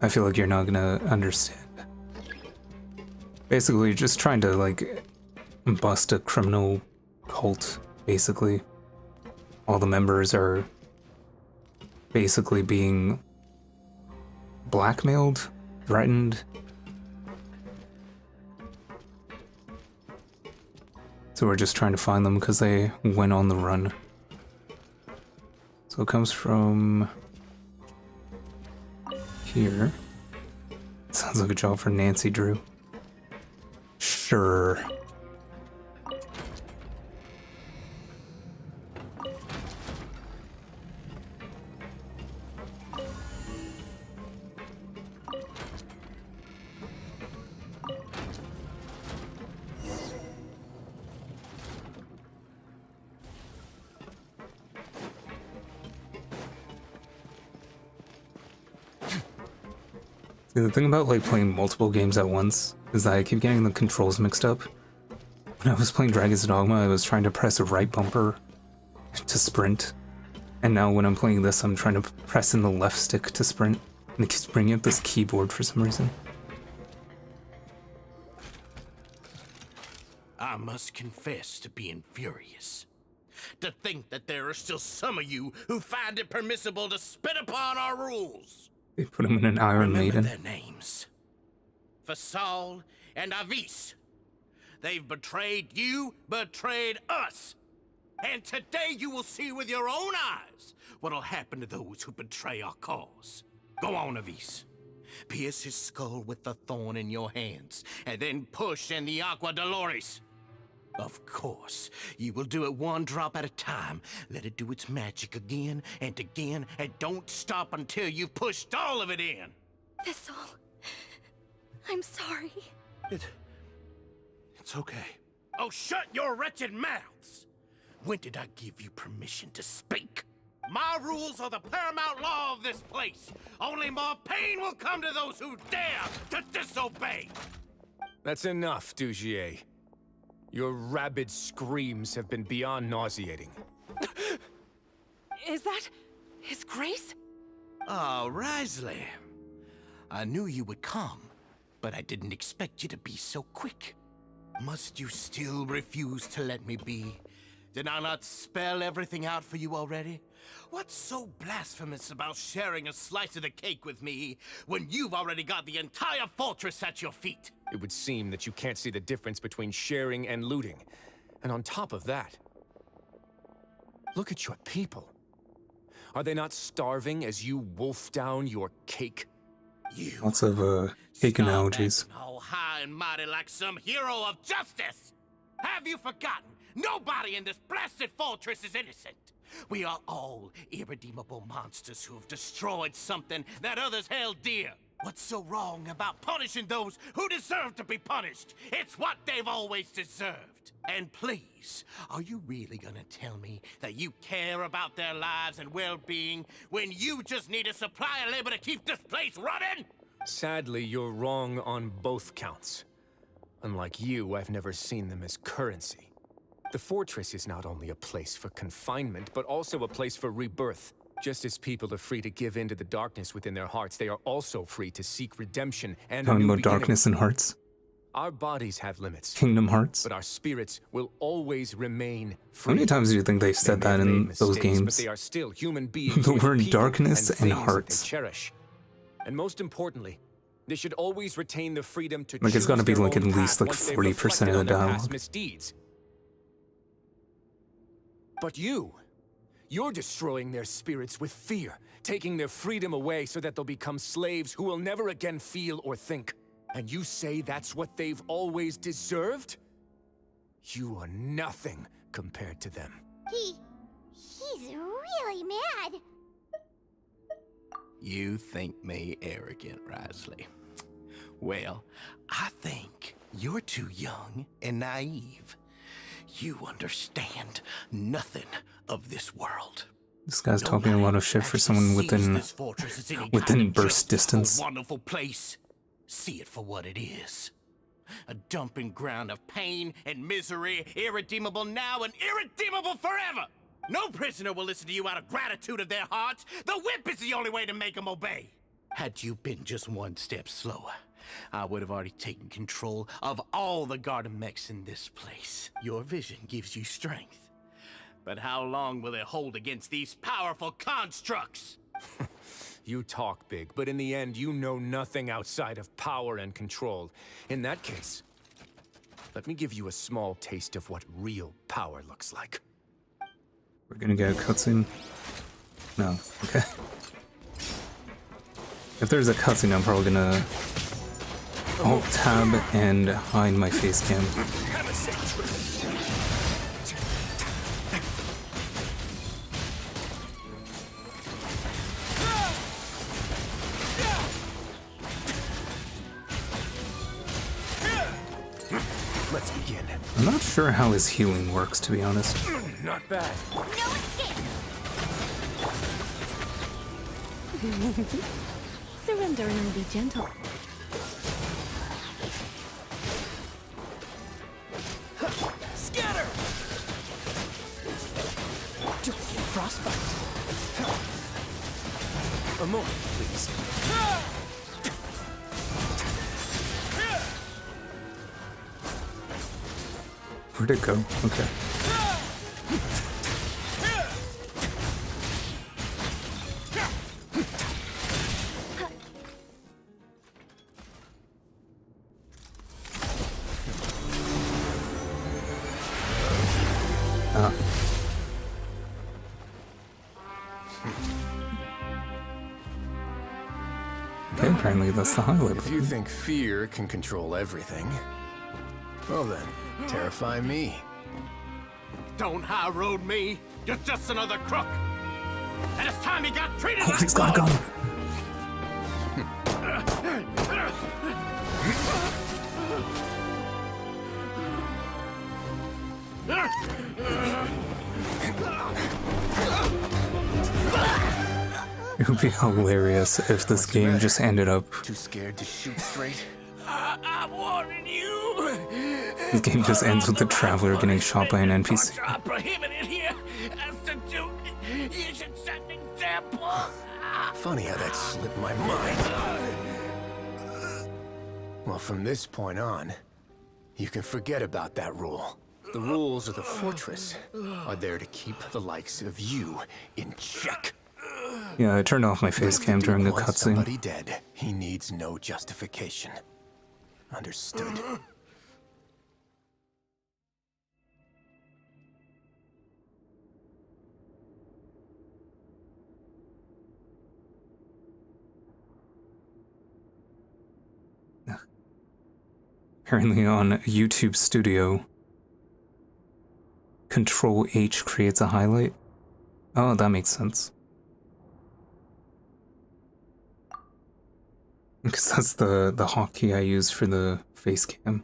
I feel like you're not gonna understand. Basically, you're just trying to, like, bust a criminal cult, basically. All the members are basically being blackmailed, threatened. So we're just trying to find them because they went on the run. So it comes from here. Sounds like a job for Nancy Drew. Sure. See, the thing about like playing multiple games at once is that I keep getting the controls mixed up. When I was playing Dragon's Dogma, I was trying to press the right bumper to sprint. And now when I'm playing this, I'm trying to press in the left stick to sprint. And it keeps bringing up this keyboard for some reason. I must confess to being furious. To think that there are still some of you who find it permissible to spit upon our rules. They put him in an Iron Maiden. Remember their names. Fasal and Avis. They've betrayed you, betrayed us. And today you will see with your own eyes what'll happen to those who betray our cause. Go on, Avis. Pierce his skull with the thorn in your hands, and then push in the Aqua Dolores. Of course, you will do it one drop at a time. Let it do its magic again, and don't stop until you've pushed all of it in. Thistle, I'm sorry. It's okay. Oh, shut your wretched mouths! When did I give you permission to speak? My rules are the paramount law of this place. Only more pain will come to those who dare to disobey. That's enough, Dugier. Your rabid screams have been beyond nauseating. Is that His Grace? Oh, Wriothesley. I knew you would come, but I didn't expect you to be so quick. Must you still refuse to let me be? Did I not spell everything out for you already? What's so blasphemous about sharing a slice of the cake with me when you've already got the entire fortress at your feet? It would seem that you can't see the difference between sharing and looting. And on top of that, look at your people. Are they not starving as you wolf down your cake? Lots of cake analogies. All high and mighty like some hero of justice! Have you forgotten? Nobody in this blasted fortress is innocent! We are all irredeemable monsters who have destroyed something that others held dear. What's so wrong about punishing those who deserve to be punished? It's what they've always deserved. And please, are you really gonna tell me that you care about their lives and well-being when you just need a supply of labor to keep this place running? Sadly, you're wrong on both counts. Unlike you, I've never seen them as currency. The fortress is not only a place for confinement, but also a place for rebirth. Just as people are free to give in to the darkness within their hearts, they are also free to seek redemption and a Talking new about beginning. darkness and hearts. Our bodies have limits. Kingdom Hearts. But our spirits will always remain free. How many times do you think they've said that in those But games? they are still human beings The with word people darkness and things that hearts. they cherish. And most importantly, they should always retain the freedom to Like, it's gotta be choose their like at own least path like once they've 40% of the reflected on their past dialogue. misdeeds. But you're destroying their spirits with fear, taking their freedom away so that they'll become slaves who will never again feel or think. And you say that's what they've always deserved? You are nothing compared to them. He's really mad. You think me arrogant, Wriothesley? Well, I think you're too young and naive. You understand nothing of this world. This guy's talking a lot of shit for someone within burst distance. A wonderful place. See it for what it is. A dumping ground of pain and misery, irredeemable now and irredeemable forever. No prisoner will listen to you out of gratitude of their hearts. The whip is the only way to make them obey. Had you been just one step slower, I would have already taken control of all the garden mechs in this place. Your vision gives you strength. But how long will it hold against these powerful constructs? You talk big, but in the end, you know nothing outside of power and control. In that case, let me give you a small taste of what real power looks like. We're gonna get a cutscene. No, okay. If there's a cutscene, I'm probably gonna Alt-Tab and hide my face cam. Let's begin. I'm not sure how his healing works, to be honest. Not bad. No escape. Surrender and be gentle. Scatter! Don't get frostbite. A moment, please. Where'd it go? Okay. Ah. Okay, apparently that's the highlight If you think fear can control everything, well then, terrify me. Don't high road me. You're just another crook. And it's time you got treated Oh, like he's got a gun. It would be hilarious if this game just ended up. Too scared to shoot straight? I'm warning you. This game just ends with the traveler getting shot by an NPC. I'm prohibited here. As the Duke, you should set an example. Funny how that slipped my mind. Well, from this point on, you can forget about that rule. The rules of the fortress are there to keep the likes of you in check. Yeah, I turned off my face cam during the Once cutscene. somebody dead, he needs no justification. Understood. Apparently on YouTube Studio, Control H creates a highlight. Oh, that makes sense. Because that's the hotkey I use for the face cam.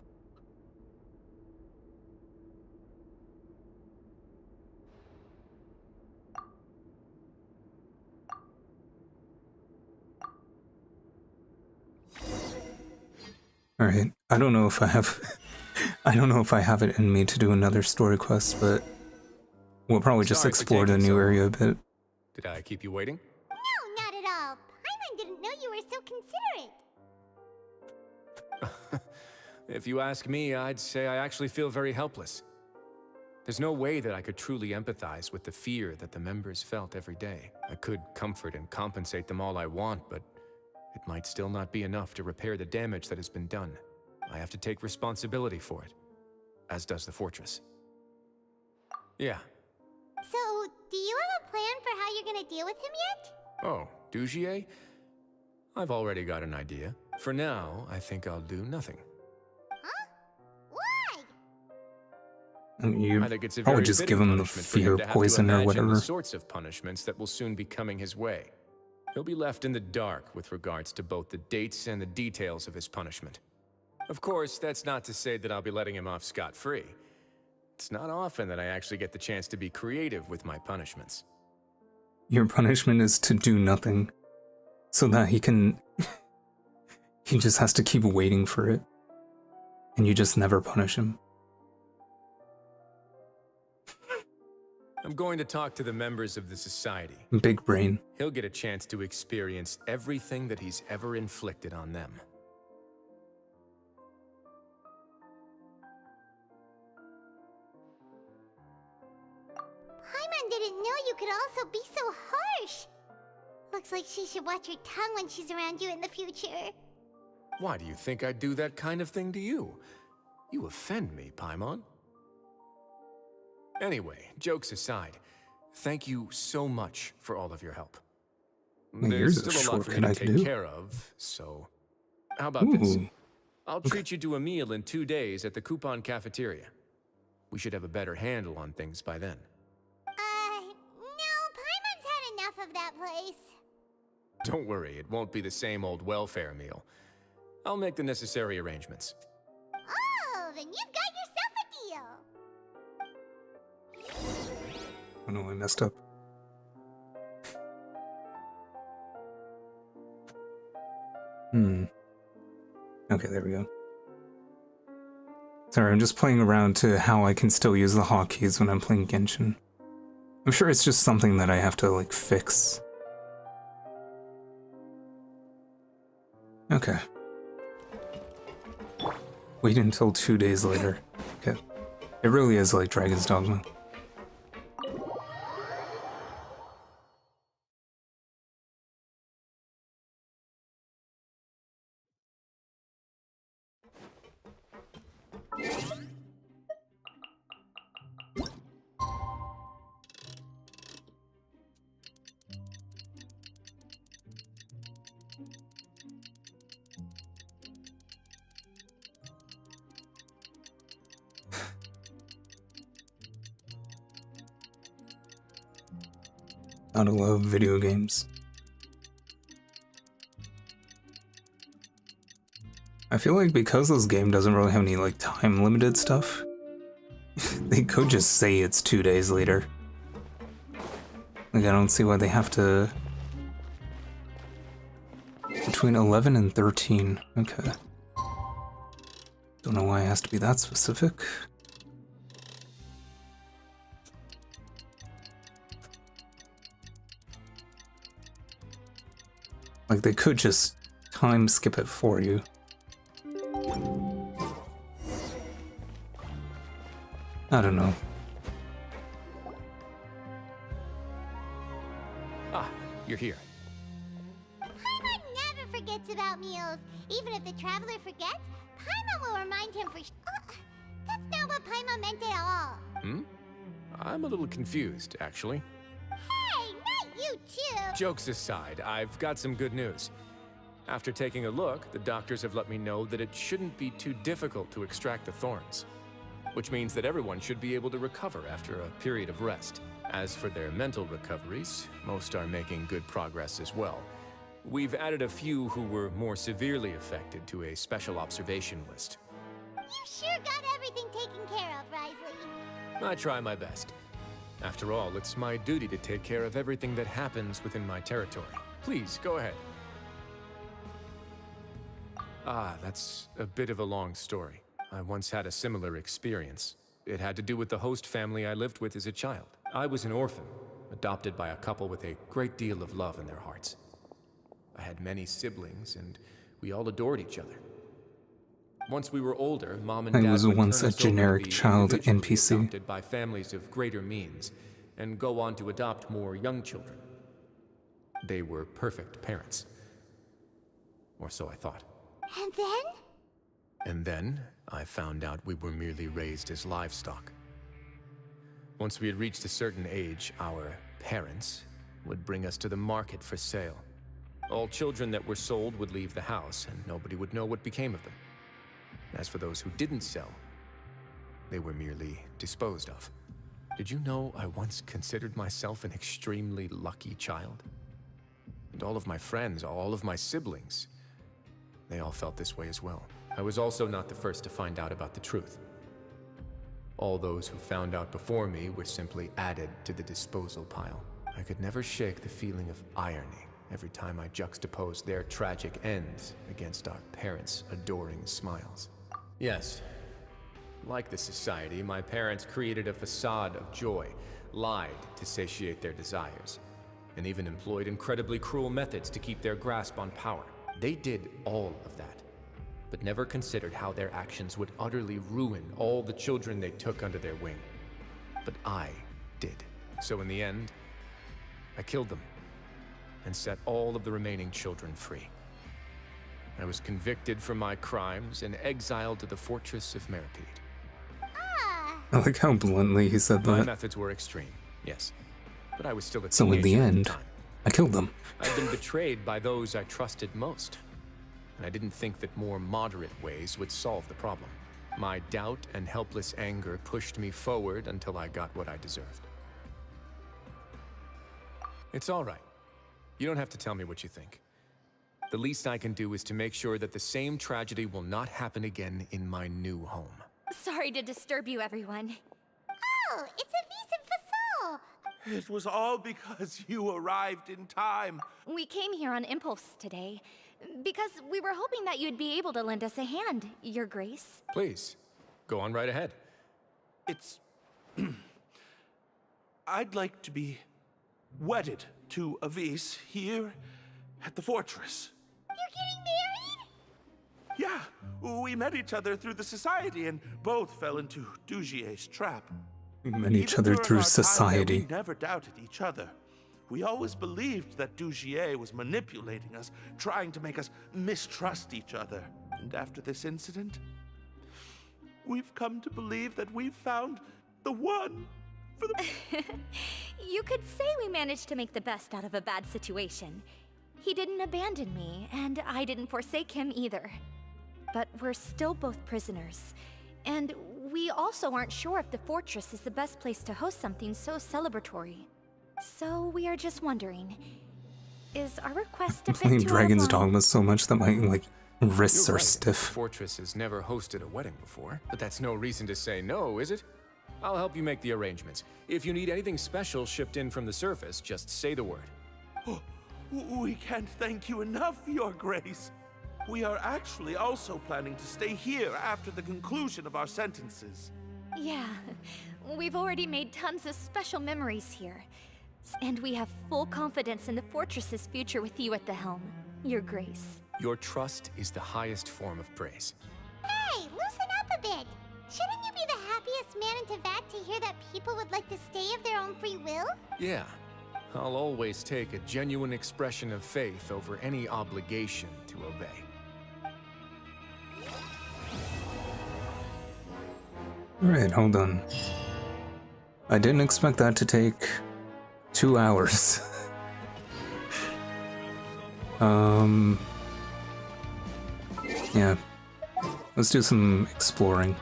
All right, I don't know if I have I don't know if I have it in me to do another story quest, but we'll probably just Sorry for explore the taking new so area a long. bit. Did I keep you waiting? No, not at all. Paimon didn't know you were so considerate. If you ask me, I'd say I actually feel very helpless. There's no way that I could truly empathize with the fear that the members felt every day. I could comfort and compensate them all I want, but it might still not be enough to repair the damage that has been done. I have to take responsibility for it, as does the fortress. Yeah. So, do you have a plan for how you're gonna deal with him yet? Oh, Dugier? I've already got an idea. For now, I think I'll do nothing. Huh? Why? I mean, you I think it's a probably very just fitting give him the punishment for him fear to have to poison or imagine whatever. the sorts of punishments that will soon be coming his way. He'll be left in the dark with regards to both the dates and the details of his punishment. Of course, that's not to say that I'll be letting him off scot-free. It's not often that I actually get the chance to be creative with my punishments. Your punishment is to do nothing, so that he can... he just has to keep waiting for it, and you just never punish him. I'm going to talk to the members of the society. Big brain. He'll get a chance to experience everything that he's ever inflicted on them. Paimon didn't know you could also be so harsh. Looks like she should watch her tongue when she's around you in the future. Why do you think I'd do that kind of thing to you? You offend me, Paimon. Anyway, jokes aside, thank you so much for all of your help. Here's There's a still a lot for shortcut me I to can take do. care of, so... How about this? Ooh. I'll treat you to a meal in 2 days at the Coupon Cafeteria. We should have a better handle on things by then. No, Paimon's had enough of that place. Don't worry, it won't be the same old welfare meal. I'll make the necessary arrangements. Oh, then you've got yourself a deal. Oh no, I messed up. Okay, there we go. Sorry, I'm just playing around to how I can still use the hotkeys when I'm playing Genshin. I'm sure it's just something that I have to, like, fix. Okay. Wait until 2 days later. Okay. It really is like Dragon's Dogma. Gotta love video games. I feel like because this game doesn't really have any like time limited stuff, they could just say it's 2 days later. Like I don't see why they have to... Between 11 and 13, okay. Don't know why it has to be that specific. Like, they could just time skip it for you. I don't know. Ah, you're here. Paimon never forgets about meals. Even if the traveler forgets, Paimon will remind him for that's not what Paimon meant at all. I'm a little confused, actually. Hey, not you too! Jokes aside, I've got some good news. After taking a look, the doctors have let me know that it shouldn't be too difficult to extract the thorns, which means that everyone should be able to recover after a period of rest. As for their mental recoveries, most are making good progress as well. We've added a few who were more severely affected to a special observation list. You sure got everything taken care of, Wriothesley. I try my best. After all, it's my duty to take care of everything that happens within my territory. Please, go ahead. That's a bit of a long story. I once had a similar experience. It had to do with the host family I lived with as a child. I was an orphan, adopted by a couple with a great deal of love in their hearts. I had many siblings, and we all adored each other. Once we were older, Mom and Dad I was would once turn a us over to generic be child individually NPC. adopted by families of greater means, and go on to adopt more young children. They were perfect parents. Or so I thought. And then? And then, I found out we were merely raised as livestock. Once we had reached a certain age, our parents would bring us to the market for sale. All children that were sold would leave the house, and nobody would know what became of them. As for those who didn't sell, they were merely disposed of. Did you know I once considered myself an extremely lucky child? And all of my friends, all of my siblings, they all felt this way as well. I was also not the first to find out about the truth. All those who found out before me were simply added to the disposal pile. I could never shake the feeling of irony every time I juxtaposed their tragic ends against our parents' adoring smiles. Yes, like the society, my parents created a facade of joy, lied to satiate their desires, and even employed incredibly cruel methods to keep their grasp on power. They did all of that, but never considered how their actions would utterly ruin all the children they took under their wing. But I did. So in the end, I killed them and set all of the remaining children free. I was convicted for my crimes and exiled to the fortress of Meripede. I like how bluntly he said My that. methods were extreme, yes, but I was still a So in the teenager at end, time. I killed them. I'd been betrayed by those I trusted most, and I didn't think that more moderate ways would solve the problem. My doubt and helpless anger pushed me forward until I got what I deserved. It's all right. You don't have to tell me what you think. The least I can do is to make sure that the same tragedy will not happen again in my new home. Sorry to disturb you, everyone. Oh, it's a vis It was all because you arrived in time. We came here on impulse today, because we were hoping that you'd be able to lend us a hand, Your Grace. Please, go on right ahead. It's... I'd like to be wedded to Avis here at the fortress. You're getting married? Yeah, we met each other through the society and both fell into Dugier's trap. We met each other Even through during our time there, society. we never doubted each other. We always believed that Dugier was manipulating us, trying to make us mistrust each other. And after this incident, we've come to believe that we've found the one for the... You could say we managed to make the best out of a bad situation. He didn't abandon me, and I didn't forsake him either. But we're still both prisoners. And we also aren't sure if the fortress is the best place to host something so celebratory. So we are just wondering, is our request a I'm bit playing too Dragon's out of line? Dogma so much that my wrists You're are right. stiff. The fortress has never hosted a wedding before, but that's no reason to say no, is it? I'll help you make the arrangements. If you need anything special shipped in from the surface, just say the word. Oh, we can't thank you enough, Your Grace. We are actually also planning to stay here after the conclusion of our sentences. Yeah, we've already made tons of special memories here. And we have full confidence in the fortress's future with you at the helm, Your Grace. Your trust is the highest form of praise. Hey, loosen up a bit. Shouldn't you be the happiest man in Teyvat to hear that people would like to stay of their own free will? Yeah, I'll always take a genuine expression of faith over any obligation to obey. Alright, hold on. I didn't expect that to take 2 hours. Yeah. Let's do some exploring.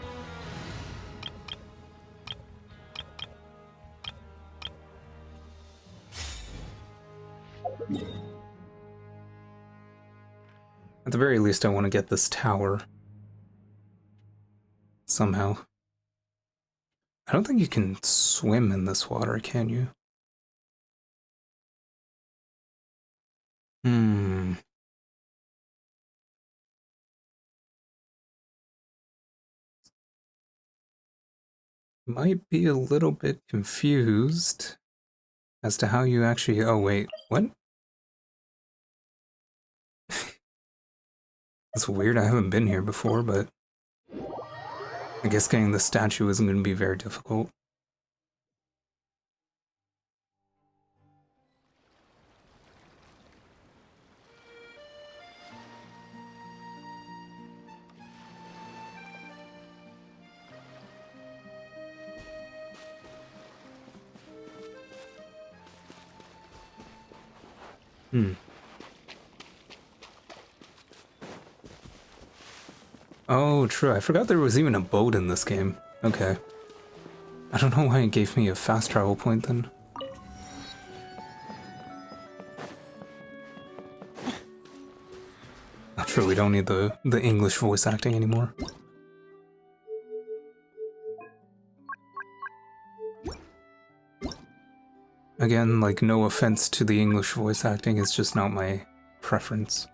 At the very least, I want to get this tower. Somehow. I don't think you can swim in this water, can you? Might be a little bit confused as to how you actually... Oh, wait. What? That's weird. I haven't been here before, but... I guess getting the statue isn't going to be very difficult. Oh, true. I forgot there was even a boat in this game. Okay. I don't know why it gave me a fast travel point then. Not sure, we don't need the English voice acting anymore. Again, like, no offense to the English voice acting, it's just not my preference.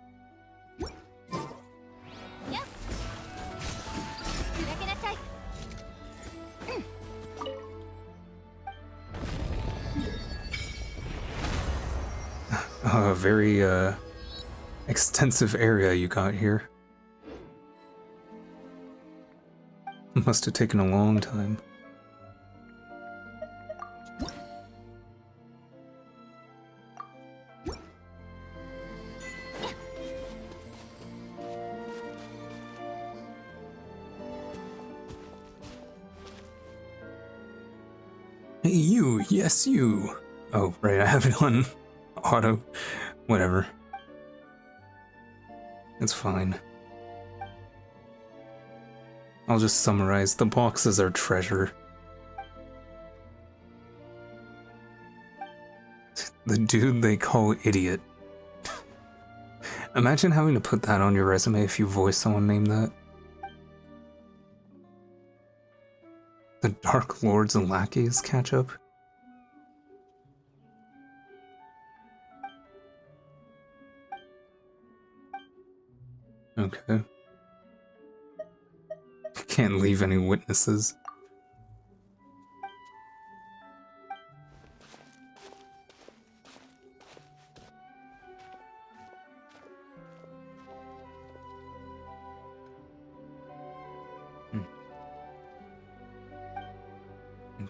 A very, extensive area you got here. Must have taken a long time. Hey, you! Yes, you! Oh, right, I have it on auto. Whatever. It's fine. I'll just summarize. The boxes are treasure. The dude they call idiot. Imagine having to put that on your resume if you voice someone named that. The Dark Lords and Lackeys catch up. Okay. Can't leave any witnesses.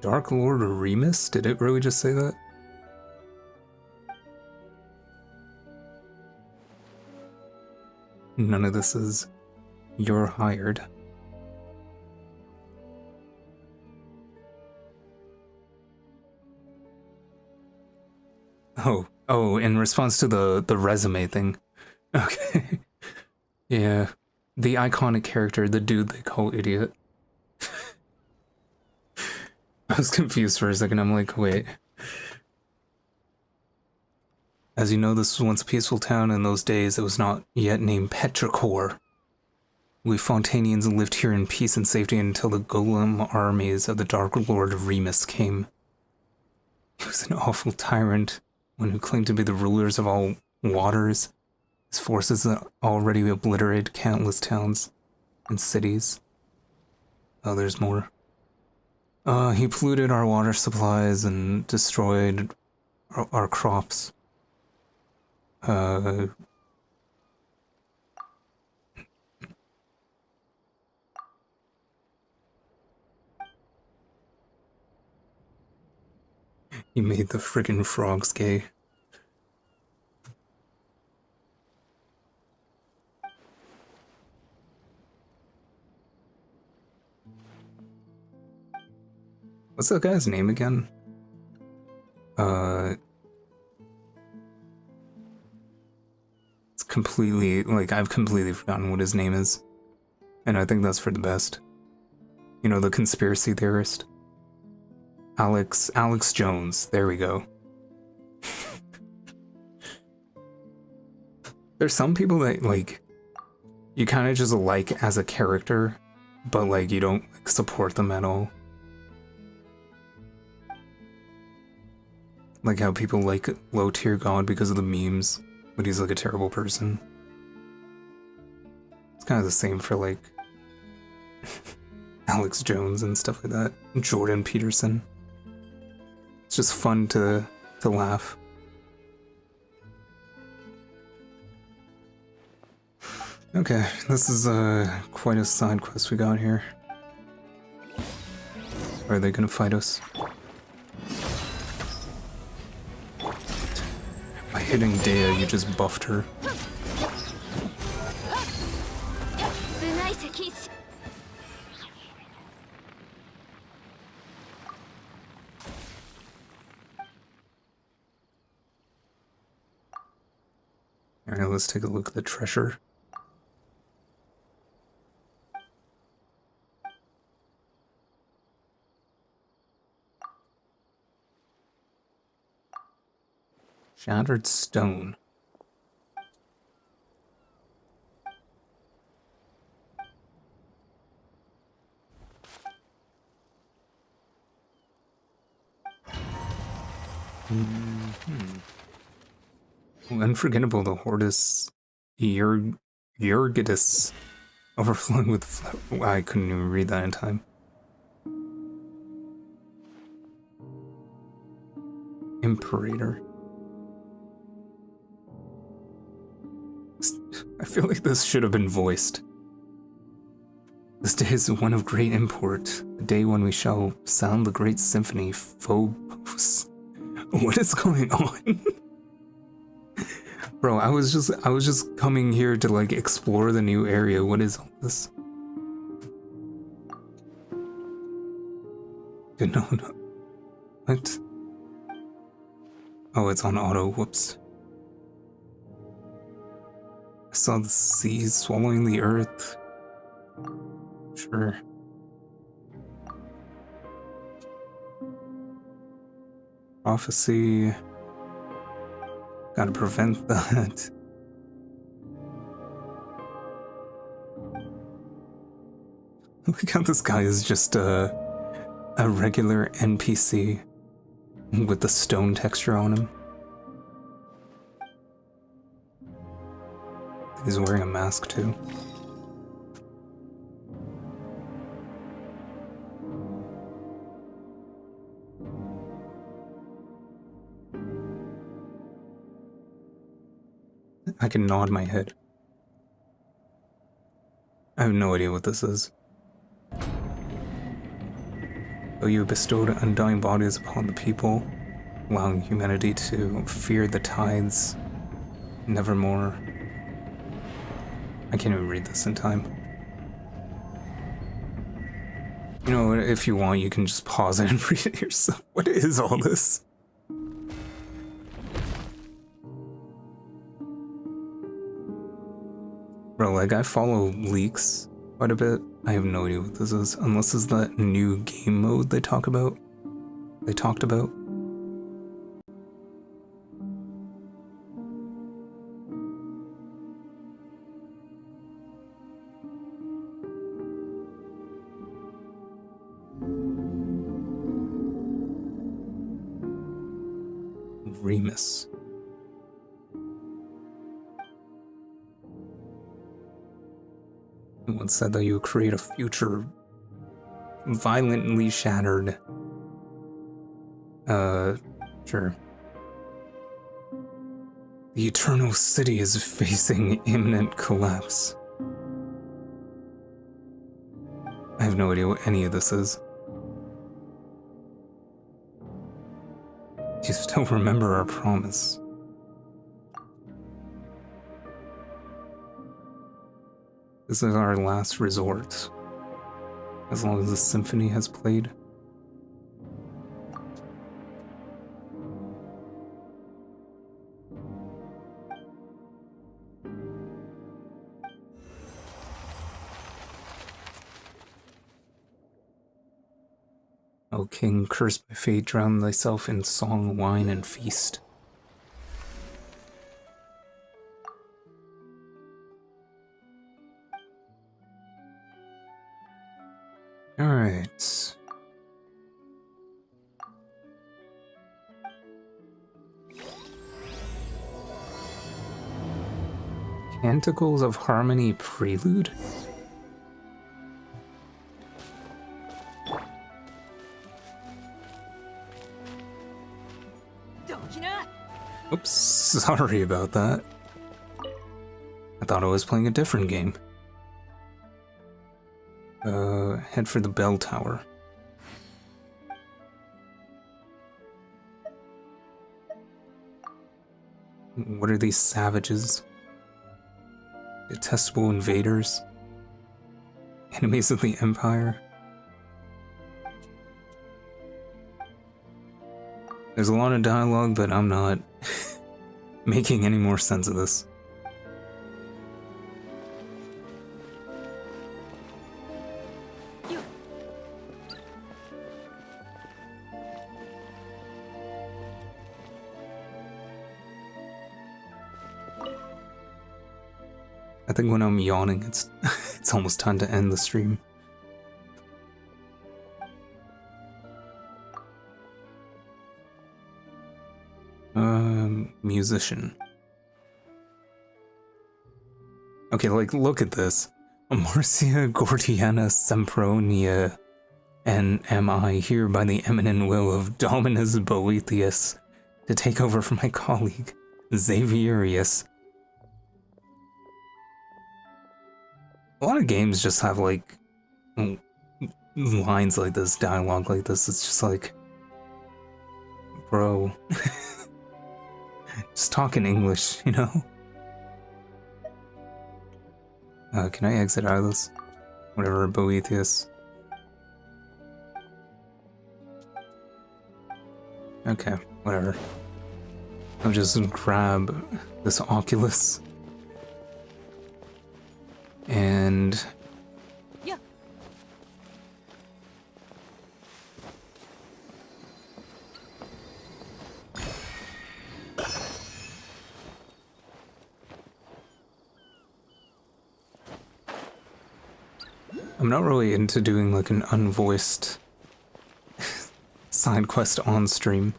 Dark Lord Remus? Did it really just say that? None of this is "you're hired." Oh, in response to the resume thing. Okay. Yeah. The iconic character, the dude they call idiot. I was confused for a second, I'm like, wait. As you know, this was once a peaceful town. In those days, it was not yet named Petrichor. We Fontanians lived here in peace and safety until the golem armies of the Dark Lord Remus came. He was an awful tyrant, one who claimed to be the rulers of all waters. His forces already obliterated countless towns and cities. Oh, there's more. He polluted our water supplies and destroyed our crops. He made the friggin' frogs gay. What's that guy's name again? It's completely, like, I've completely forgotten what his name is. And I think that's for the best. You know, the conspiracy theorist. Alex Jones. There we go. There's some people that, like, you kind of just like as a character, but, like, you don't like, support them at all. Like how people like Low Tier God because of the memes, but he's like a terrible person. It's kind of the same for like Alex Jones and stuff like that. Jordan Peterson. It's just fun to laugh. Okay, this is quite a side quest we got here. Are they gonna fight us? By hitting Dea, you just buffed her. Alright, let's take a look at the treasure. Shattered stone. Unforgettable, the Hortus Urgitus overflowing with I couldn't even read that in time. Imperator. I feel like this should have been voiced. This day is one of great import, the day when we shall sound the great symphony, Phobos. What is going on? Bro, I was just coming here to like explore the new area. What is all this? No. What? Oh, it's on auto. Whoops. I saw the seas swallowing the earth. Sure. Prophecy. Gotta prevent that. Look how this guy is just a regular NPC with the stone texture on him. He's wearing a mask too. I can nod my head. I have no idea what this is. Though you bestowed undying bodies upon the people, allowing humanity to fear the tides, nevermore. I can't even read this in time. You know, if you want, you can just pause it and read it yourself. What is all this? Bro, like, I follow leaks quite a bit. I have no idea what this is, unless it's that new game mode they talked about. Remus. It once said that you would create a future violently shattered. Sure. The Eternal City is facing imminent collapse. I have no idea what any of this is. Do you still remember our promise? This is our last resort. As long as the symphony has played. O king, cursed by fate, drown thyself in song, wine, and feast. Alright. Canticles of Harmony Prelude? Oops, sorry about that. I thought I was playing a different game. Head for the bell tower. What are these savages? Detestable invaders? Enemies of the Empire? There's a lot of dialogue, but I'm not making any more sense of this. I think when I'm yawning, it's it's almost time to end the stream. Musician. Okay, like, look at this. Marcia Gordiana Sempronia, and am I here by the eminent will of Dominus Boethius to take over from my colleague, Xavierius. A lot of games just have, like, lines like this, dialogue like this. It's just like, bro, just talk in English, you know? Can I exit out of this? Whatever, Boethius. Okay, whatever. I'll just grab this Oculus. And... yeah. I'm not really into doing like an unvoiced side quest on stream.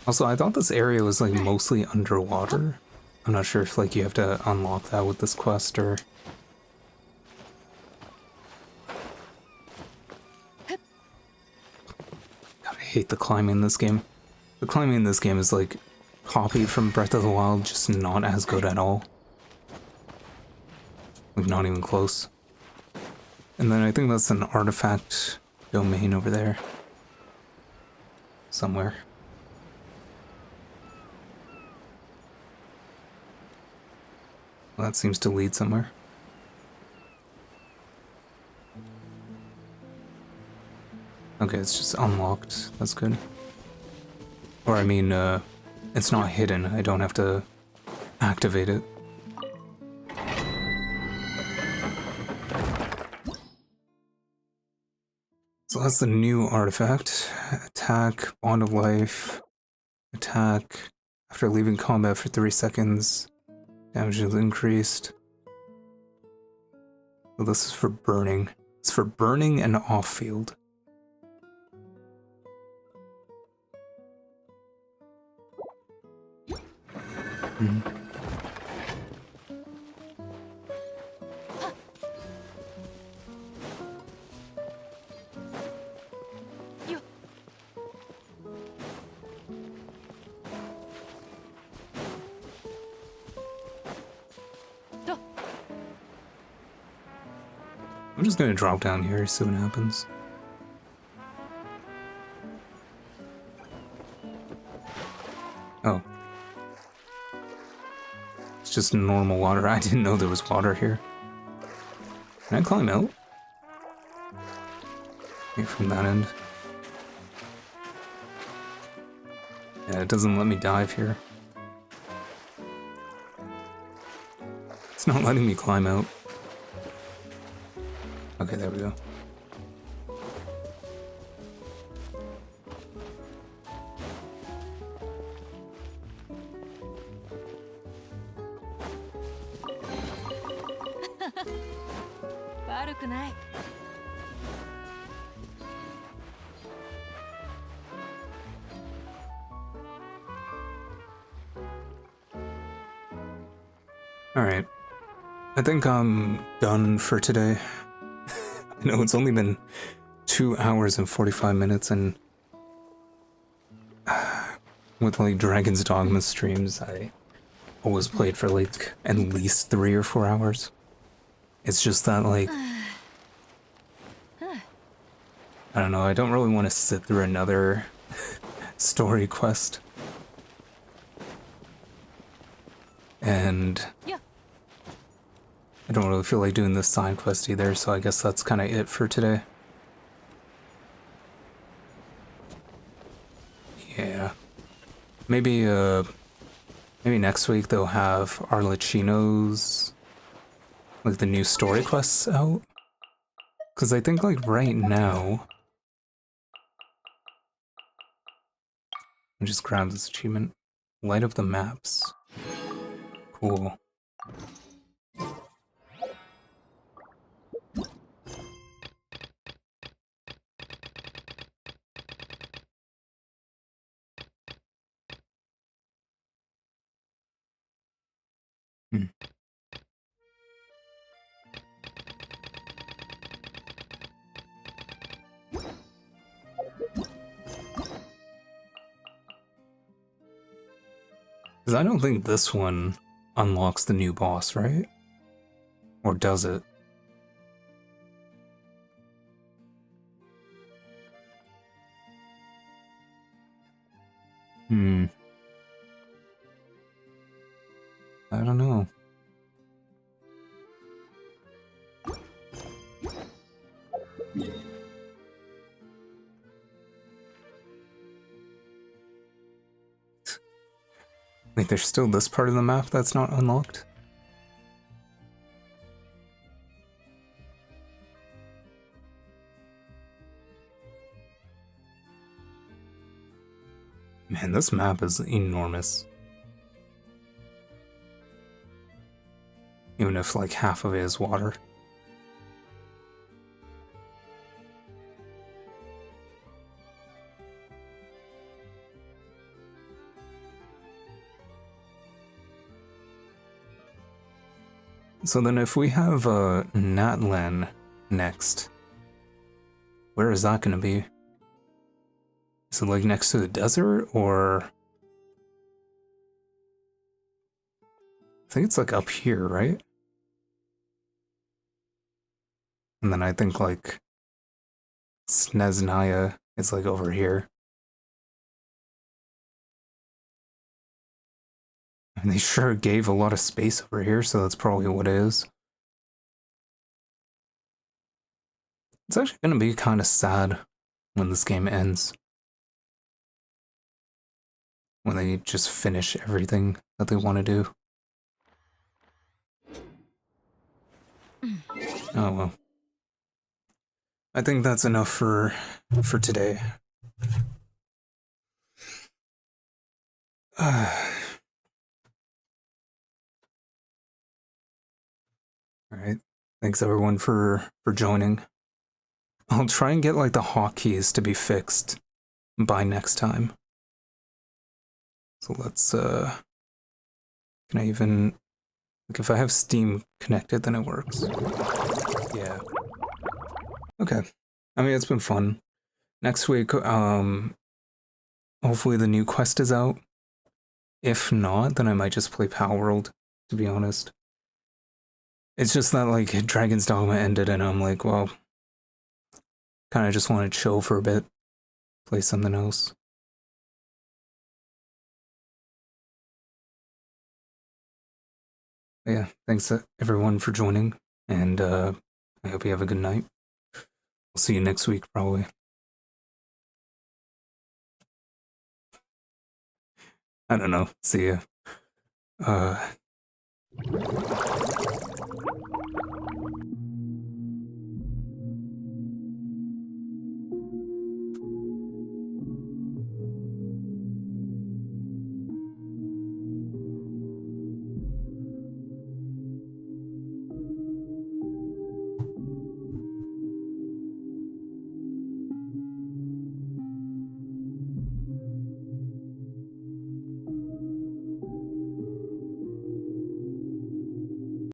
Also, I thought this area was like mostly underwater. I'm not sure if like you have to unlock that with this quest or... God, I hate the climbing in this game. The climbing in this game is like copied from Breath of the Wild, just not as good at all. Like not even close. And then I think that's an artifact domain over there. Somewhere. Well, that seems to lead somewhere. Okay, it's just unlocked. That's good. Or I mean, it's not hidden. I don't have to activate it. So that's the new artifact. Attack, Bond of Life. Attack. After leaving combat for 3 seconds. Damage is increased. So this is for burning. It's for burning and off-field. I'm just gonna drop down here, see what happens. Oh. It's just normal water. I didn't know there was water here. Can I climb out? Here from that end. Yeah, it doesn't let me dive here. It's not letting me climb out. Okay, there we go. Alright. I think I'm done for today. I know it's only been 2 hours and 45 minutes, and with like Dragon's Dogma streams, I always played for like at least 3 or 4 hours. It's just that like, I don't know, I don't really want to sit through another story quest. And I don't really feel like doing this side quest either, so I guess that's kind of it for today. Yeah. Maybe next week they'll have Arlecchino's, like, the new story quests out. Because I think, like, right now... I'll just grab this achievement. Light up the maps. Cool. Because I don't think this one unlocks the new boss, right? Or does it? I don't know. Like, there's still this part of the map that's not unlocked? Man, this map is enormous. Even if, like, half of it is water. So then if we have Natlan next, where is that going to be? Is it like next to the desert, or... I think it's like up here, right? And then I think like Snezhnaya is like over here. And they sure gave a lot of space over here, so that's probably what it is. It's actually going to be kind of sad when this game ends. When they just finish everything that they want to do. Oh well. I think that's enough for today. Alright, thanks everyone for joining. I'll try and get like the hotkeys to be fixed by next time. So let's, can I even, like if I have Steam connected then it works. Yeah. Okay. I mean, it's been fun. Next week, hopefully the new quest is out. If not, then I might just play Power World, to be honest. It's just that, like, Dragon's Dogma ended, and I'm like, well, kind of just want to chill for a bit, play something else. But yeah, thanks everyone for joining, and I hope you have a good night. We'll see you next week, probably. I don't know. See ya.